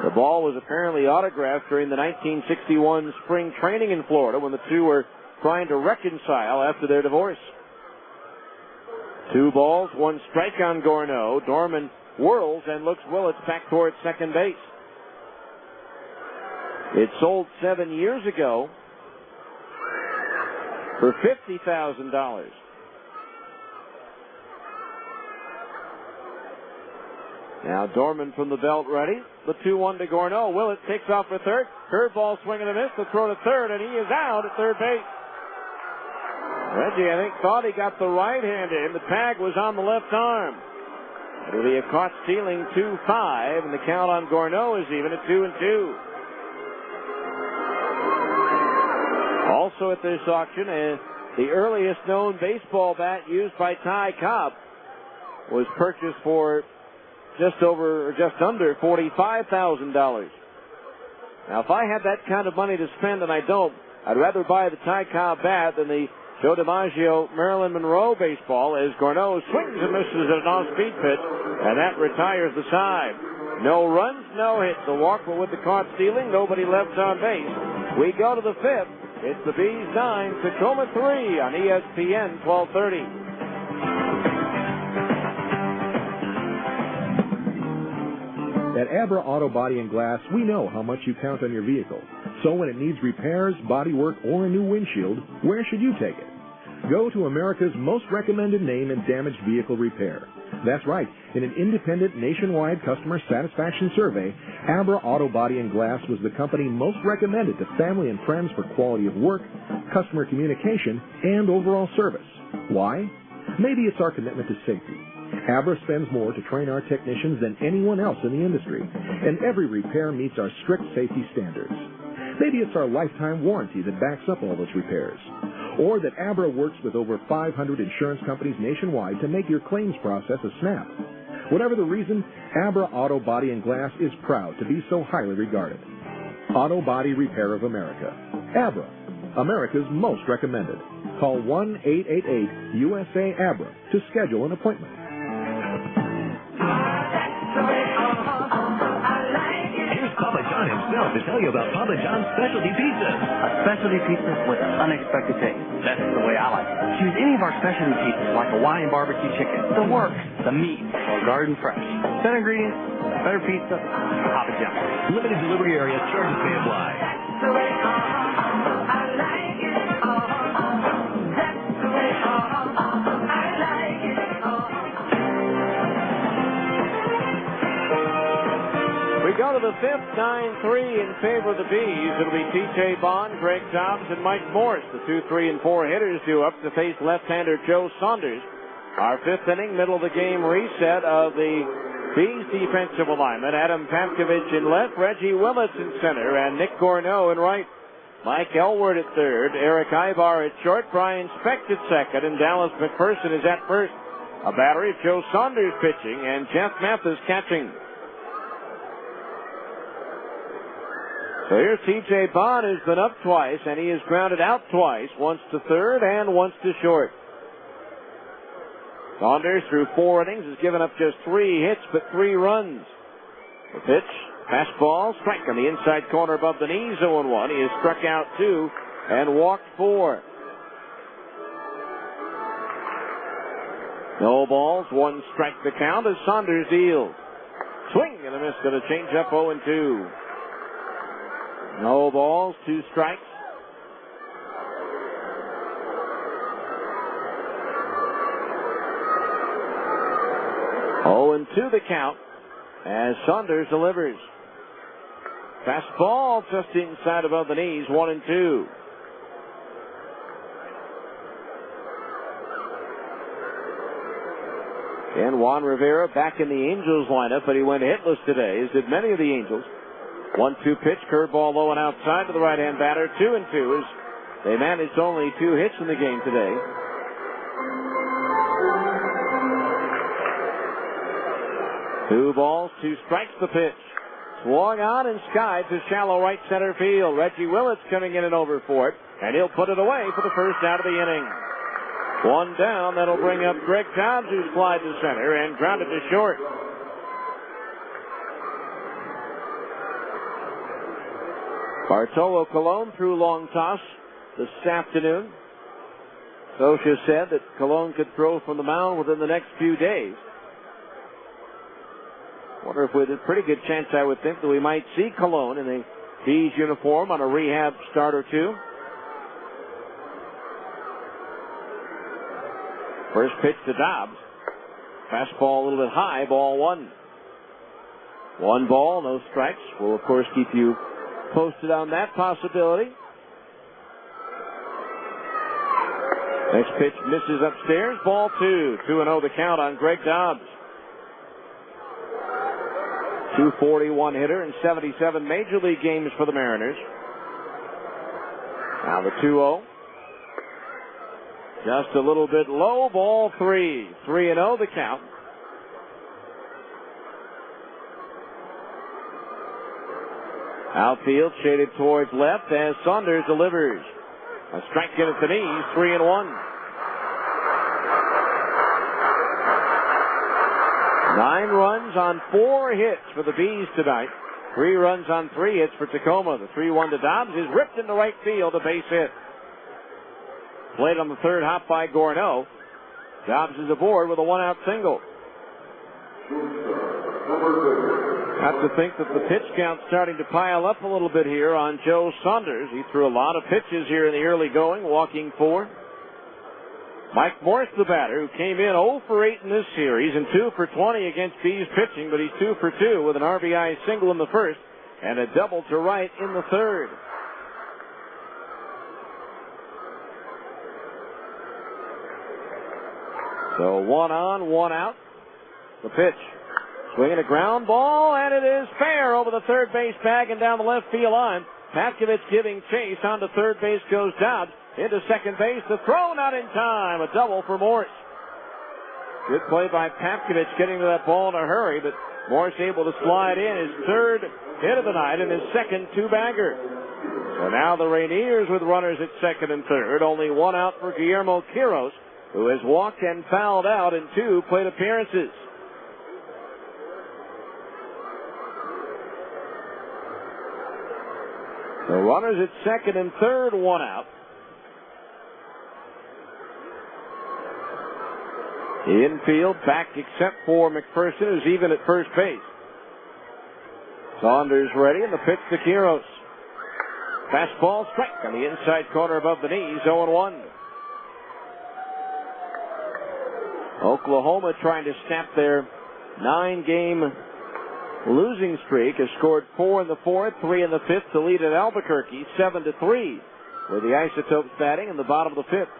The ball was apparently autographed during the 1961 spring training in Florida when the two were trying to reconcile after their divorce. 2 balls, 1 strike on Gorneau. Dorman whirls and looks Willett back towards second base. It sold 7 years ago for $50,000. Now Dorman from the belt ready. The 2-1 to Gorneau. Willett takes off for third. Curveball swing and a miss. The throw to third, and he is out at third base. Reggie, I think, thought he got the right hand in. The tag was on the left arm. It'll be a caught stealing 2-5, and the count on Gorneau is even at 2-2. Also at this auction, the earliest known baseball bat used by Ty Cobb was purchased for just under $45,000. Now, if I had that kind of money to spend, and I don't, I'd rather buy the Ty Cobb bat than the Joe DiMaggio Marilyn Monroe baseball, as Gorneau swings and misses at an off-speed pitch, and that retires the side. No runs, no hits. The walk, but with the caught stealing, nobody left on base. We go to the 5th. It's the Bees 9, Tacoma 3 on ESPN 1230. At Abra Auto Body and Glass, we know how much you count on your vehicle. So when it needs repairs, body work, or a new windshield, where should you take it? Go to America's most recommended name in damaged vehicle repair. That's right. In an independent nationwide customer satisfaction survey, Abra Auto Body and Glass was the company most recommended to family and friends for quality of work, customer communication, and overall service. Why? Maybe it's our commitment to safety. Abra spends more to train our technicians than anyone else in the industry, and every repair meets our strict safety standards. Maybe it's our lifetime warranty that backs up all those repairs, or that Abra works with over 500 insurance companies nationwide to make your claims process a snap. Whatever the reason, Abra Auto Body and Glass is proud to be so highly regarded. Auto Body Repair of America. Abra, America's most recommended. Call 1-888-USA-ABRA to schedule an appointment. Himself to tell you about Papa John's specialty pizzas. A specialty pizza with unexpected taste. That's the way I like it. Choose any of our specialty pizzas like Hawaiian barbecue chicken, the works, the meat, or garden fresh. Better ingredients, better pizza, Papa John's. Limited delivery area, charges may apply. the fifth, 9-3 in favor of the Bees. It'll be T.J. Bond, Greg Dobbs, and Mike Morris. The 2, 3, and 4 hitters due up to face left-hander Joe Saunders. Our fifth inning, middle of the game reset of the Bees defensive alignment. Adam Papkovich in left, Reggie Willits in center, and Nick Gorneau in right. Mike Elward at third, Eric Ibar at short, Brian Specht at second, and Dallas McPherson is at first. A battery of Joe Saunders pitching and Jeff Mathis catching. So here's T.J. Bond, who's been up twice, and he is grounded out twice, once to third and once to short. Saunders, through 4 innings, has given up just 3 hits but 3 runs. The pitch, fastball, strike on the inside corner above the knees, 0-1. He has struck out 2 and walked 4. No balls, 1 strike the count as Saunders deals. Swing and a miss to the changeup, 0-2. No balls, 2 strikes. And 2 the count as Saunders delivers. Fastball just inside above the knees, 1-2. And Juan Rivera back in the Angels lineup, but he went hitless today, as did many of the Angels. 1-2 pitch, curveball low and outside to the right-hand batter, 2-2 as they managed only 2 hits in the game today. 2 balls, 2 strikes the pitch. Swung on and skied to shallow right center field. Reggie Willits coming in and over for it, and he'll put it away for the first out of the inning. 1 down, that'll bring up Greg Dobbs, who's flied to center and grounded to short. Bartolo Colon threw long toss this afternoon. Scioscia said that Colon could throw from the mound within the next few days. Wonder if with a pretty good chance, I would think, that we might see Colon in a Bees uniform on a rehab start or 2. First pitch to Dobbs. Fastball a little bit high, ball 1. 1 ball, no strikes. We'll, of course, keep you posted on that possibility. Next pitch misses upstairs, ball 2. 2-0 the count on Greg Dobbs. 241 hitter in 77 Major League games for the Mariners. Now the 2-0. Just a little bit low, ball 3. 3-0 the count. Outfield shaded towards left as Saunders delivers. A strike in at the knees, 3-1. 9 runs on 4 hits for the Bees tonight. 3 runs on 3 hits for Tacoma. The 3-1 to Dobbs is ripped into right field, a base hit. Played on the third hop by Gorneau. Dobbs is aboard with a 1-out single. Have to think that the pitch count's starting to pile up a little bit here on Joe Saunders. He threw a lot of pitches here in the early going, walking 4. Mike Morris, the batter, who came in 0 for 8 in this series and 2 for 20 against Bees pitching, but he's 2 for 2 with an RBI single in the first and a double to right in the third. So 1 on, 1 out. The pitch. Swinging a ground ball, and it is fair over the third base bag and down the left field line. Papkovich giving chase. On to third base goes Dobbs. Into second base. The throw not in time. A double for Morris. Good play by Papkovich getting to that ball in a hurry, but Morris able to slide in his third hit of the night and his second 2-bagger. So now the Rainiers with runners at second and third. Only 1 out for Guillermo Quiros, who has walked and fouled out in 2 plate appearances. The runners at second and third, 1 out. The infield back except for McPherson, who's even at first base. Saunders ready, and the pitch to Quiros. Fastball strike on the inside corner above the knees, 0-1. Oklahoma trying to snap their 9-game losing streak, has scored 4 in the fourth, 3 in the fifth to lead at Albuquerque, 7-3, with the Isotopes batting in the bottom of the fifth.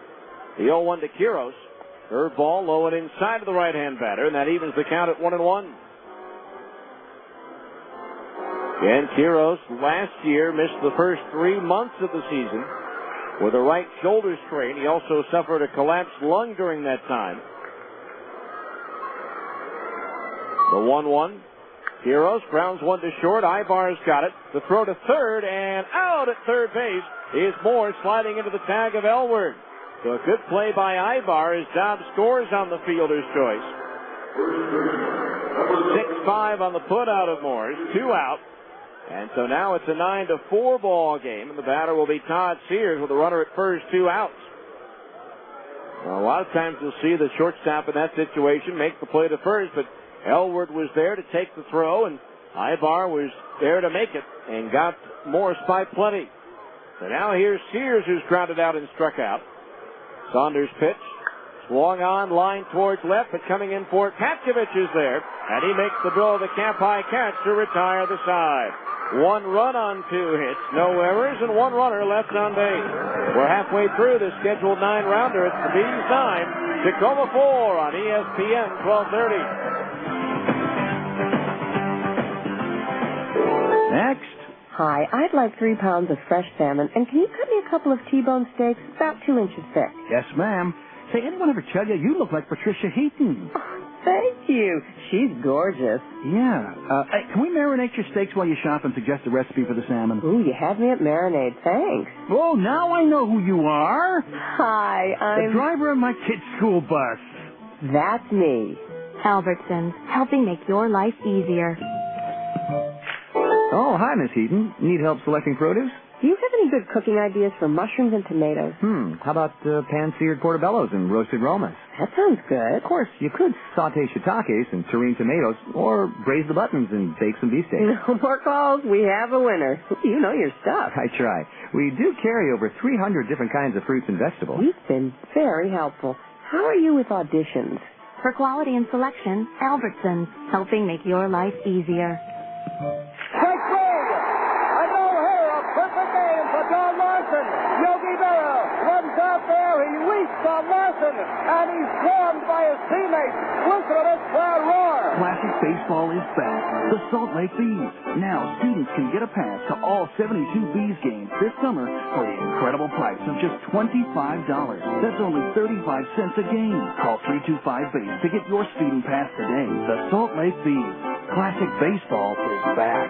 The 0-1 to Quiros. Curveball low and inside of the right-hand batter, and that evens the count at 1-1. And Quiros last year missed the first 3 months of the season with a right shoulder strain. He also suffered a collapsed lung during that time. The 1-1. Quiros grounds one to short. Ibar's got it. The throw to third, and out at third base is Moore sliding into the tag of Elward. So a good play by Ibar as Dobbs scores on the fielder's choice. 6-5 on the put out of Morris. 2 out. And so now it's a 9-4 ball game, and the batter will be Todd Sears with a runner at first, 2 outs. Well, a lot of times you'll see the shortstop in that situation make the play to first, but Elward was there to take the throw, and Ibar was there to make it and got Morris by plenty. So now here's Sears, who's grounded out and struck out. Saunders' pitch. Swung on, line towards left, but coming in for it, Patkovich is there, and he makes the blow of the cap-high catch to retire the side. 1 run on 2 hits, no errors, and 1 runner left on base. We're halfway through the scheduled 9-rounder. It's the Bees 9, Tacoma 4 on ESPN 1230. Next. Hi, I'd like 3 pounds of fresh salmon, and can you cut me a couple of T-bone steaks about 2 inches thick? Yes, ma'am. Say, anyone ever tell you look like Patricia Heaton? Thank you. She's gorgeous. Yeah. Hey, can we marinate your steaks while you shop and suggest a recipe for the salmon? Ooh, you had me at marinade. Thanks. Oh, now I know who you are. Hi, I'm... the driver of my kid's school bus. That's me. Albertsons, helping make your life easier. Oh, hi, Miss Heaton. Need help selecting produce? Do you have any good cooking ideas for mushrooms and tomatoes? How about pan-seared portobellos and roasted romas? That sounds good. Of course, you could saute shiitakes and terrine tomatoes, or braise the buttons and bake some beefsteak. No more calls. We have a winner. You know your stuff. I try. We do carry over 300 different kinds of fruits and vegetables. You've been very helpful. How are you with auditions? For quality and selection, Albertsons, helping make your life easier. Strike three. A no-hitter, a perfect game for John Larson. Yogi Berra runs out there. He leaps on Larson, and he's swarmed by his teammates. Listen to this crowd roar. Classic baseball is back. The Salt Lake Bees. Now students can get a pass to all 72 Bees games this summer for the incredible price of just $25. That's only 35 cents a game. Call 325-BASE to get your student pass today. The Salt Lake Bees. Classic baseball is back.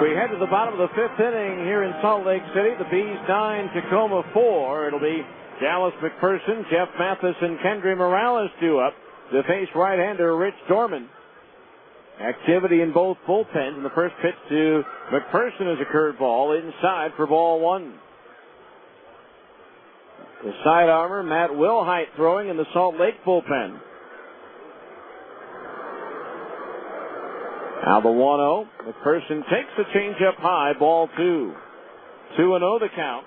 We head to the bottom of the 5th inning here in Salt Lake City. The Bees 9, Tacoma 4. It'll be Dallas McPherson, Jeff Mathis, and Kendry Morales due up to face right-hander Rich Dorman. Activity in both bullpens, and the first pitch to McPherson is a curveball inside for ball 1. The side armor, Matt Wilhite, throwing in the Salt Lake bullpen. Now the 1-0. McPherson takes the changeup high, ball 2. 2-0 the count.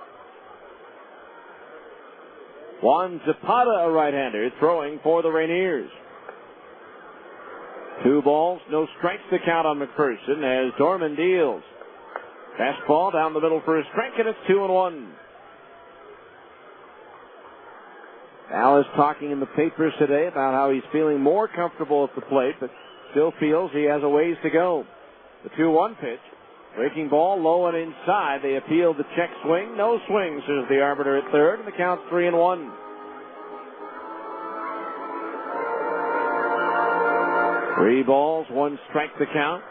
Juan Zapata, a right-hander, throwing for the Rainiers. 2 balls, no strikes to count on McPherson as Dorman deals. Fastball down the middle for a strike, and it's 2-1. Al is talking in the papers today about how he's feeling more comfortable at the plate, but still feels he has a ways to go. The 2-1 pitch. Breaking ball low and inside. They appeal the check swing. No swing, says the arbiter at third, and the count's 3-1. Three balls, 1 strike to count.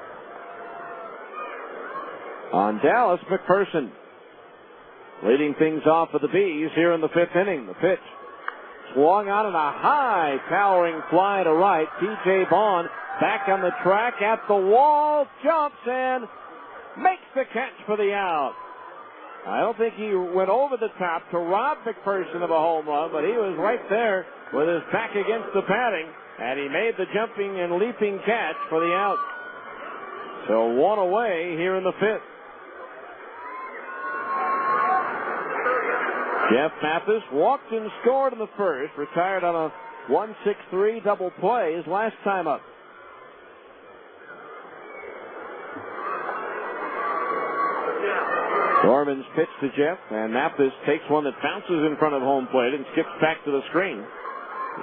On Dallas, McPherson. Leading things off for the Bees here in the 5th inning. The pitch. Swung on and a high towering fly to right. T.J. Bond back on the track at the wall, jumps and makes the catch for the out. I don't think he went over the top to rob McPherson of a home run, but he was right there with his back against the padding, and he made the jumping and leaping catch for the out. So 1 away here in the 5th. Jeff Mathis walked and scored in the first, retired on a 1-6-3 double play his last time up. Dorman's pitch to Jeff, and Mathis takes one that bounces in front of home plate and skips back to the screen.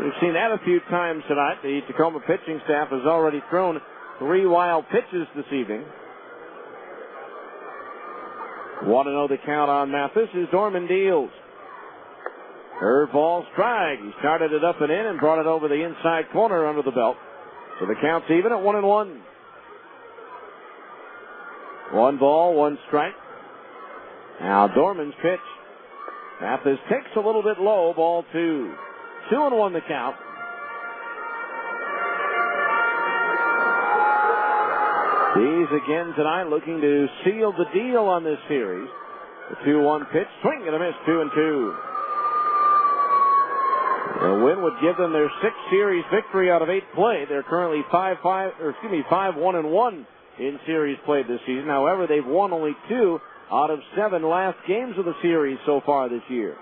We've seen that a few times tonight. The Tacoma pitching staff has already thrown 3 wild pitches this evening. 1-0 the count on Mathis as Dorman deals. Curveball strike. He started it up and in and brought it over the inside corner under the belt. So the count's even at 1-1. 1 ball, 1 strike. Now Dorman's pitch. Mathis takes a little bit low, ball 2. 2-1 the count. He's again tonight looking to seal the deal on this series. The 2-1 pitch, swing and a miss, 2-2. A win would give them their 6th series victory out of 8 played. They're currently 5-1-1 in series played this season. However, they've won only 2 out of 7 last games of the series so far this year.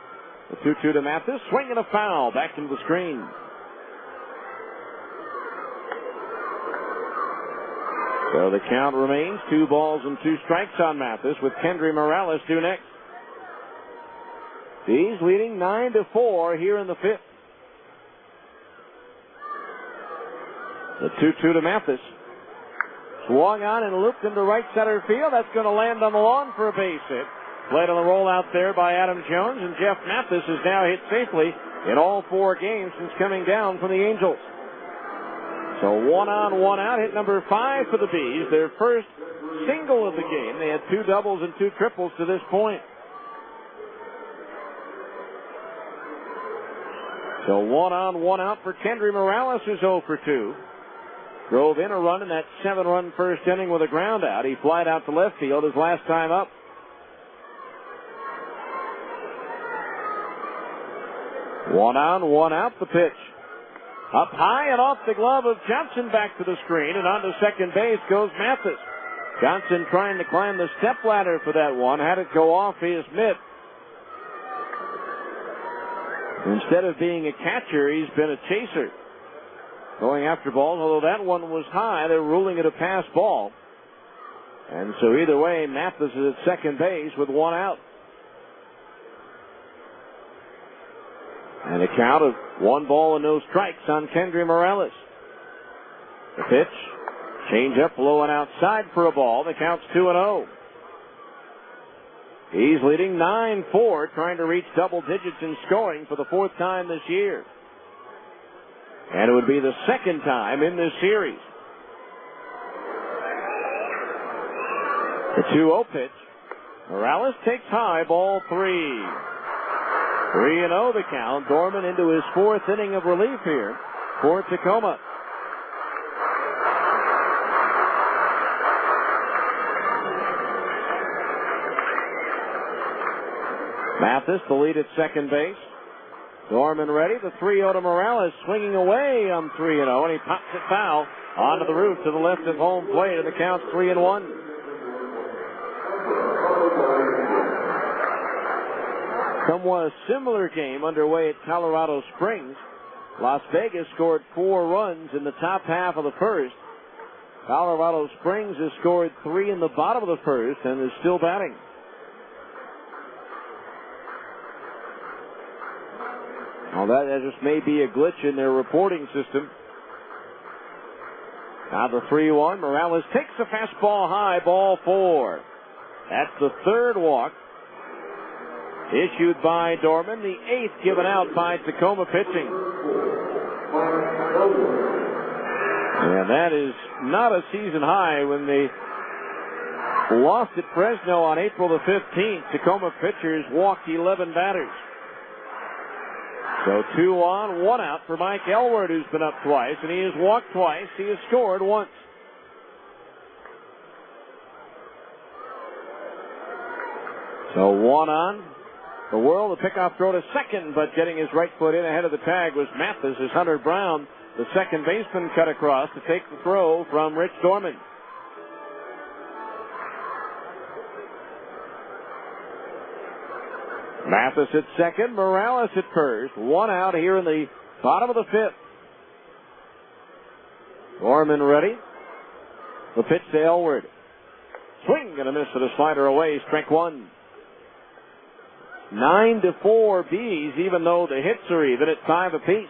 The 2-2 to Mathis, swing and a foul, back into the screen. So the count remains 2 balls and 2 strikes on Mathis, with Kendry Morales due next. He's leading 9-4 here in the 5th. The 2-2 to Mathis. Swung on and looped into right center field. That's going to land on the lawn for a base hit. Played on the rollout there by Adam Jones, and Jeff Mathis is now hit safely in all 4 games since coming down from the Angels. So 1 on, 1 out, hit number 5 for the Bees, their first single of the game. They had 2 doubles and 2 triples to this point. So 1 on, 1 out for Kendry Morales, who's 0 for 2. Drove in a run in that 7-run first inning with a ground out. He flied out to left field his last time up. 1 on, 1 out, the pitch. Up high and off the glove of Johnson, back to the screen, and onto second base goes Mathis. Johnson trying to climb the stepladder for that one, had it go off his mitt. Instead of being a catcher, he's been a chaser. Going after balls, although that one was high, they're ruling it a pass ball. And so either way, Mathis is at second base with 1 out. And a count of 1 ball and no strikes on Kendry Morales. The pitch, change up low and outside for a ball. The count's 2-0. He's leading 9-4, trying to reach double digits in scoring for the 4th time this year. And it would be the 2nd time in this series. The 2-0 pitch. Morales takes high, ball 3. 3-0 the count. Dorman into his 4th inning of relief here for Tacoma. Mathis, the lead at second base. Dorman ready. The 3-0 to Morales, swinging away on 3-0, and he pops it foul onto the roof to the left of home plate, and the count's 3-1. Somewhat a similar game underway at Colorado Springs. Las Vegas scored 4 runs in the top half of the first. Colorado Springs has scored 3 in the bottom of the first and is still batting. Well, that just may be a glitch in their reporting system. Now the 3-1. Morales takes a fastball high, ball 4. That's the 3rd walk issued by Dorman, the 8th given out by Tacoma pitching. And that is not a season high. When they lost at Fresno on April the 15th, Tacoma pitchers walked 11 batters. So 2 on, 1 out for Mike Elward, who's been up twice, and he has walked twice. He has scored once. So 1 on. The World, the pickoff throw to second, but getting his right foot in ahead of the tag was Mathis as Hunter Brown, the second baseman, cut across to take the throw from Rich Dorman. Mathis at second, Morales at first. 1 out here in the Bottom of the fifth. Gorman ready. The pitch to Elward. Swing and a miss with a slider away. Strike one. 9-4 Bees, even though the hits are even at 5 apiece.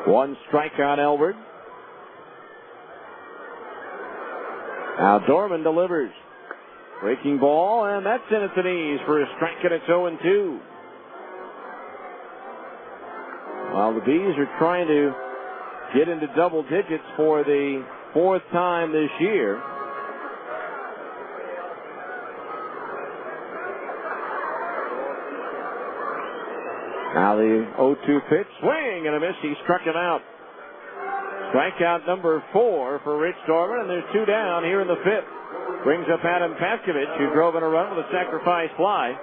One strike on Elward. Now Dorman delivers. Breaking ball, and that's in at the knees for a strike, and it's 0-2. While the Bees are trying to get into double digits for the 4th time this year. Now the 0-2 pitch, swing and a miss. He struck him out. Strikeout number 4 for Rich Dorman, and there's 2 down here in the 5th. Brings up Adam Paskovich, who drove in a run with a sacrifice fly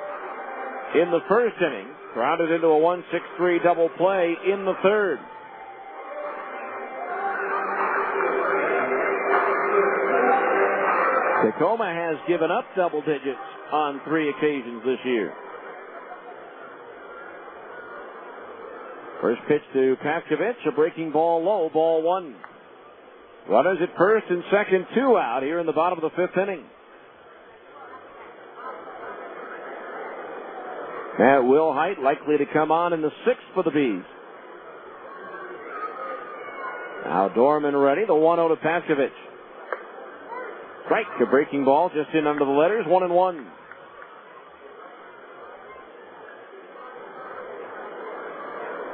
in the first inning. Grounded into a 1-6-3 double play in the 3rd. Tacoma has given up double digits on 3 occasions this year. First pitch to Paskovich, a breaking ball low, ball 1. Runners at first and second, 2 out here in the bottom of the 5th inning. Matt Wilhite likely to come on in the 6th for the Bees. Now Dorman ready, the 1-0 to Paskovich. Strike, a breaking ball just in under the letters, 1-1.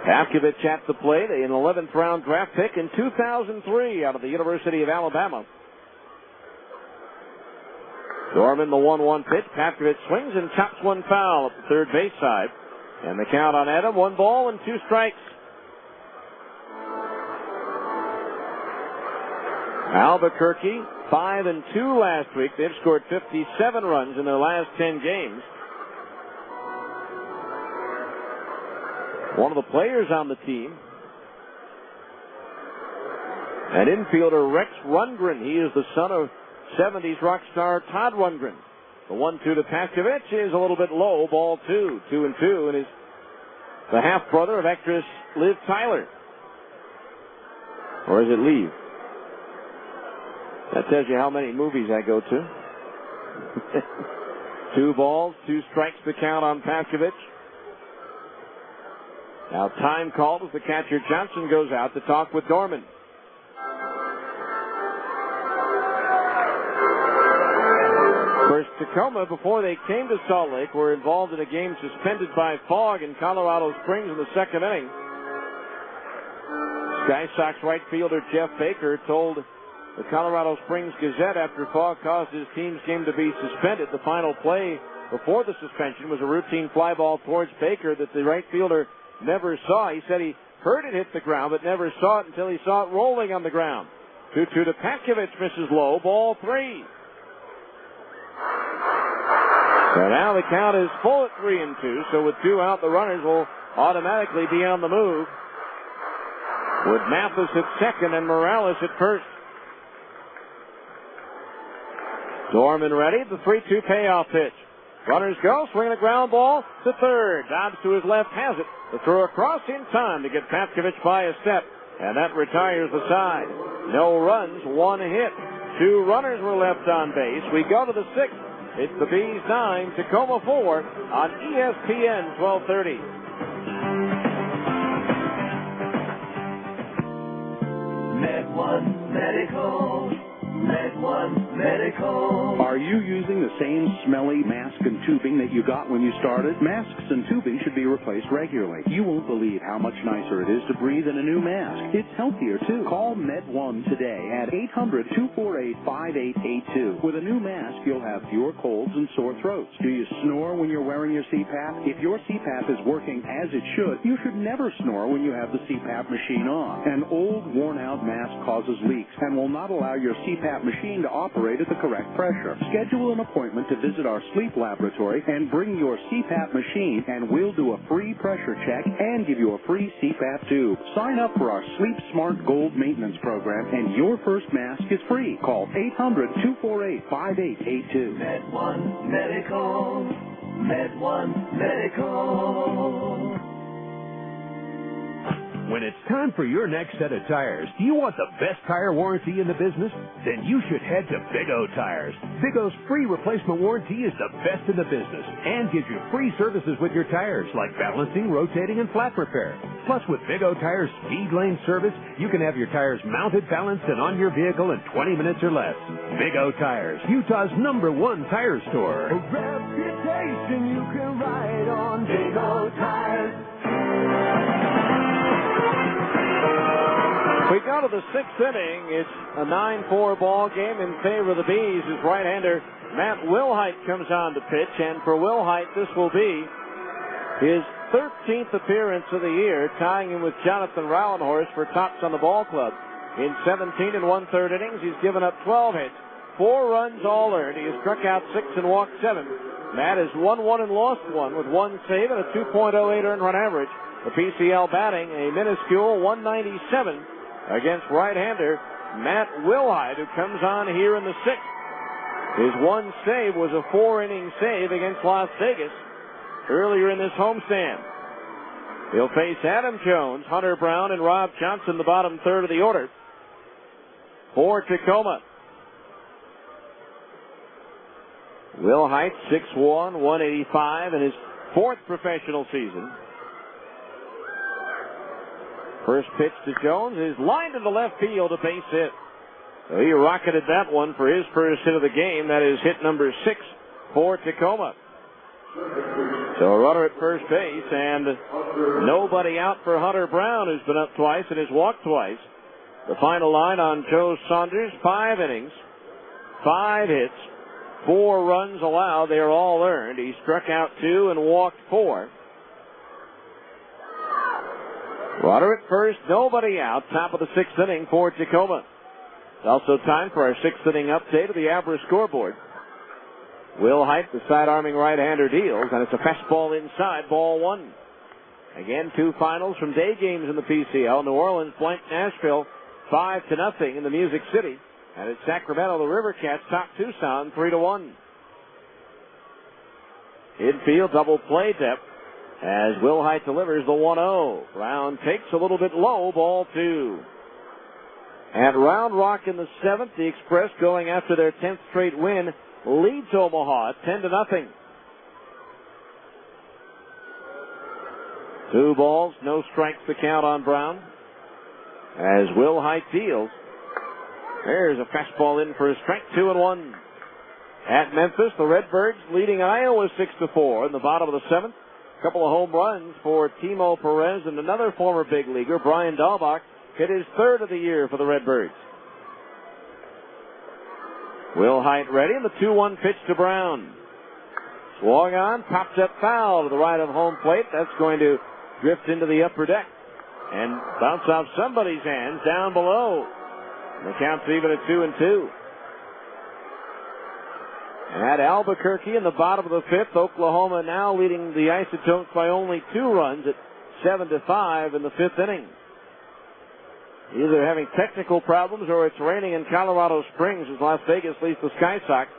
Paskovich at the plate, an 11th round draft pick in 2003 out of the University of Alabama. Dorman, the 1-1 pitch. Paskovich swings and chops one foul at the third base side. And the count on Adam, 1 ball and 2 strikes. Albuquerque, 5-2 last week. They've scored 57 runs in their last 10 games. One of the players on the team, an infielder, Rex Rundgren. He is the son of 70s rock star Todd Rundgren. The 1-2 to Paskovich is a little bit low, ball 2, 2-2, and is the half-brother of actress Liv Tyler. Or is it Liv? That tells you how many movies I go to. 2 balls, 2 strikes to count on Paskovich. Now time called as the catcher Johnson goes out to talk with Dorman. First, Tacoma, before they came to Salt Lake, were involved in a game suspended by fog in Colorado Springs in the 2nd inning. Sky Sox right fielder Jeff Baker told the Colorado Springs Gazette after fog caused his team's game to be suspended, the final play before the suspension was a routine fly ball towards Baker that the right fielder never saw. He said he heard it hit the ground, but never saw it until he saw it rolling on the ground. 2-2 to Paskovich, misses low, ball 3. So now the count is full at 3-2, so with 2 out, the runners will automatically be on the move, with Mathis at second and Morales at first. Dorman ready, the 3-2 payoff pitch. Runners go, swinging a ground ball to third. Dobbs to his left has it. The throw across in time to get Paskovich by a step, and that retires the side. No runs, 1 hit. 2 runners were left on base. We go to the 6th. It's the Bees 9, Tacoma 4 on ESPN 1230. Med One Medical. Med One Medical. Are you using the same smelly mask and tubing that you got when you started? Masks and tubing should be replaced regularly. You won't believe how much nicer it is to breathe in a new mask. It's healthier, too. Call Med One today at 800-248-5882. With a new mask, you'll have fewer colds and sore throats. Do you snore when you're wearing your CPAP? If your CPAP is working as it should, you should never snore when you have the CPAP machine on. An old, worn-out mask causes leaks and will not allow your CPAP machine to operate at the correct pressure. Schedule an appointment to visit our sleep laboratory and bring your CPAP machine, and we'll do a free pressure check and give you a free CPAP tube. Sign up for our Sleep Smart Gold maintenance program and your first mask is free. Call 800-248-5882. Med One Medical. Med One Medical. When it's time for your next set of tires, do you want the best tire warranty in the business? Then you should head to Big O Tires. Big O's free replacement warranty is the best in the business and gives you free services with your tires like balancing, rotating, and flat repair. Plus, with Big O Tires speed lane service, you can have your tires mounted, balanced, and on your vehicle in 20 minutes or less. Big O Tires, Utah's #1 tire store. A reputation you can ride on. Big O Tires. We go to the 6th inning. It's a 9-4 ball game in favor of the Bees as right-hander Matt Wilhite comes on to pitch. And for Wilhite, this will be his 13th appearance of the year, tying him with Jonathan Rauenhorst for tops on the ball club. In 17 1/3 innings, he's given up 12 hits, 4 runs all earned. He has struck out 6 and walked 7. Matt has won 1 and lost 1 with 1 save and a 2.08 earned run average. The PCL batting a minuscule 197 against right-hander Matt Wilhite, who comes on here in the 6th. His 1 save was a 4-inning save against Las Vegas earlier in this homestand. He'll face Adam Jones, Hunter Brown, and Rob Johnson, the bottom third of the order for Tacoma. Wilhite, 6'1", 185 in his 4th professional season. First pitch to Jones is lined into left field, a base hit. So he rocketed that one for his first hit of the game. That is hit number 6 for Tacoma. So a runner at first base and nobody out for Hunter Brown, who's been up twice and has walked twice. The final line on Joe Saunders, 5 innings, 5 hits, 4 runs allowed. They are all earned. He struck out 2 and walked 4. Runner at first, nobody out. Top of the 6th inning for Tacoma. It's also time for our 6th inning update of the Abra scoreboard. Wilhite, the side-arming right-hander, deals, and it's a fastball inside, ball 1. Again, 2 finals from day games in the PCL. New Orleans blanked Nashville 5-0 in the Music City. And at Sacramento, the Rivercats topped Tucson 3-1. Infield double play depth as Wilhite delivers the 1-0. Brown takes a little bit low, ball 2. At Round Rock in the 7th, the Express, going after their 10th straight win, leads Omaha 10-0. 2 balls, no strikes to count on Brown as Wilhite deals. There's a fastball in for a strike, 2-1. At Memphis, the Redbirds leading Iowa 6-4 in the bottom of the 7th. A couple of home runs for Timo Perez and another former big leaguer, Brian Dahlbach, hit his 3rd of the year for the Redbirds. Wilhite ready, and the 2-1 pitch to Brown. Swung on, pops up foul to the right of home plate. That's going to drift into the upper deck and bounce off somebody's hands down below. The count's even at 2-2. At Albuquerque in the bottom of the 5th, Oklahoma now leading the Isotopes by only 2 runs at 7-5 in the 5th inning. Either having technical problems or it's raining in Colorado Springs as Las Vegas leads the Sky Sox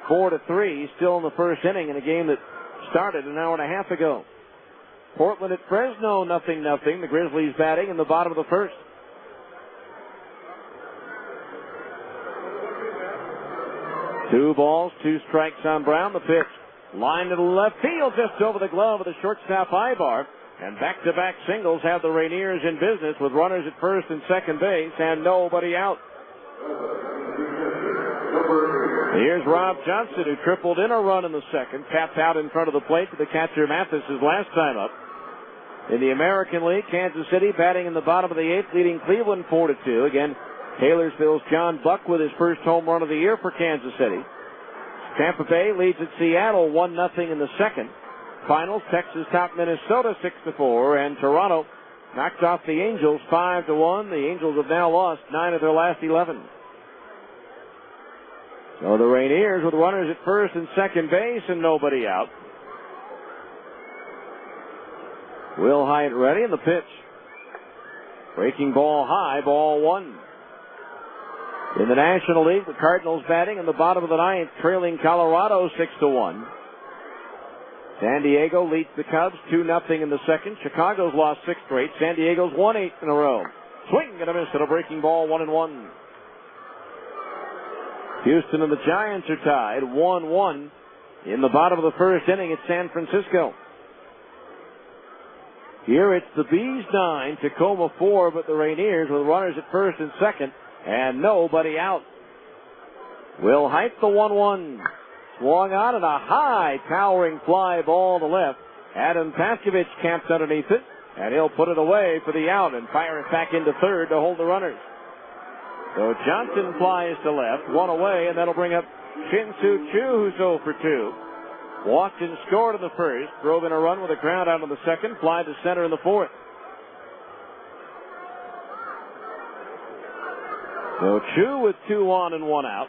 4-3, still in the 1st inning in a game that started an hour and a half ago. Portland at Fresno, 0-0. The Grizzlies batting in the bottom of the 1st. Two balls, 2 strikes on Brown. The pitch lined to the left field, just over the glove of the shortstop Ibar. And back-to-back singles have the Rainiers in business with runners at first and second base and nobody out. Here's Rob Johnson, who tripled in a run in the 2nd, tapped out in front of the plate to the catcher Mathis his last time up. In the American League, Kansas City batting in the bottom of the 8th, leading Cleveland 4-2. Again, Taylorsville's John Buck with his first home run of the year for Kansas City. Tampa Bay leads at Seattle 1-0 in the 2nd. Finals, Texas topped Minnesota 6-4, and Toronto knocked off the Angels 5-1. The Angels have now lost 9 of their last 11. So the Rainiers with runners at first and second base and nobody out. Wilhite ready, and the pitch. Breaking ball high, ball 1. In the National League, the Cardinals batting in the bottom of the 9th, trailing Colorado 6-1. San Diego leads the Cubs 2-0 in the second. Chicago's lost 6 straight. San Diego's won 8 in a row. Swing and a miss at a breaking ball, 1-1. Houston and the Giants are tied 1-1 in the bottom of the first inning at San Francisco. Here it's the Bees 9, Tacoma 4, but the Rainiers with runners at first and second and nobody out. Will Height the 1-1. Swung on and a high towering fly ball to left. Adam Paskovich camps underneath it, and he'll put it away for the out and fire it back into third to hold the runners. So Johnson flies to left, one away, and that'll bring up Shin-Soo Choo, who's 0 for 2. Walked and scored in the first, drove in a run with a ground out in the second, fly to center in the fourth. So Choo with 2 on and 1 out.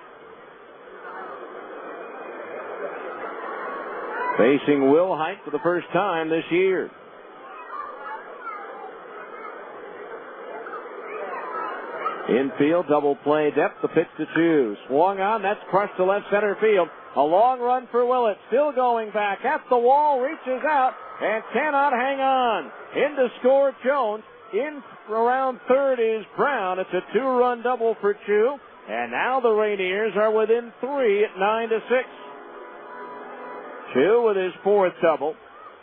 Facing Will Height for the first time this year. Infield, double play depth, the pitch to Choo. Swung on, that's crushed to left center field. A long run for Willett, still going back at the wall, reaches out, and cannot hang on. In to score Jones. In around third is Brown. It's a 2-run double for Choo. And now the Rainiers are within 3 at 9-6. Choo with his 4th double.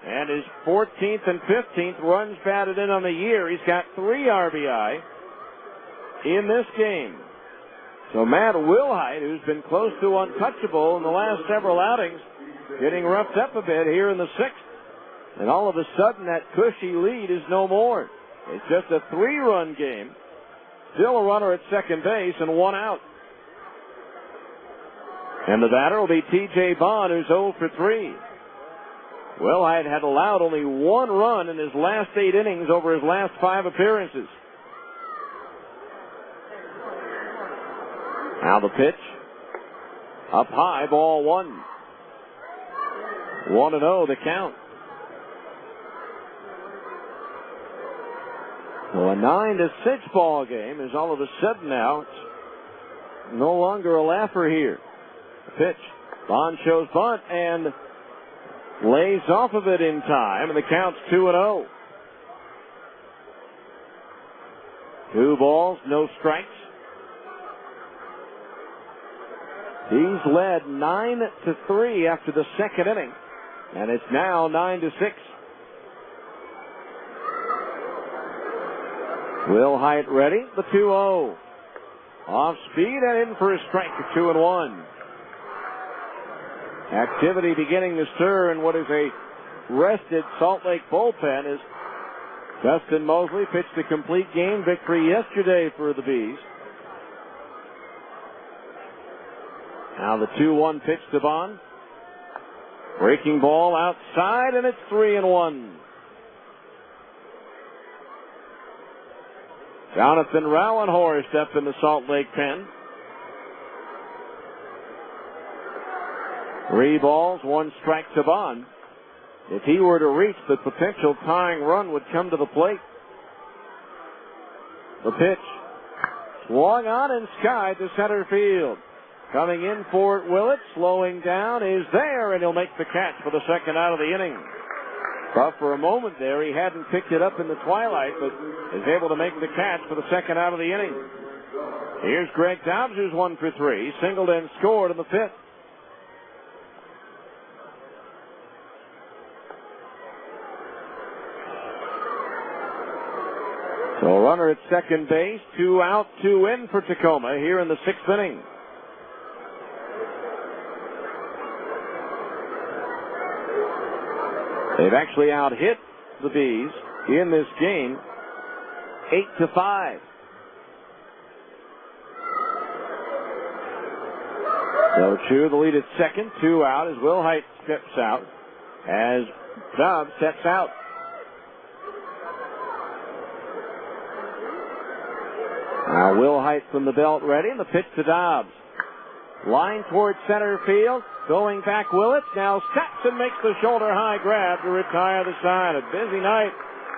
And his 14th and 15th runs batted in on the year. He's got 3 RBI in this game. So Matt Wilhite, who's been close to untouchable in the last several outings, getting roughed up a bit here in the 6th. And all of a sudden that cushy lead is no more. It's just a 3-run game. Still a runner at second base and 1 out. And the batter will be T.J. Bond, who's 0 for 3. Wilhite had allowed only 1 run in his last 8 innings over his last 5 appearances. Now the pitch. Up high, ball 1. 1-0 the count. So a 9-6 ball game is all of a sudden now it's no longer a laugher here. The pitch. Bond shows bunt and lays off of it in time, and the count's 2-0. 2 balls, no strikes. He's led 9-3 after the second inning, and it's now 9-6. Will Height ready, the 2-0. Off speed and in for a strike at 2-1. Activity beginning to stir in what is a rested Salt Lake bullpen as Dustin Mosley pitched a complete game victory yesterday for the Bees. Now the 2-1 pitch to Bond. Breaking ball outside, and it's 3-1. Jonathan Rauenhorst up in the Salt Lake pen. 3 balls, 1 strike to Bond. If he were to reach, the potential tying run would come to the plate. The pitch. Swung on and skied to center field. Coming in for it, Willett, slowing down, is there, and he'll make the catch for the second out of the inning. But for a moment there, he hadn't picked it up in the twilight, but is able to make the catch for the second out of the inning. Here's Greg Dobbs, who's 1 for 3, singled and scored in the 5th. So a runner at second base, 2 out, 2 in for Tacoma here in the 6th inning. They've actually out-hit the Bees in this game 8-5. So Choo, the lead at second, 2 out as Will Height steps out, as Dobbs steps out. Now Will Height from the belt ready, and the pitch to Dobbs. Line towards center field. Going back Willett. Now steps and makes the shoulder high grab to retire the side. A busy night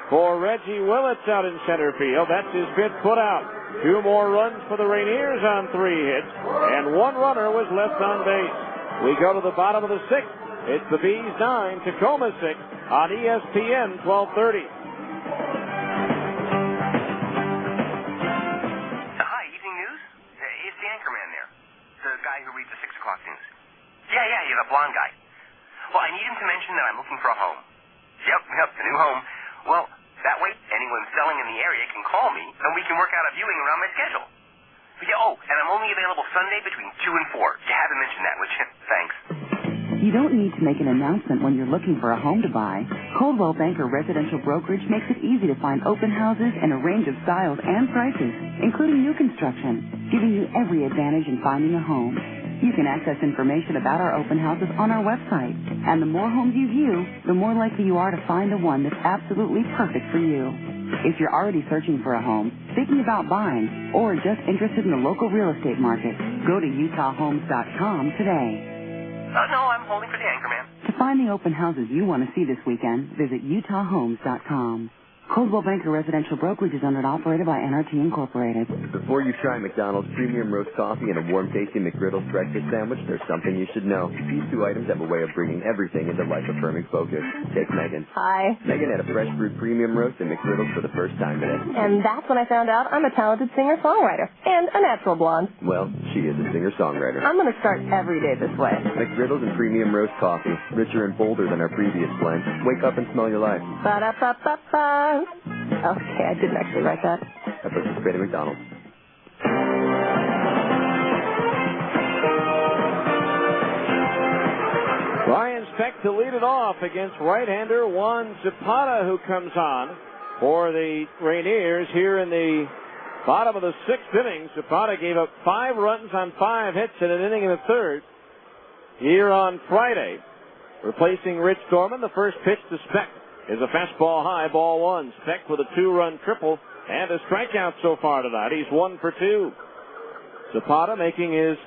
for Reggie Willett out in center field. That's his 5th put out. 2 more runs for the Rainiers on 3 hits. And 1 runner was left on base. We go to the bottom of the 6th. It's the Bees 9, Tacoma 6 on ESPN 1230. Hi, Evening News? Is the anchorman there? The guy who reads the 6 o'clock news. Yeah, he's a blonde guy. Well, I need him to mention that I'm looking for a home. Yep, a new home. Well, that way anyone selling in the area can call me, and we can work out a viewing around my schedule. Yeah, and I'm only available Sunday between 2 and 4. You haven't mentioned that, would you? Thanks. You don't need to make an announcement when you're looking for a home to buy. Coldwell Banker Residential Brokerage makes it easy to find open houses and a range of styles and prices, including new construction, giving you every advantage in finding a home. You can access information about our open houses on our website. And the more homes you view, the more likely you are to find the one that's absolutely perfect for you. If you're already searching for a home, thinking about buying, or just interested in the local real estate market, go to utahhomes.com today. No, I'm holding for the anchorman. To find the open houses you want to see this weekend, visit utahhomes.com. Coldwell Banker Residential Brokerage is owned and operated by NRT Incorporated. Before you try McDonald's premium roast coffee and a warm-tasting McGriddles breakfast sandwich, there's something you should know. These two items have a way of bringing everything into life-affirming focus. Take Megan. Hi. Megan had a fresh brewed premium roast and McGriddles for the first time today. And that's when I found out I'm a talented singer-songwriter and a natural blonde. Well, she is a singer-songwriter. I'm going to start every day this way. McGriddles and premium roast coffee, richer and bolder than our previous blend. Wake up and smell your life. Ba-da-ba-ba-ba. Okay, I didn't actually write that. At participating McDonald's. Ryan Speck to lead it off against right-hander Juan Zapata, who comes on for the Rainiers here in the bottom of the 6th inning. Zapata gave up 5 runs on 5 hits in an inning in the 3rd here on Friday. Replacing Rich Dorman, the first pitch to Speck is a fastball high, ball 1. Speck with a 2-run triple and a strikeout so far tonight. He's 1 for 2. Zapata making his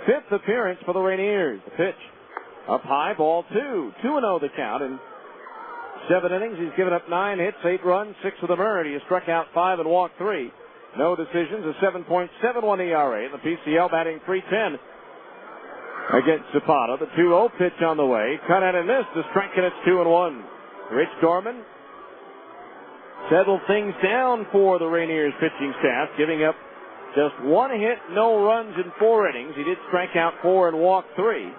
5th appearance for the Rainiers. The pitch up high, ball 2. 2-0 the count. In 7 innings, he's given up 9 hits, 8 runs, 6 of them earned. He has struck out 5 and walked 3. No decisions, a 7.71 ERA. In the PCL, batting .310 against Zapata. The 2-0 pitch on the way. Cut out and missed. The strike, and it's 2-1. Rich Dorman settled things down for the Rainiers pitching staff, giving up just 1 hit, no runs in 4 innings. He did strike out 4 and walk 3.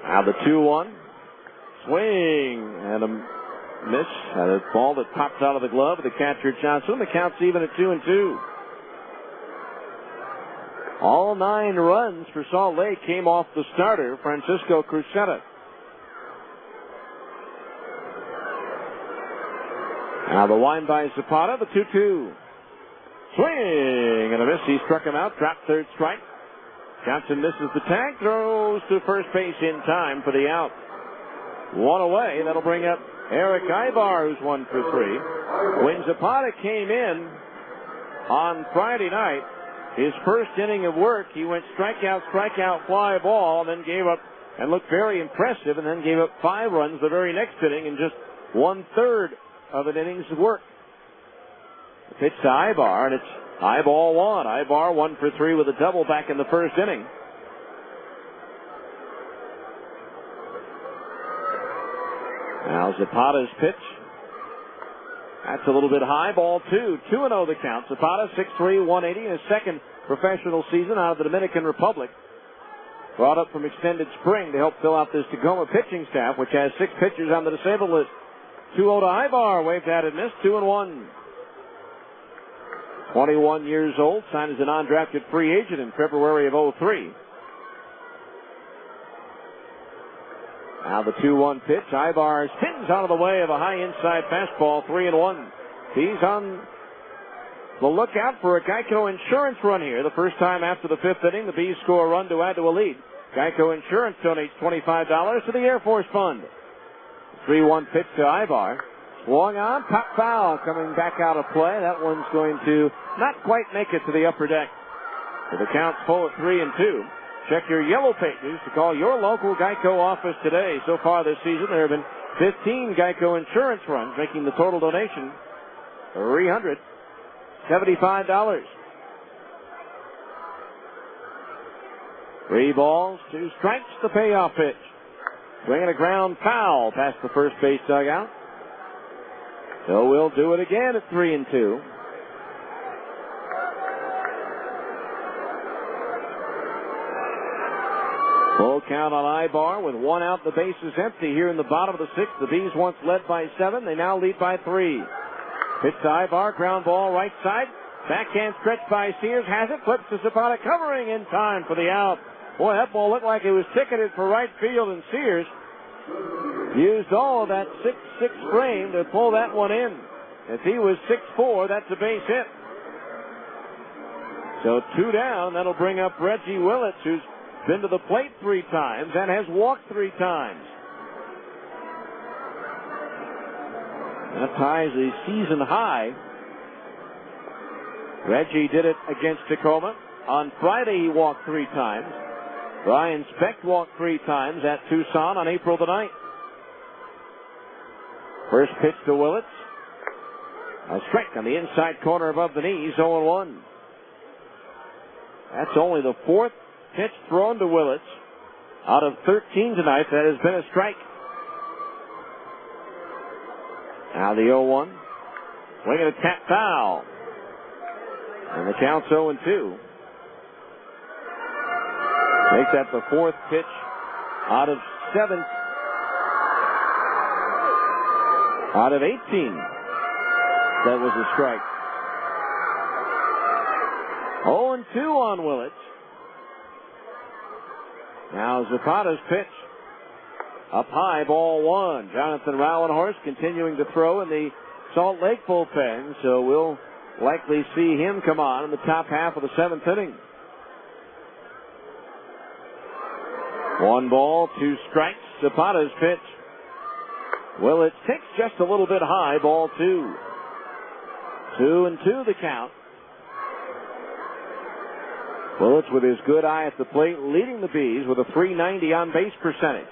Now the 2-1. Swing and a miss. And a ball that pops out of the glove of the catcher Johnson. The count's even at 2-2. All 9 runs for Salt Lake came off the starter, Francisco Cruzetta. Now the wind by Zapata, the 2-2. Swing and a miss. He struck him out, dropped 3rd strike. Johnson misses the tag, throws to first base in time for the out. 1 away. That'll bring up Eric Ibar, who's 1 for 3. When Zapata came in on Friday night, his first inning of work, he went strikeout, fly ball, and then gave up and looked very impressive, and then gave up 5 runs the very next inning in just 1/3 of an inning's work. The pitch to Ibar, and it's high ball 1. Ibar 1 for 3 with a double back in the first inning. Now Zapata's pitch. That's a little bit high. Ball 2. 2-0 the count. Zapata, 6'3", 180 in his second professional season out of the Dominican Republic. Brought up from extended spring to help fill out this Tacoma pitching staff, which has 6 pitchers on the disabled list. 2-0 to Ibar. Waved at and missed. 2-1. 21 years old. Signed as a non-drafted free agent in February of 2003. Now the 2-1 pitch. Ibar spins out of the way of a high inside fastball. 3-1. He's on the lookout for a Geico Insurance run here. The first time after the 5th inning, the Bees score a run to add to a lead. Geico Insurance donates $25 to the Air Force Fund. 3-1 pitch to Ibar. Swung on, pop foul coming back out of play. That one's going to not quite make it to the upper deck. So the count's full at 3-2. Check your yellow pages to call your local Geico office today. So far this season, there have been 15 Geico Insurance runs, making the total donation $375. 3 balls, 2 strikes, the payoff pitch. Swinging a ground foul past the first base dugout. So we'll do it again at 3-2. Full count on Ibar with 1 out. The base is empty here in the bottom of the 6th. The Bees once led by 7. They now lead by 3. Pitch to Ibar. Ground ball right side. Backhand stretch by Sears. Has it. Flips to Zapata. Covering in time for the out. Boy, that ball looked like it was ticketed for right field, and Sears used all of that 6'6" frame to pull that one in. If he was 6'4", that's a base hit. So 2 down. That'll bring up Reggie Willits, who's been to the plate 3 times and has walked 3 times. That ties the season high. Reggie did it against Tacoma. On Friday, he walked 3 times. Brian Specht walked 3 times at Tucson on April the 9th. First pitch to Willits. A strike on the inside corner above the knees, 0-1. That's only the 4th pitch thrown to Willits out of 13 tonight that has been a strike. Now the 0-1. Swinging a tap foul. And the count's 0-2. Make that the 4th pitch out of 7. Out of 18. That was a strike. 0-2 on Willits. Now Zapata's pitch. Up high, ball 1. Jonathan Rauenhorst continuing to throw in the Salt Lake bullpen, so we'll likely see him come on in the top half of the 7th inning. 1 ball, 2 strikes. Zapata's pitch. Willits takes just a little bit high, ball 2. 2-2 the count. Willits with his good eye at the plate, leading the Bees with a .390 on base percentage.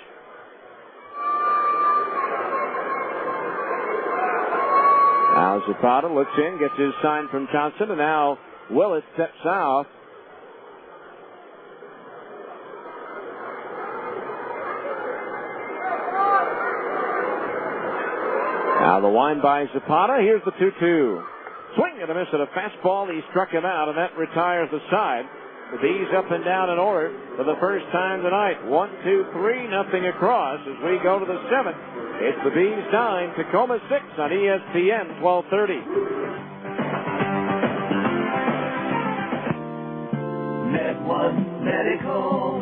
Now Zapata looks in, gets his sign from Johnson, and now Willits steps out. Now the wind by Zapata. Here's the 2-2. Swing and a miss at a fastball. He struck him out, and that retires the side. The Bees up and down in order for the first time tonight. 1, 2, 3, nothing across as we go to the 7th. It's the Bees 9, Tacoma 6 on ESPN 1230. Med1 Medical.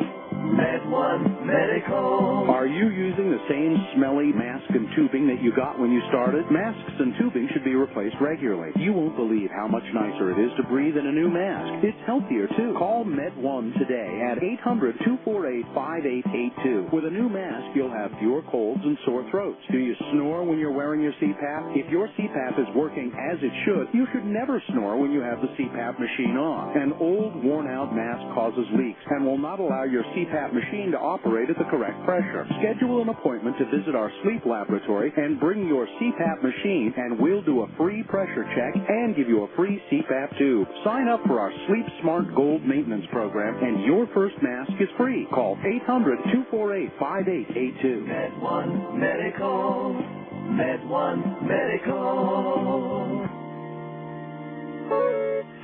Med1 Medical. Are you using the same smelly mask and tubing that you got when you started? Masks and tubing should be replaced regularly. You won't believe how much nicer it is to breathe in a new mask. It's healthier, too. Call Med1 today at 800-248-5882. With a new mask, you'll have fewer colds and sore throats. Do you snore when you're wearing your CPAP? If your CPAP is working as it should, you should never snore when you have the CPAP machine on. An old, worn-out mask causes leaks and will not allow your CPAP machine to operate at the correct pressure. Schedule an appointment to visit our sleep laboratory and bring your CPAP machine, and we'll do a free pressure check and give you a free CPAP tube. Sign up for our Sleep Smart Gold maintenance program, and your first mask is free. Call 800-248-5882. Med1 Medical. Med1 Medical.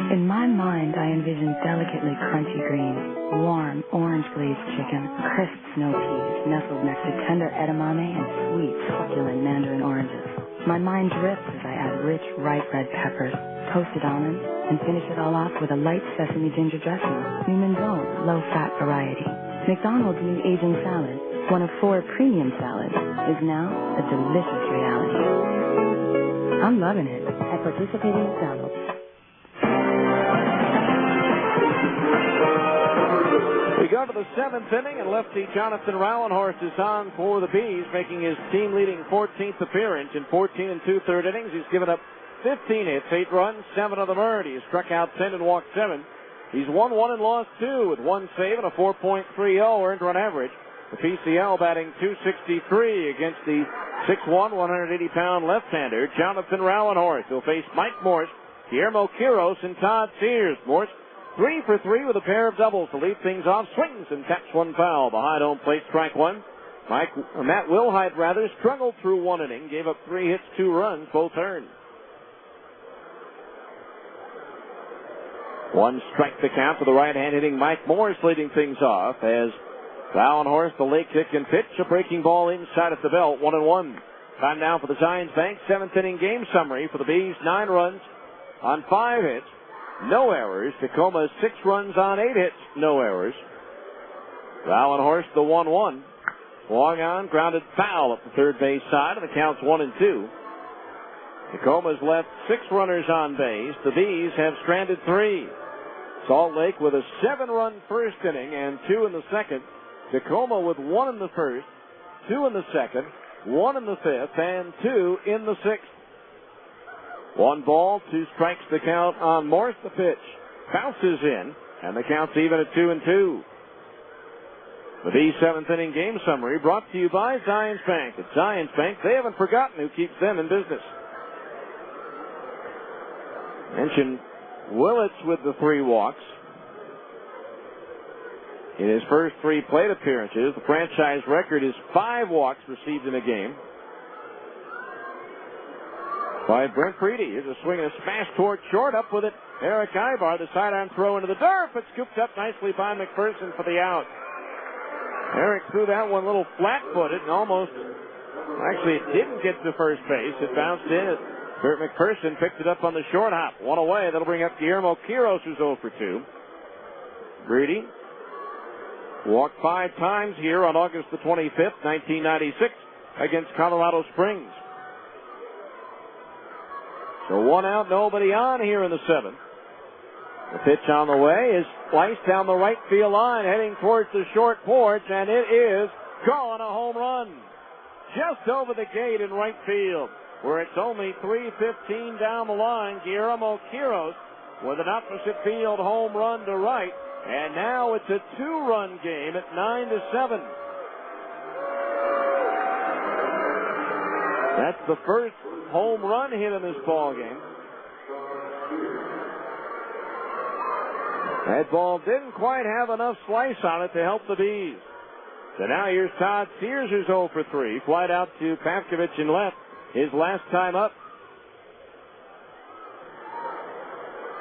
In my mind, I envision delicately crunchy greens, warm, orange-glazed chicken, crisp snow peas nestled next to tender edamame and sweet, succulent mandarin oranges. My mind drifts as I add rich, ripe red peppers, toasted almonds, and finish it all off with a light sesame ginger dressing. New Mendoza, low-fat variety. McDonald's new aging salad, one of 4 premium salads, is now a delicious reality. I'm loving it at participating McDonald's. We go to the 7th inning, and lefty Jonathan Rauenhorst is on for the Bees, making his team-leading 14th appearance in 14 2/3 innings. He's given up 15 hits, 8 runs, 7 of them earned. He struck out 10 and walked 7. He's won 1 and lost 2 with 1 save and a 4.30 earned run average. The PCL batting .263 against the 6'1", 180-pound left-hander Jonathan Rauenhorst. He'll face Mike Morse, Guillermo Quiros, and Todd Sears. Morse 3 for 3 with a pair of doubles to lead things off. Swings and taps one foul behind home plate, strike one. Matt Wilhite struggled through one inning, gave up 3 hits, 2 runs, both earned. 1 strike to count to the right-hand hitting Mike Morris, leading things off as Wallenhorst, the late kick and pitch, a breaking ball inside at the belt, 1-1. Time now for the Zions Bank 7th inning game summary for the Bees. 9 runs on 5 hits, no errors. Tacoma 6 runs on 8 hits, no errors. Wallenhorst the 1-1. Swung on, grounded foul at the third base side, and the count's 1-2. Tacoma's left 6 runners on base. The Bees have stranded 3. Salt Lake with a 7-run first inning and 2 in the second. Tacoma with 1 in the first, 2 in the second, 1 in the fifth, and 2 in the sixth. 1 ball, 2 strikes to count on Morse. The pitch bounces in, and the count's even at 2-2. The Bees 7th inning game summary brought to you by Zions Bank. At Zions Bank, they haven't forgotten who keeps them in business. Mentioned Willits with the 3 walks. In his first 3 plate appearances, the franchise record is 5 walks received in a game by Brent Preedy. Here's a swing and a smash toward short. Up with it, Eric Ibar. The sidearm throw into the dirt, but scooped up nicely by McPherson for the out. Eric threw that one a little flat-footed and actually it didn't get to first base. It bounced in. Bert McPherson picked it up on the short hop. 1 away. That'll bring up Guillermo Quiros, who's 0 for 2. Breedy walked 5 times here on August the 25th, 1996, against Colorado Springs. So 1 out, nobody on here in the 7th. The pitch on the way is sliced down the right field line, heading towards the short porch, and it is gone, a home run. Just over the gate in right field, where it's only 3:15 down the line. Guillermo Quiros with an opposite field home run to right, and now it's a 2-run game at 9-7. That's the first home run hit in this ball game. That ball didn't quite have enough slice on it to help the Bees. So now here's Todd Sears, who's 0 for 3. Flight out to Pavkovich in left, his last time up.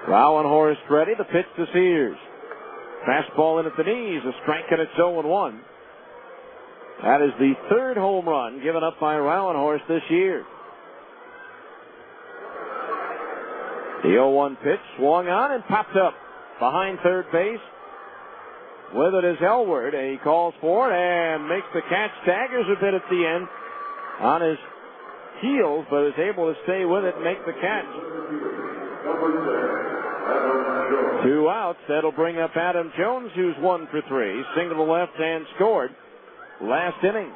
Wallenhorst ready, the pitch to Sears. Fastball in at the knees, a strike, and it's 0-1. That is the 3rd home run given up by Wallenhorst this year. The 0-1 pitch swung on and popped up behind third base. With it is Elward. He calls for it and makes the catch. Staggers a bit at the end on his heels, but is able to stay with it and make the catch. 2 outs. That'll bring up Adam Jones, who's 1 for 3. Single to left and scored last inning.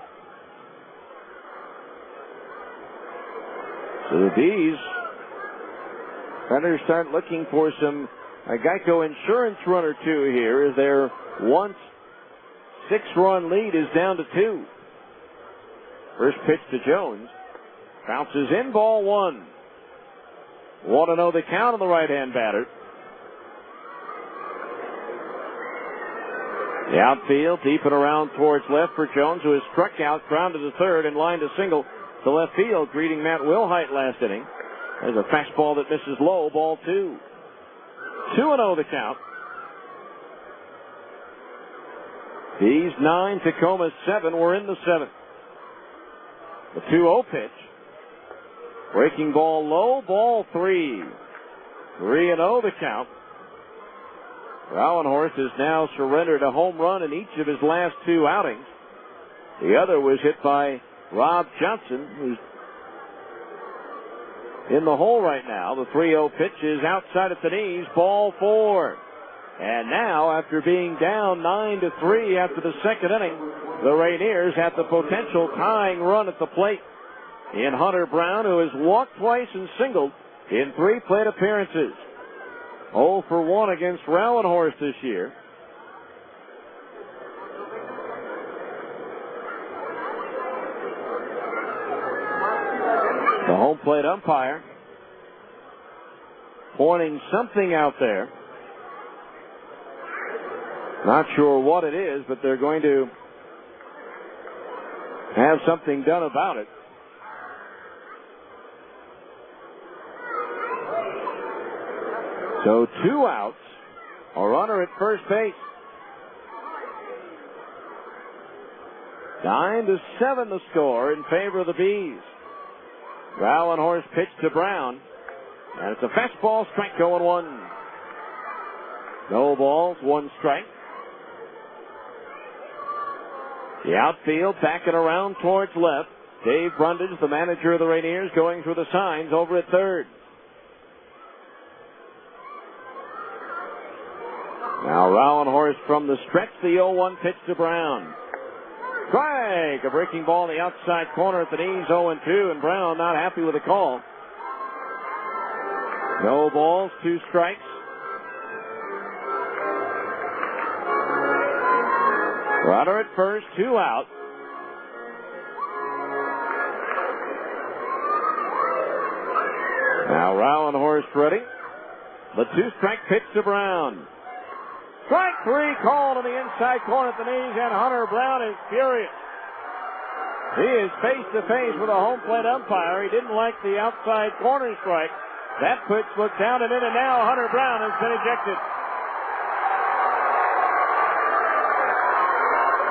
So the Bees better start looking for a Geico insurance run or 2 here, as their once 6-run lead is down to 2. First pitch to Jones. Bounces in, ball 1. 1-0 the count on the right-hand batter. The outfield, deep and around towards left for Jones, who has struck out, grounded to third, and lined a single to left field, greeting Matt Wilhite last inning. There's a fastball that misses low, ball 2. 2-0 the count. These 9, Tacoma 7. We're in the 7th. The 2-0 pitch. Breaking ball low, ball 3. 3-0 the count. Wallenhorst has now surrendered a home run in each of his last 2 outings. The other was hit by Rob Johnson, who's in the hole right now. The 3-0 pitch is outside at the knees, ball 4. And now, after being down 9-3 after the second inning, the Rainiers have the potential tying run at the plate in Hunter Brown, who has walked twice and singled in 3 plate appearances. 0 for 1 against Wallenhorst this year. The home plate umpire pointing something out there. Not sure what it is, but they're going to have something done about it. So 2 outs, a runner at first base. 9-7 the score in favor of the Bees. Rauenhorst pitch to Brown, and it's a fastball, strike, 0-1. No balls, 1 strike. The outfield backing around towards left. Dave Brundage, the manager of the Rainiers, going through the signs over at third. Now Rauenhorst from the stretch, the 0-1 pitch to Brown. Strike! A breaking ball in the outside corner at the knees, 0-2, and Brown not happy with the call. No balls, 2 strikes. Runner at first, 2 out. Now Rauenhorst ready. The 2-strike pitch to Brown. Strike 3 called in the inside corner at the knees, and Hunter Brown is furious. He is face to face with a home plate umpire. He didn't like the outside corner strike. That pitch looked down and in, and now Hunter Brown has been ejected.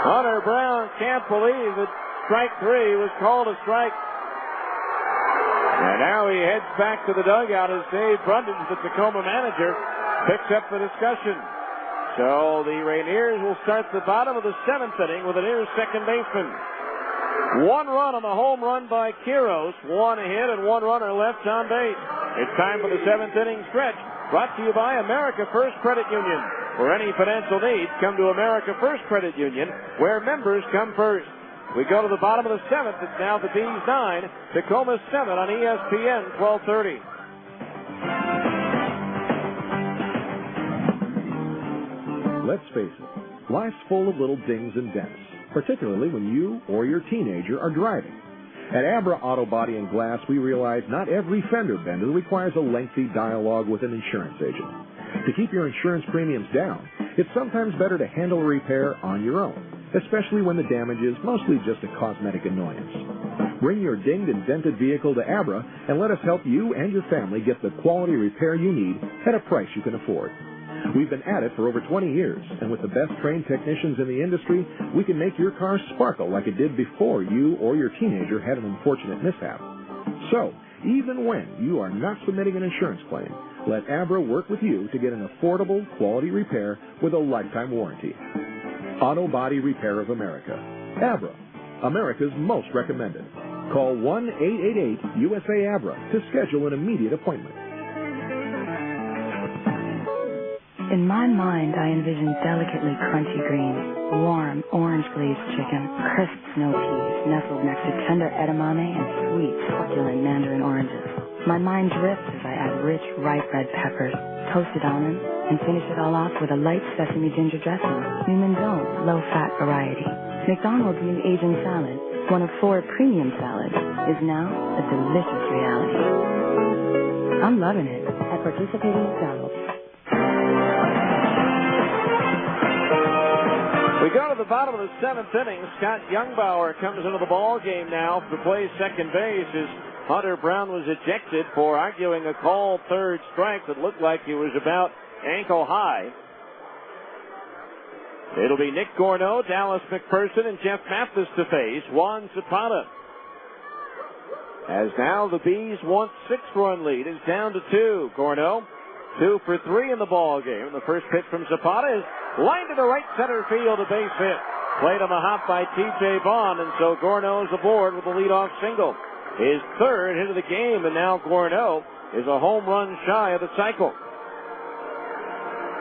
Hunter Brown can't believe that strike 3 was called a strike. And now he heads back to the dugout as Dave Brundage, the Tacoma manager, picks up the discussion. So the Rainiers will start the bottom of the 7th inning with a new second baseman. 1 run on the home run by Quiros, 1 hit and 1 runner left on base. It's time for the 7th inning stretch, brought to you by America First Credit Union. For any financial needs, come to America First Credit Union, where members come first. We go to the bottom of the 7th. It's now the Bees 9, Tacoma 7 on ESPN 1230. Let's face it, life's full of little dings and dents, particularly when you or your teenager are driving. At Abra Auto Body and Glass, we realize not every fender bender requires a lengthy dialogue with an insurance agent. To keep your insurance premiums down, it's sometimes better to handle a repair on your own, especially when the damage is mostly just a cosmetic annoyance. Bring your dinged and dented vehicle to Abra and let us help you and your family get the quality repair you need at a price you can afford. We've been at it for over 20 years, and with the best trained technicians in the industry, we can make your car sparkle like it did before you or your teenager had an unfortunate mishap. So, even when you are not submitting an insurance claim, let Abra work with you to get an affordable, quality repair with a lifetime warranty. Auto Body Repair of America. Abra, America's most recommended. Call 1-888-USA-ABRA to schedule an immediate appointment. In my mind, I envision delicately crunchy greens, warm, orange-glazed chicken, crisp snow peas nestled next to tender edamame and sweet, succulent mandarin oranges. My mind drifts as I add rich, ripe red peppers, toasted almonds, and finish it all off with a light sesame ginger dressing. New Mendoza, low-fat variety. McDonald's new Asian salad, one of 4 premium salads, is now a delicious reality. I'm loving it at participating McDonald's. We go to the bottom of the 7th inning. Scott Youngbauer comes into the ball game now to play second base as Hunter Brown was ejected for arguing a called third strike that looked like he was about ankle high. It'll be Nick Gorneau, Dallas McPherson, and Jeff Mathis to face Juan Zapata. As now the Bees' 6-run lead is down to 2. Gorneau, 2 for 3 in the ball game. The first pitch from Zapata is lined to right center field, a base hit. Played on the hop by T.J. Bond, and so Gorneau's aboard with the leadoff single. His 3rd hit of the game, and now Gorneau is a home run shy of the cycle.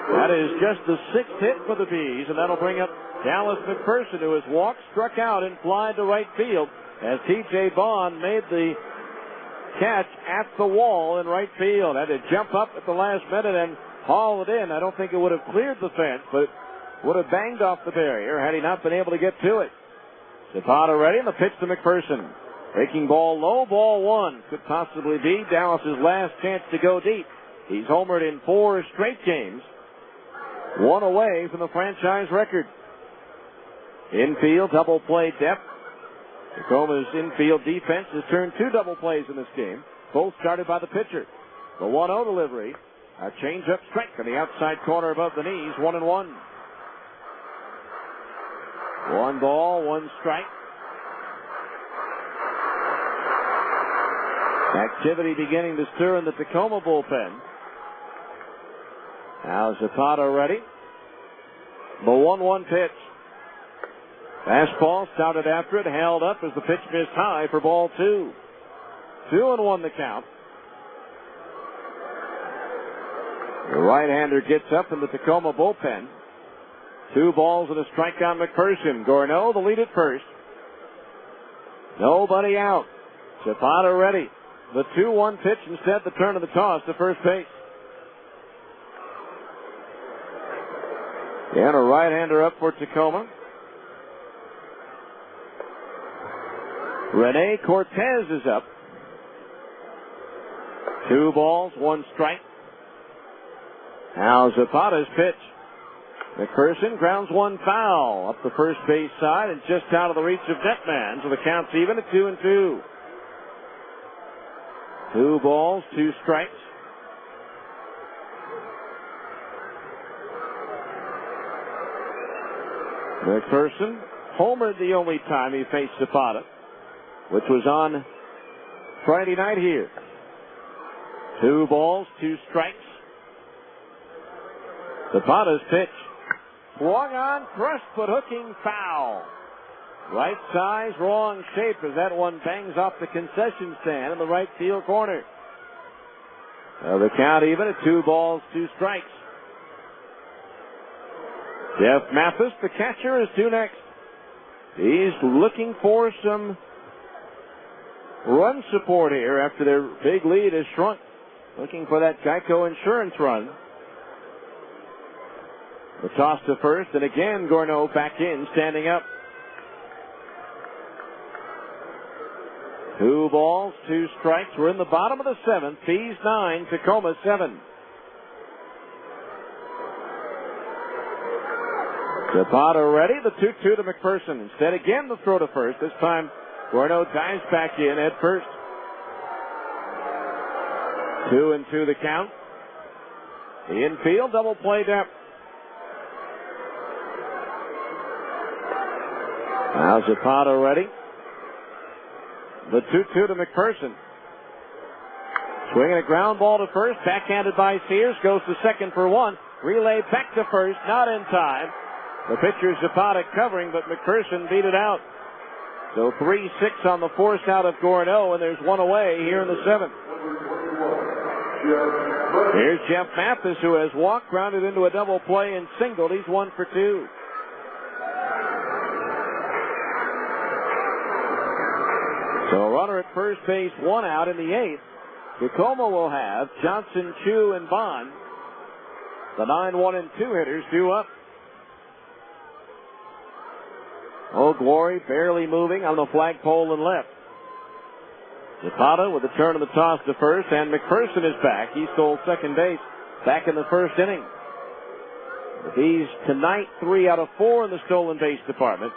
That is just the 6th hit for the Bees, and that'll bring up Dallas McPherson, who has walked, struck out, and flied to right field as T.J. Bond made the catch at the wall in right field. Had to jump up at the last minute and haul it in. I don't think it would have cleared the fence, but would have banged off the barrier had he not been able to get to it. Zapata ready, and the pitch to McPherson. Breaking ball low, ball 1. Could possibly be Dallas's last chance to go deep. He's homered in 4 straight games. One away from the franchise record. Infield double play depth. Tacoma's infield defense has turned 2 double plays in this game, both started by the pitcher. The 1-0 delivery. A change-up strike on the outside corner above the knees, 1-1. 1 ball, 1 strike. Activity beginning to stir in the Tacoma bullpen. Now Zapata ready. The 1-1 pitch. Fastball started after it, held up as the pitch missed high for ball 2. 2-1 the count. The right-hander gets up in the Tacoma bullpen. 2 balls and a strike on McPherson. Gorneau the lead at first. Nobody out. Zapata ready. The 2-1 pitch, instead the turn of the toss to first base. And a right-hander up for Tacoma. Rene Cortez is up. 2 balls, 1 strike. Now Zapata's pitch. McPherson grounds 1 foul up the first base side and just out of the reach of Netman, so the count's even at 2-2. 2 balls, 2 strikes. McPherson homered the only time he faced Zapata, which was on Friday night here. 2 balls, 2 strikes. Zapata's pitch. Swung on, crushed, but hooking foul. Right size, wrong shape as that one bangs off the concession stand in the right field corner. The count even at 2 balls, 2 strikes. Jeff Mathis, the catcher, is due next. He's looking for some run support here after their big lead has shrunk. Looking for that Geico insurance run. The toss to first, and again Gorneau back in, standing up. 2 balls, 2 strikes. We're in the bottom of the 7th. Bees 9, Tacoma 7. Zapata ready. The 2-2 to McPherson. Instead, again, the throw to first. This time, Gorneau dives back in head first. 2-2 the count. The infield double play depth. Now Zapata ready. The 2-2 to McPherson. Swinging a ground ball to first. Backhanded by Sears. Goes to second for 1. Relay back to first. Not in time. The pitcher Zapata covering, but McPherson beat it out. So 3-6 on the force out of Gorneau, and there's 1 away here in the 7th. Here's Jeff Mathis, who has walked, grounded into a double play, and singled. He's 1 for 2. So a runner at first base, 1 out in the 8th. Tacoma will have Johnson, Chu, and Bond. The 9-1 and 2 hitters due up. Oh, Glory barely moving on the flagpole and left. Zapata with a turn of the toss to first, and McPherson is back. He stole second base back in the first inning. The Bees tonight 3 out of 4 in the stolen base department.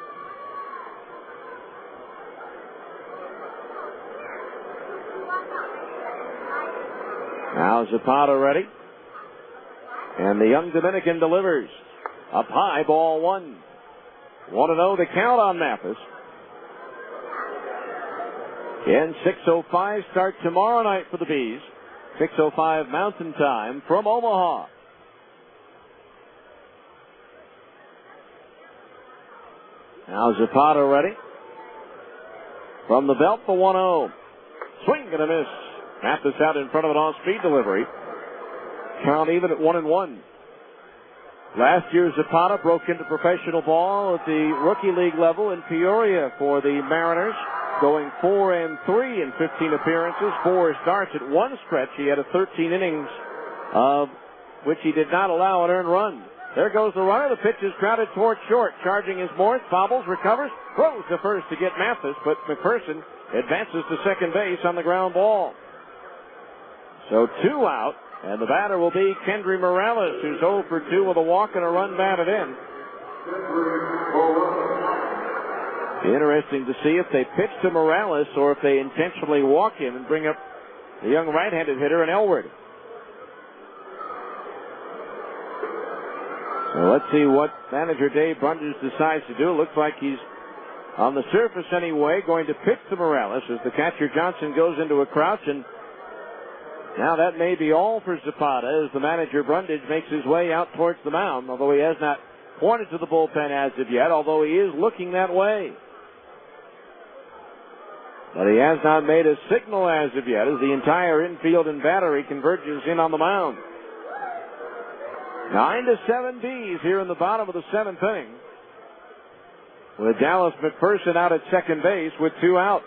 Now Zapata ready. And the young Dominican delivers. Up high, ball 1. 1-0 the count on Mathis. Again, 6:05 start tomorrow night for the Bees. 6:05 Mountain Time from Omaha. Now Zapata ready. From the belt, the 1-0. Swing and a miss. Mathis out in front of an off-speed delivery. Count even at 1-1. Last year, Zapata broke into professional ball at the rookie league level in Peoria for the Mariners, going 4-3 in 15 appearances, 4 starts. At one stretch, he had 13 innings of which he did not allow an earned run. There goes the runner. The pitch is grounded toward short. Charging is Morris. Bobbles, recovers, throws to first to get Mathis, but McPherson advances to second base on the ground ball. So 2 out. And the batter will be Kendry Morales, who's 0 for 2 with a walk and a run batted in. Interesting to see if they pitch to Morales or if they intentionally walk him and bring up the young right-handed hitter in Elwood. So let's see what manager Dave Brundage decides to do. It looks like he's, on the surface anyway, going to pitch to Morales as the catcher Johnson goes into a crouch. And now that may be all for Zapata as the manager Brundage makes his way out towards the mound, although he has not pointed to the bullpen as of yet, although he is looking that way. But he has not made a signal as of yet as the entire infield and battery converges in on the mound. 9-7 Bees here in the bottom of the 7th inning, with Dallas McPherson out at second base with 2 out.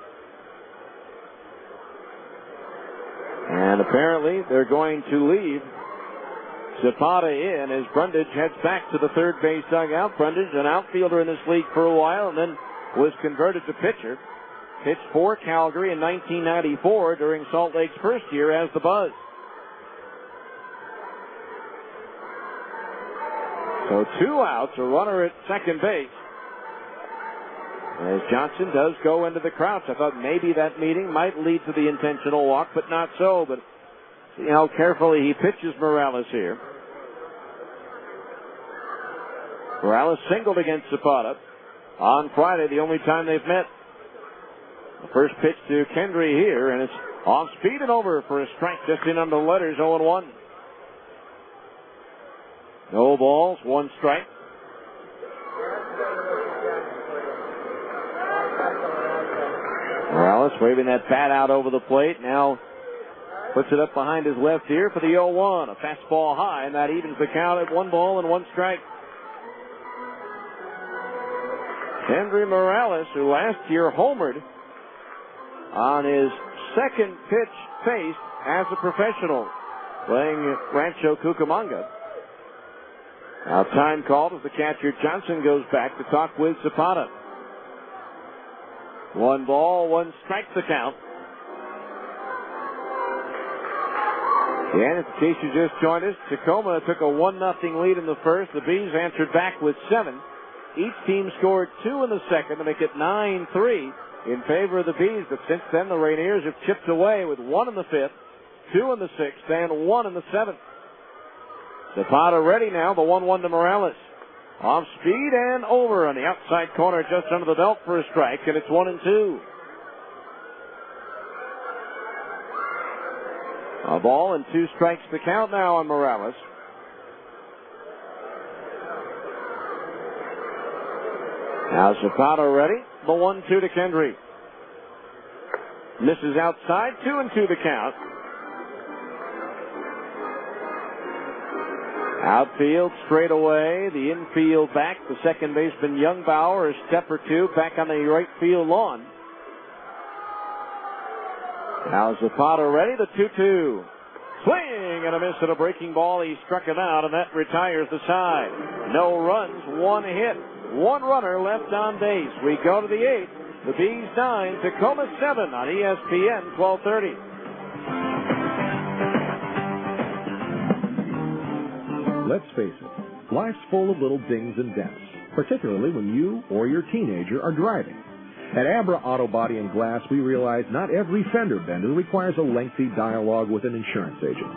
And apparently they're going to leave Zapata in as Brundage heads back to the third base dugout. Brundage, an outfielder in this league for a while, and then was converted to pitcher. Pitched for Calgary in 1994 during Salt Lake's first year as the Buzz. So 2 outs, a runner at second base. As Johnson does go into the crouch. I thought maybe that meeting might lead to the intentional walk, but not so. But see how carefully he pitches Morales here. Morales singled against Zapata on Friday, the only time they've met. The first pitch to Kendry here, and it's off speed and over for a strike just in on the letters, 0-1. No balls, 1 strike. Morales waving that bat out over the plate. Now puts it up behind his left ear for the 0-1. A fastball high, and that evens the count at 1 ball and 1 strike. Kendry Morales, who last year homered on his second pitch faced as a professional, playing Rancho Cucamonga. Now time called as the catcher Johnson goes back to talk with Zapata. 1 ball, 1 strike the count. And in case you just joined us, Tacoma took a 1-0 lead in the first. The Bees answered back with 7. Each team scored 2 in the second to make it 9-3 in favor of the Bees. But since then, the Rainiers have chipped away with 1 in the 5th, 2 in the 6th, and 1 in the 7th. Zapata ready now, the 1-1 to Morales. Off speed and over on the outside corner just under the belt for a strike, and it's 1-2. A ball and 2 strikes to count now on Morales. Now Zapata ready, the 1-2 to Kendry. Misses outside, 2-2 the count. Outfield straight away, the infield back, the second baseman Youngbauer a step or 2 back on the right field lawn. Now Zapata ready, the 2-2. Swing and a miss at a breaking ball. He struck him out, and that retires the side. No runs, 1 hit, 1 runner left on base. We go to the 8th. The Bees 9, Tacoma 7 on ESPN 1230. Let's face it, life's full of little dings and dents, particularly when you or your teenager are driving. At Abra Auto Body and Glass, we realize not every fender bender requires a lengthy dialogue with an insurance agent.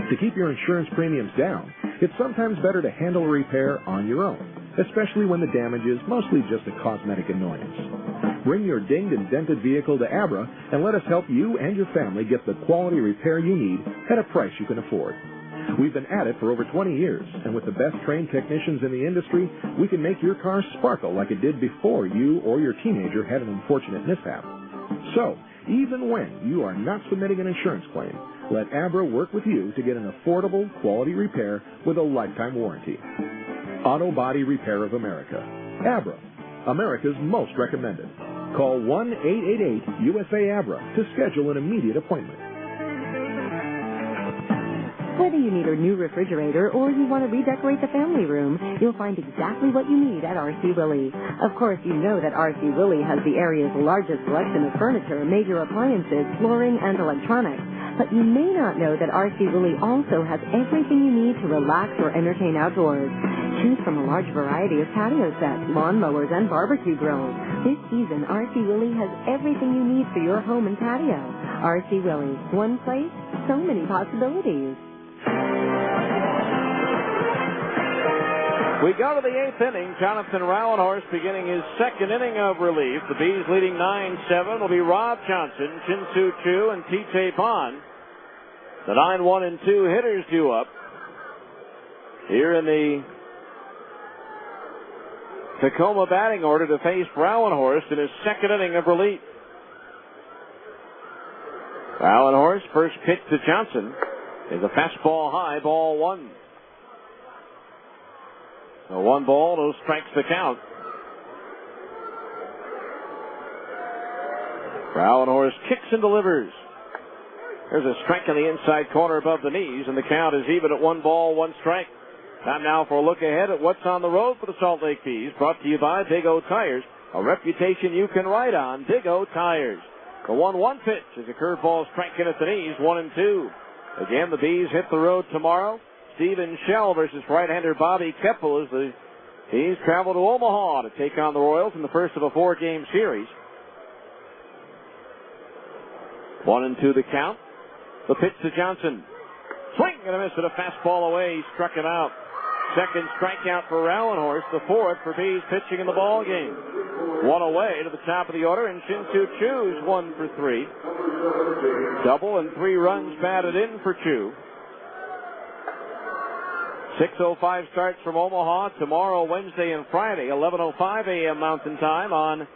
To keep your insurance premiums down, it's sometimes better to handle a repair on your own, especially when the damage is mostly just a cosmetic annoyance. Bring your dinged and dented vehicle to Abra and let us help you and your family get the quality repair you need at a price you can afford. We've been at it for over 20 years, and with the best trained technicians in the industry, we can make your car sparkle like it did before you or your teenager had an unfortunate mishap. So, even when you are not submitting an insurance claim, let Abra work with you to get an affordable, quality repair with a lifetime warranty. Auto Body Repair of America. Abra, America's most recommended. Call 1-888-USA-ABRA to schedule an immediate appointment. Whether you need a new refrigerator or you want to redecorate the family room, you'll find exactly what you need at R.C. Willey. Of course, you know that R.C. Willey has the area's largest selection of furniture, major appliances, flooring, and electronics. But you may not know that RC Willey also has everything you need to relax or entertain outdoors. Choose from a large variety of patio sets, lawn mowers, and barbecue grills. This season, RC Willey has everything you need for your home and patio. RC Willey, one place, so many possibilities. We go to the 8th inning. Jonathan Rowenhorst beginning his second inning of relief. The Bees leading 9-7 will be Rob Johnson, Chin-Soo Choo, and T.J. Bond. The 9-1 and 2 hitters due up here in the Tacoma batting order to face Rowenhorst in his second inning of relief. Rowenhorst, first pitch to Johnson, is a fastball high, ball one. So 1 ball, no strikes the count. Rowenhorst kicks and delivers. There's a strike in the inside corner above the knees, and the count is even at 1 ball, 1 strike. Time now for a look ahead at what's on the road for the Salt Lake Bees, brought to you by Big O Tires, a reputation you can ride on. Big O Tires. The 1-1 pitch is a curveball striking at the knees, 1-2. Again, the Bees hit the road tomorrow. Stephen Shell versus right-hander Bobby Keppel as the Bees travel to Omaha to take on the Royals in the first of a 4-game series. 1-2 the count. The pitch to Johnson. Swing and a miss at a fastball away. He struck him out. Second strikeout for Rowenhorst, the 4th for Bees pitching in the ball game. 1 away to the top of the order, and Chin-Soo Choo's 1 for 3. Double and 3 runs batted in for Choo. 6:05 starts from Omaha tomorrow, Wednesday, and Friday. 11:05 a.m. Mountain Time on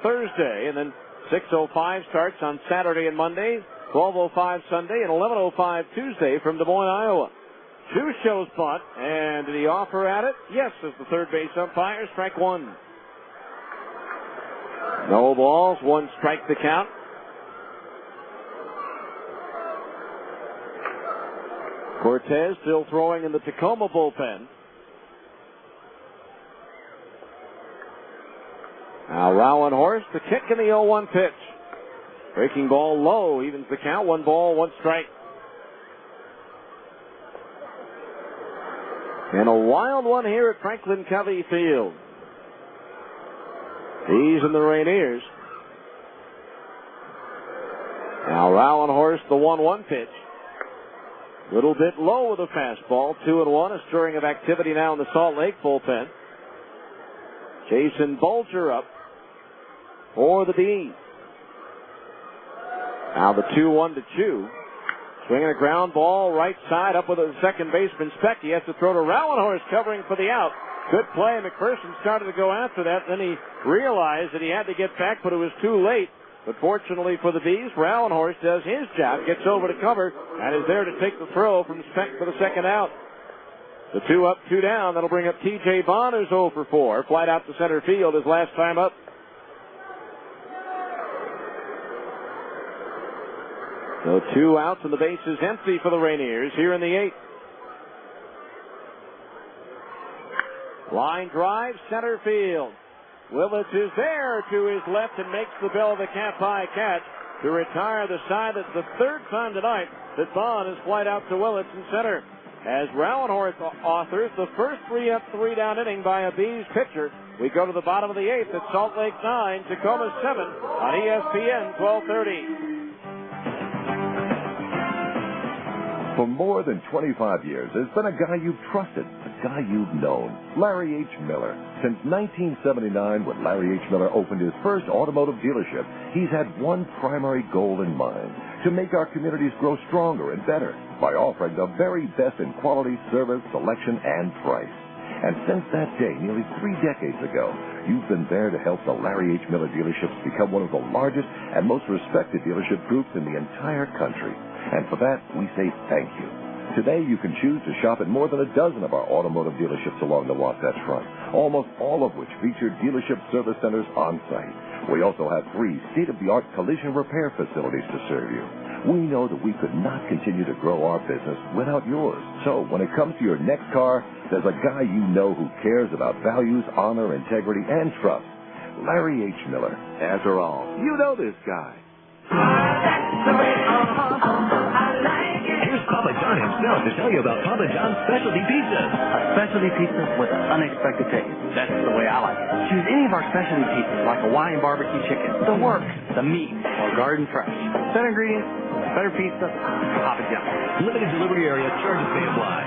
Thursday, and then 6:05 starts on Saturday and Monday. 12:05 Sunday, and 11:05 Tuesday from Des Moines, Iowa. Choo shows bunt, and did he offer at it? Yes, as the third base umpire. Strike 1. No balls, 1 strike the count. Cortez still throwing in the Tacoma bullpen. Now Rowenhorst, the kick in the 0-1 pitch. Breaking ball low, evens the count. 1 ball, 1 strike. And a wild one here at Franklin Covey Field. Bees and the Rainiers. Now Rowenhorst, the 1-1 pitch. Little bit low with a fastball. 2-1, a stirring of activity now in the Salt Lake bullpen. Jason Bulger up for the Bees. Now the 2-1 to Choo. Swinging a ground ball right side up with a second baseman Speck. He has to throw to Rowenhorst covering for the out. Good play. McPherson started to go after that. Then he realized that he had to get back, but it was too late. But fortunately for the Bees, Rowenhorst does his job, gets over to cover, and is there to take the throw from Speck for the second out. The 2 up, 2 down. That'll bring up T.J. Bond, who's 0 for 4. Flight out to center field his last time up. So 2 outs and the base is empty for the Rainiers here in the 8th. Line drive, center field. Willits is there to his left and makes the bell of the cap high catch to retire the side. That's the 3rd time tonight that Bond has flied out to Willits in center. As Rowenhorst authors the first 3 up, 3 down inning by a Bees pitcher. We go to the bottom of the 8th at Salt Lake 9, Tacoma 7 on ESPN 1230. For more than 25 years, there's been a guy you've trusted, a guy you've known, Larry H. Miller. Since 1979, when Larry H. Miller opened his first automotive dealership, he's had one primary goal in mind, to make our communities grow stronger and better by offering the very best in quality, service, selection, and price. And since that day, nearly 3 decades ago, you've been there to help the Larry H. Miller dealerships become one of the largest and most respected dealership groups in the entire country. And for that, we say thank you. Today, you can choose to shop at more than a dozen of our automotive dealerships along the Wasatch Front, almost all of which feature dealership service centers on site. We also have 3 state-of-the-art collision repair facilities to serve you. We know that we could not continue to grow our business without yours. So when it comes to your next car, there's a guy you know who cares about values, honor, integrity, and trust. Larry H. Miller. After all, you know this guy. That's the way, I John himself to tell you about Papa John's specialty pizzas. A specialty pizza with an unexpected taste. That's the way I like it. Choose any of our specialty pizzas like Hawaiian barbecue chicken, the works, the meat, or garden fresh. Better ingredients, better pizza, Papa John's. Limited delivery area, charges may apply.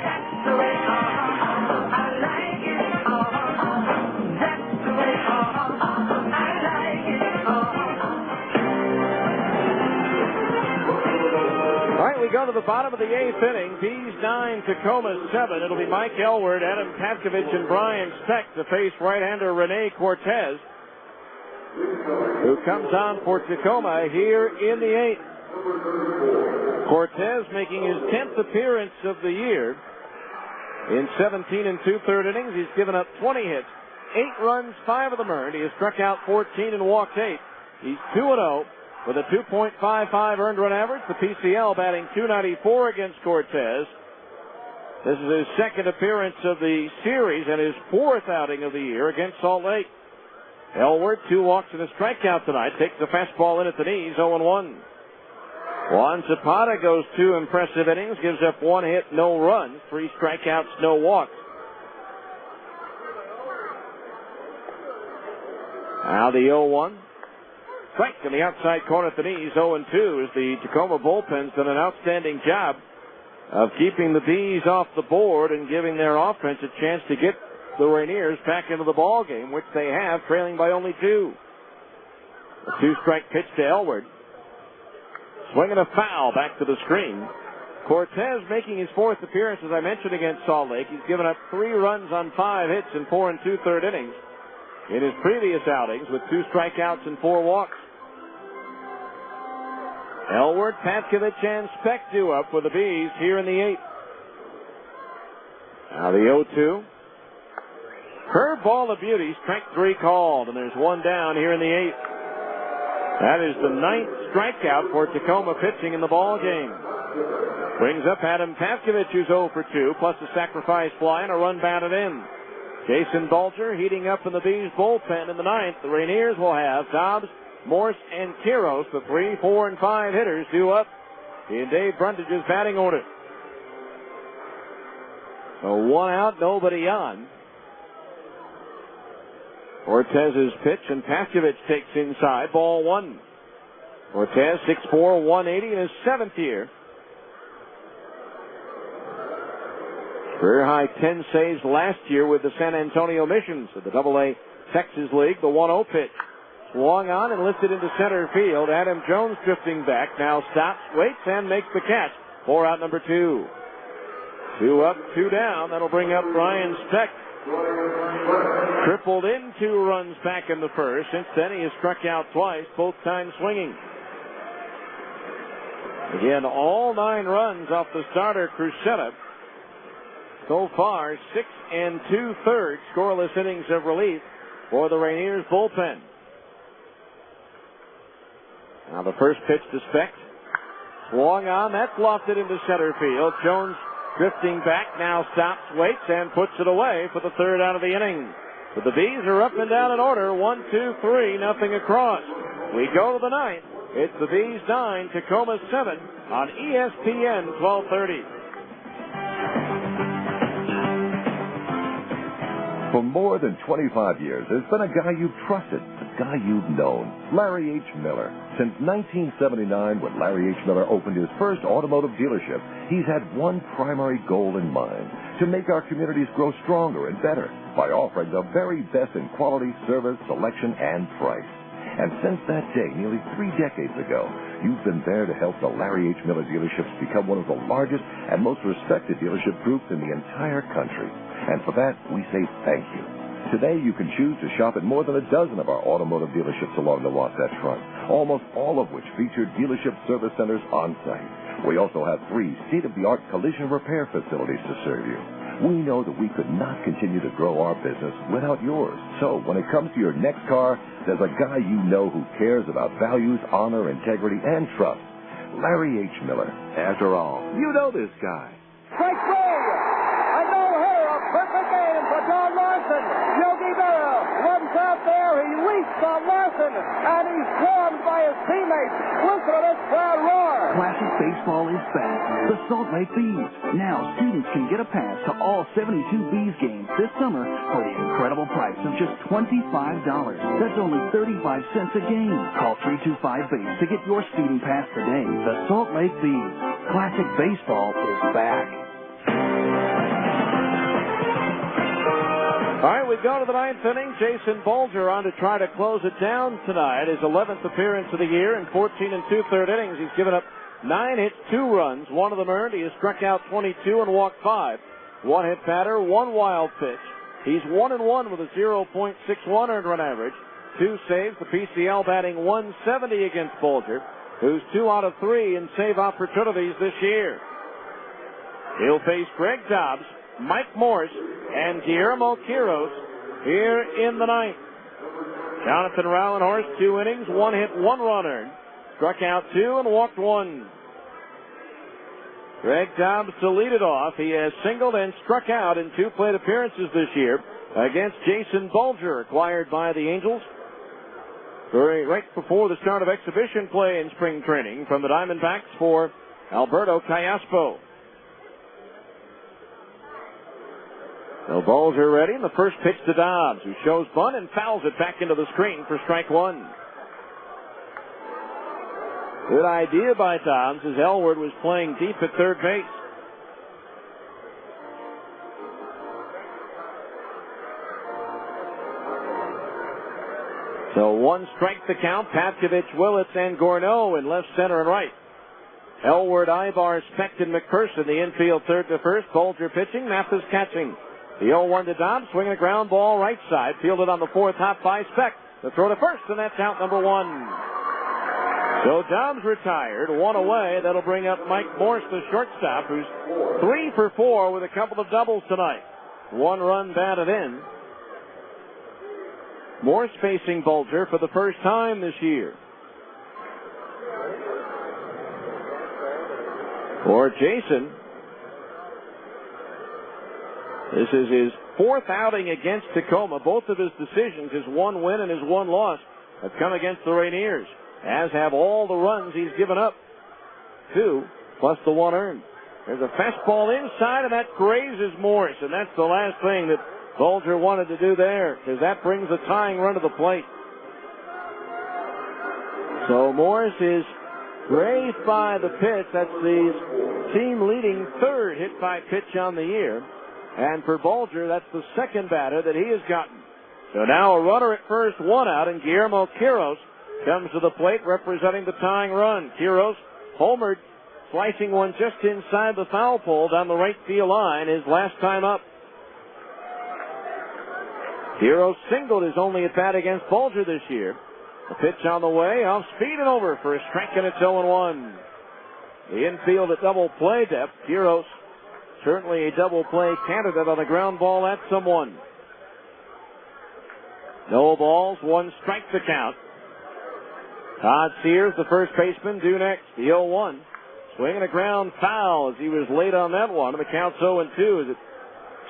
All right, we go to the bottom of the eighth inning. Bees 9, Tacoma 7. It'll be Mike Elward, Adam Patkovich, and Brian Speck to face right-hander Rene Cortez, who comes on for Tacoma here in the eighth. Cortez making his 10th appearance of the year. In 17 and 2/3 innings, he's given up 20 hits, 8 runs, 5 of them earned. He has struck out 14 and walked 8. He's 2-0 with a 2.55 earned run average. The PCL batting .294 against Cortez. This is his second appearance of the series and his 4th outing of the year against Salt Lake. Elward, 2 walks and a strikeout tonight. Takes the fastball in at the knees, 0-1. Juan Zapata goes 2 impressive innings, gives up 1 hit, no runs, 3 strikeouts, no walks. Now the 0-1. Strike in the outside corner at the knees, 0-2, as the Tacoma bullpen's done an outstanding job of keeping the Bees off the board and giving their offense a chance to get the Rainiers back into the ball game, which they have, trailing by only 2. A 2-strike pitch to Elward. Swinging a foul back to the screen. Cortez making his 4th appearance, as I mentioned, against Salt Lake. He's given up 3 runs on 5 hits in 4 and 2/3 innings in his previous outings, with 2 strikeouts and 4 walks. Elward, Patkovich, and Speck due up for the Bees here in the 8th. Now the 0-2. Curveball of beauty, strike 3 called, and there's 1 down here in the 8th. That is the 9th strikeout for Tacoma pitching in the ball game. Brings up Adam Patkovich, who's 0 for 2, plus a sacrifice fly and a run batted in. Jason Bulger heating up in the Bees bullpen in the 9th. The Rainiers will have Dobbs, Morse, and Quiros, the 3, 4, and 5 hitters due up in Dave Brundage's batting order. So 1 out, nobody on. Cortez's pitch, and Patkovich takes inside, ball 1. Cortez, 6'4", 180 in his 7th year. Career high 10 saves last year with the San Antonio Missions of the AA Texas League. The 1-0 pitch. Swung on and lifted into center field. Adam Jones drifting back. Now stops, waits, and makes the catch. 4 out, number 2. 2 up, 2 down. That'll bring up Brian Speck. Tripled in 2 runs back in the first. Since then, he has struck out twice, both times swinging. Again, all 9 runs off the starter, Crusetta. So far, 6 and 2/3 scoreless innings of relief for the Rainiers bullpen. Now the first pitch to Speck. Swung on, that's lofted into center field. Jones drifting back, now stops, waits, and puts it away for the 3rd out of the inning. But the Bees are up and down in order, 1, 2, 3, nothing across. We go to the 9th. It's the Bees 9, Tacoma 7 on ESPN 1230. For more than 25 years, there's been a guy you've trusted, a guy you've known, Larry H. Miller. Since 1979, when Larry H. Miller opened his first automotive dealership, he's had one primary goal in mind: to make our communities grow stronger and better by offering the very best in quality, service, selection, and price. And since that day, nearly 3 decades ago, you've been there to help the Larry H. Miller dealerships become one of the largest and most respected dealership groups in the entire country. And for that, we say thank you. Today, you can choose to shop at more than a dozen of our automotive dealerships along the Wasatch Front, almost all of which feature dealership service centers on site. We also have 3 state-of-the-art collision repair facilities to serve you. We know that we could not continue to grow our business without yours. So when it comes to your next car, there's a guy you know who cares about values, honor, integrity, and trust. Larry H. Miller. After all, you know this guy. Strike 3! A no-hitter, a perfect game for John Larson. Yogi Berra runs out there. He leaps on Larson, and he's swarmed by his teammates. Listen to this crowd roar. Classic baseball is back. The Salt Lake Bees. Now students can get a pass to all 72 Bees games this summer for the incredible price of just $25. That's only 35 cents a game. Call 325-BASE to get your student pass today. The Salt Lake Bees. Classic baseball is back. All right, we go to the ninth inning. Jason Bolger on to try to close it down tonight. His 11th appearance of the year in 14 2/3 innings. He's given up 9 hits, 2 runs, 1 of them earned. He has struck out 22 and walked 5. 1 hit batter, 1 wild pitch. He's 1-1 with a 0.61 earned run average. 2 saves. The PCL batting 170 against Bolger, who's 2 out of 3 in save opportunities this year. He'll face Greg Dobbs, Mike Morse, and Guillermo Quiros here in the ninth. Jonathan Rauenhorst, 2 innings, 1 hit, 1 run earned. Struck out 2 and walked 1. Greg Dobbs to lead it off. He has singled and struck out in 2 plate appearances this year against Jason Bolger, acquired by the Angels right before the start of exhibition play in spring training from the Diamondbacks for Alberto Callaspo. So Bolger ready, and the first pitch to Dobbs, who shows bunt and fouls it back into the screen for strike 1. Good idea by Dobbs as Elward was playing deep at third base. So 1 strike to count. Patkovich, Willits, and Gorneau in left, center, and right. Elward, Ibar, Specht, and McPherson, the infield third to first. Bolger pitching, Mathis catching. The 0-1 to Dobbs, swinging a ground ball right side, fielded on the 4th hop by Specht. The throw to first, and that's out number 1. So Dobbs retired, 1 away. That'll bring up Mike Morse, the shortstop, who's 3 for 4 with a couple of doubles tonight. 1 run batted in. Morse facing Bolger for the first time this year. For Jason, this is his 4th outing against Tacoma. Both of his decisions, his 1 win and his 1 loss, have come against the Rainiers, as have all the runs he's given up. 2 plus the 1 earned. There's a fastball inside, and that grazes Morse, and that's the last thing that Bolger wanted to do there, because that brings a tying run to the plate. So Morse is grazed by the pitch. That's the team-leading 3rd hit by pitch on the year. And for Bolger, that's the 2nd batter that he has gotten. So now a runner at first, 1 out, and Guillermo Quiros comes to the plate representing the tying run. Quiros homered, slicing one just inside the foul pole down the right field line his last time up. Quiros singled his only at bat against Bolger this year. The pitch on the way, off speed and over for a strike, and it's 0-1. The infield at double play depth. Quiros certainly a double play candidate on a ground ball at someone. No balls, 1 strike to count. Todd Sears, the first baseman, due next. The 0-1. Swinging a ground foul as he was late on that one. And the count's 0-2 as it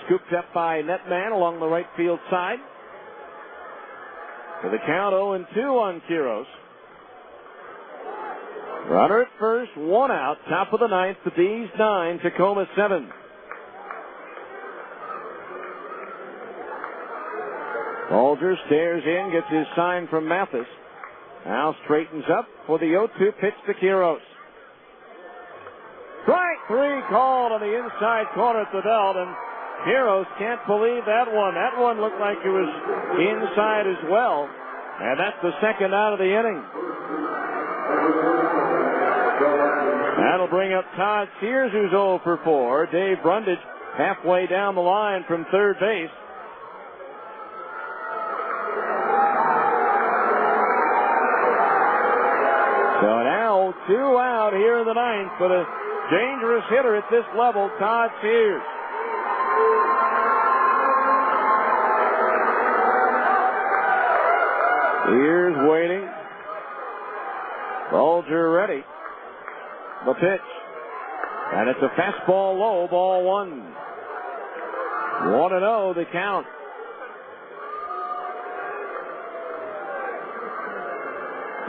scooped up by Netman along the right field side. For the count, 0-2 on Quiros. Runner at first, 1 out. Top of the 9th, the Bees 9, Tacoma 7. Bolger stares in, gets his sign from Mathis. Now straightens up for the 0-2 pitch to Quiros. Strike 3 called on the inside corner at the belt, and Quiros can't believe that one. That one looked like it was inside as well, and that's the 2nd out of the inning. That'll bring up Todd Sears, who's 0 for 4. Dave Brundage halfway down the line from third base. So now 2 out here in the 9th, but a dangerous hitter at this level, Todd Sears. Sears waiting. Bolger ready. The pitch. And it's a fastball low, ball 1. 1-0 the count.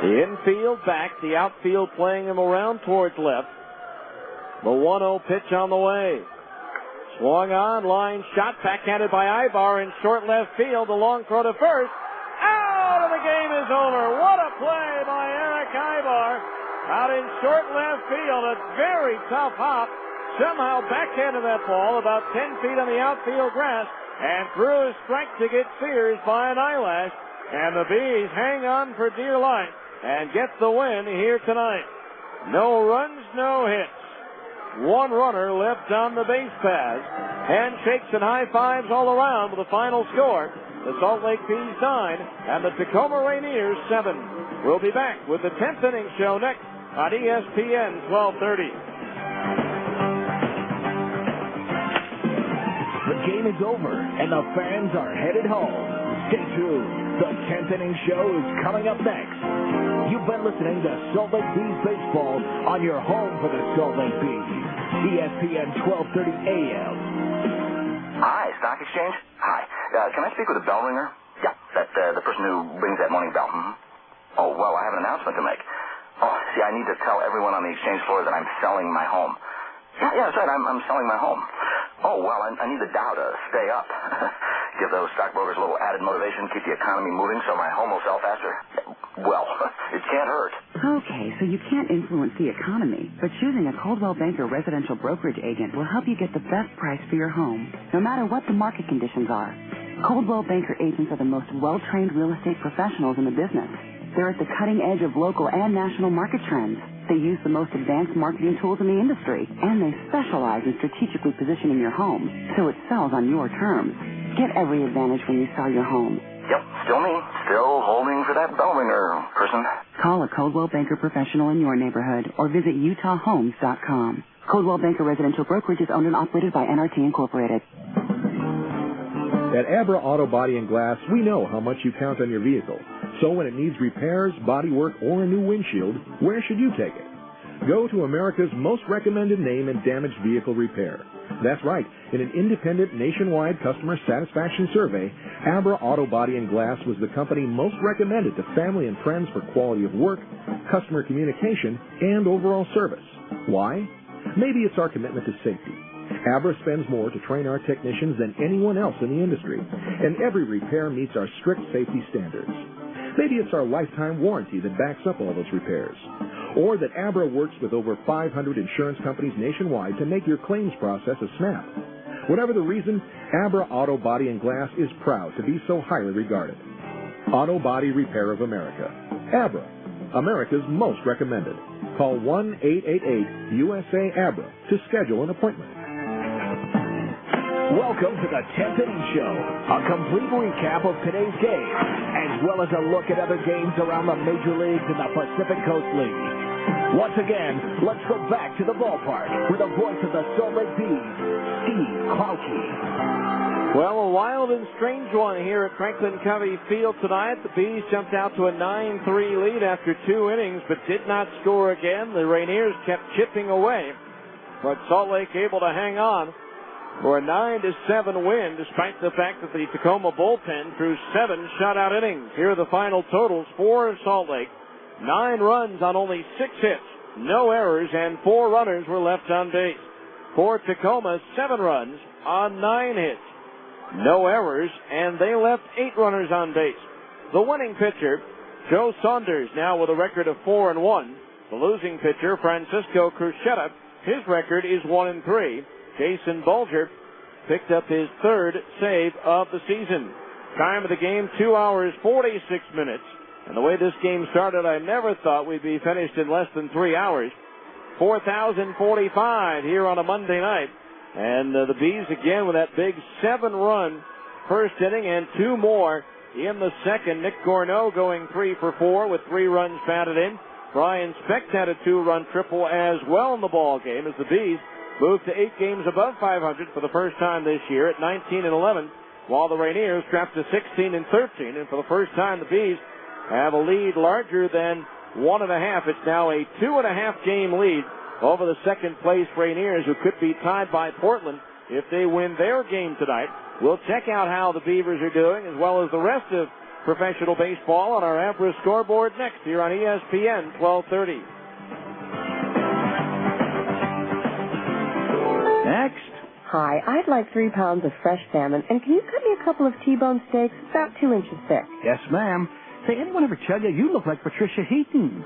The infield back, the outfield playing him around towards left. The 1-0 pitch on the way. Swung on, line shot, backhanded by Ibar in short left field. The long throw to first. Out, and the game is over. What a play by Eric Ibar. Out in short left field, a very tough hop. Somehow backhanded that ball about 10 feet on the outfield grass and threw his strike to get Sears by an eyelash. And the Bees hang on for dear life and get the win here tonight. No runs, no hits. One runner left on the base paths. Handshakes and high fives all around with the final score. The Salt Lake Bees 9 and the Tacoma Rainiers 7. We'll be back with the 10th inning show next on ESPN 1230. The game is over, and the fans are headed home. Stay tuned. The 10th inning show is coming up next. You've been listening to Salt Lake Bees Baseball on your home for the Salt Lake Bees. ESPN 1230 AM. Hi, Stock Exchange? Hi. Can I speak with a bell ringer? Yeah, that's the person who rings that morning bell. Oh, well, I have an announcement to make. Oh, see, I need to tell everyone on the exchange floor that I'm selling my home. Yeah, that's right. I'm selling my home. Oh, well, I need the Dow to stay up. Give those stockbrokers a little added motivation, keep the economy moving so my home will sell faster. Well, it can't hurt. Okay, so you can't influence the economy, but choosing a Coldwell Banker residential brokerage agent will help you get the best price for your home, no matter what the market conditions are. Coldwell Banker agents are the most well-trained real estate professionals in the business. They're at the cutting edge of local and national market trends. They use the most advanced marketing tools in the industry, and they specialize in strategically positioning your home so it sells on your terms. Get every advantage when you sell your home. Yep, still me. Still holding for that bell ringer person. Call a Coldwell Banker professional in your neighborhood or visit utahhomes.com. Coldwell Banker Residential Brokerage is owned and operated by NRT Incorporated. At Abra Auto Body and Glass, we know how much you count on your vehicle. So when it needs repairs, body work, or a new windshield, where should you take it? Go to America's most recommended name in damaged vehicle repair. That's right. In an independent nationwide customer satisfaction survey, Abra Auto Body and Glass was the company most recommended to family and friends for quality of work, customer communication, and overall service. Why? Maybe it's our commitment to safety. Abra spends more to train our technicians than anyone else in the industry, and every repair meets our strict safety standards. Maybe it's our lifetime warranty that backs up all those repairs. Or that Abra works with over 500 insurance companies nationwide to make your claims process a snap. Whatever the reason, Abra Auto Body and Glass is proud to be so highly regarded. Auto Body Repair of America. Abra, America's most recommended. Call 1-888-USA-ABRA to schedule an appointment. Welcome to the 10th inning show, a complete recap of today's game, as well as a look at other games around the major leagues and the Pacific Coast League. Once again, let's go back to the ballpark with the voice of the Salt Lake Bees, Steve Klauke. Well, a wild and strange one here at Franklin Covey Field tonight. The Bees jumped out to a 9-3 lead after 2 innings, but did not score again. The Rainiers kept chipping away, but Salt Lake able to hang on for a 9-7 win, despite the fact that the Tacoma bullpen threw 7 shutout innings. Here are the final totals for Salt Lake. 9 runs on only 6 hits, no errors, and 4 runners were left on base. For Tacoma, 7 runs on 9 hits, no errors, and they left 8 runners on base. The winning pitcher, Joe Saunders, now with a record of 4-1. The losing pitcher, Francisco Crucetta, his record is 1-3. Jason Bulger picked up his 3rd save of the season. Time of the game, 2 hours, 46 minutes. And the way this game started, I never thought we'd be finished in less than 3 hours. 4,045 here on a Monday night. And the Bees again with that big 7-run first inning and 2 more in the second. Nick Gorneau going 3 for 4 with 3 runs batted in. Brian Specht had a 2-run triple as well in the ball game as the Bees moved to 8 games above 500 for the first time this year at 19-11, while the Rainiers dropped to 16-13. And for the first time, the Bees have a lead larger than 1.5. It's now a 2.5 game lead over the second place Rainiers, who could be tied by Portland if they win their game tonight. We'll check out how the Beavers are doing, as well as the rest of professional baseball, on our Abra scoreboard next here on ESPN 1230. Next. Hi, I'd like 3 pounds of fresh salmon, and can you cut me a couple of T-bone steaks about 2 inches thick? Yes, ma'am. Say, anyone ever tell you you look like Patricia Heaton?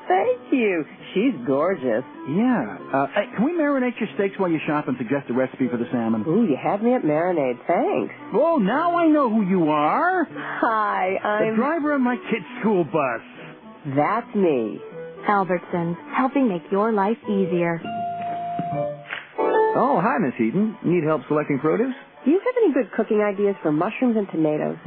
Thank you. She's gorgeous. Yeah. Hey, can we marinate your steaks while you shop and suggest a recipe for the salmon? Ooh, you have me at marinade. Thanks. Oh, now I know who you are. Hi, I'm... the driver of my kid's school bus. That's me. Albertsons, helping make your life easier. Oh, hi, Miss Heaton. Need help selecting produce? Do you have any good cooking ideas for mushrooms and tomatoes?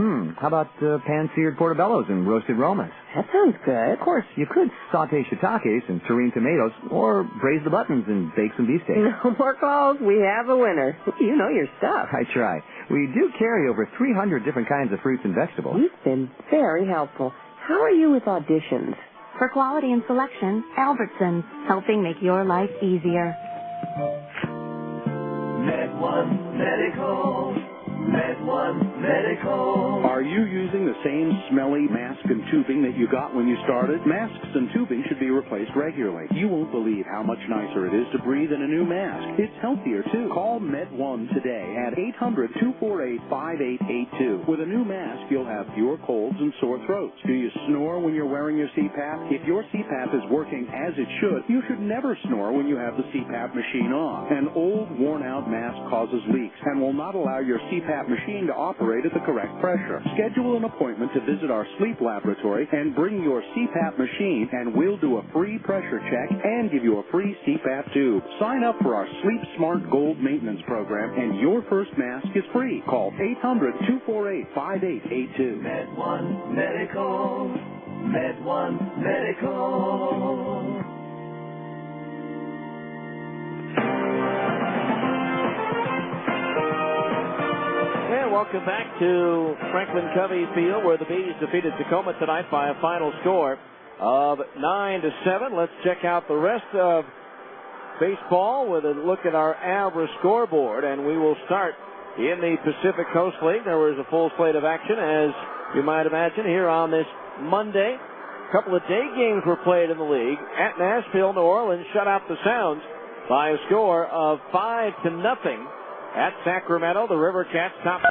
How about pan-seared portobellos and roasted romas? That sounds good. Of course, you could saute shiitakes and terrine tomatoes, or braise the buttons and bake some beefsteak. No more calls. We have a winner. You know your stuff. I try. We do carry over 300 different kinds of fruits and vegetables. You've been very helpful. How are you with auditions? For quality and selection, Albertsons, helping make your life easier. Med1 Medical. Med1 Medical. Are you using the same smelly mask and tubing that you got when you started? Masks and tubing should be replaced regularly. You won't believe how much nicer it is to breathe in a new mask. It's healthier, too. Call Med1 today at 800-248-5882. With a new mask, you'll have fewer colds and sore throats. Do you snore when you're wearing your CPAP? If your CPAP is working as it should, you should never snore when you have the CPAP machine on. An old, worn-out mask causes leaks and will not allow your CPAP machine to operate at the correct pressure. Schedule an appointment to visit our sleep laboratory and bring your CPAP machine, and we'll do a free pressure check and give you a free CPAP tube. Sign up for our Sleep Smart Gold maintenance program and your first mask is free. Call 800-248-5882. Med1 Medical. Med1 Medical. And welcome back to Franklin Covey Field, where the Bees defeated Tacoma tonight by a final score of 9-7. Let's check out the rest of baseball with a look at our Abra scoreboard, and we will start in the Pacific Coast League. There was a full slate of action, as you might imagine, here on this Monday. A couple of day games were played in the league. At Nashville, New Orleans shut out the Sounds by a score of 5-0. At Sacramento, the River Cats topped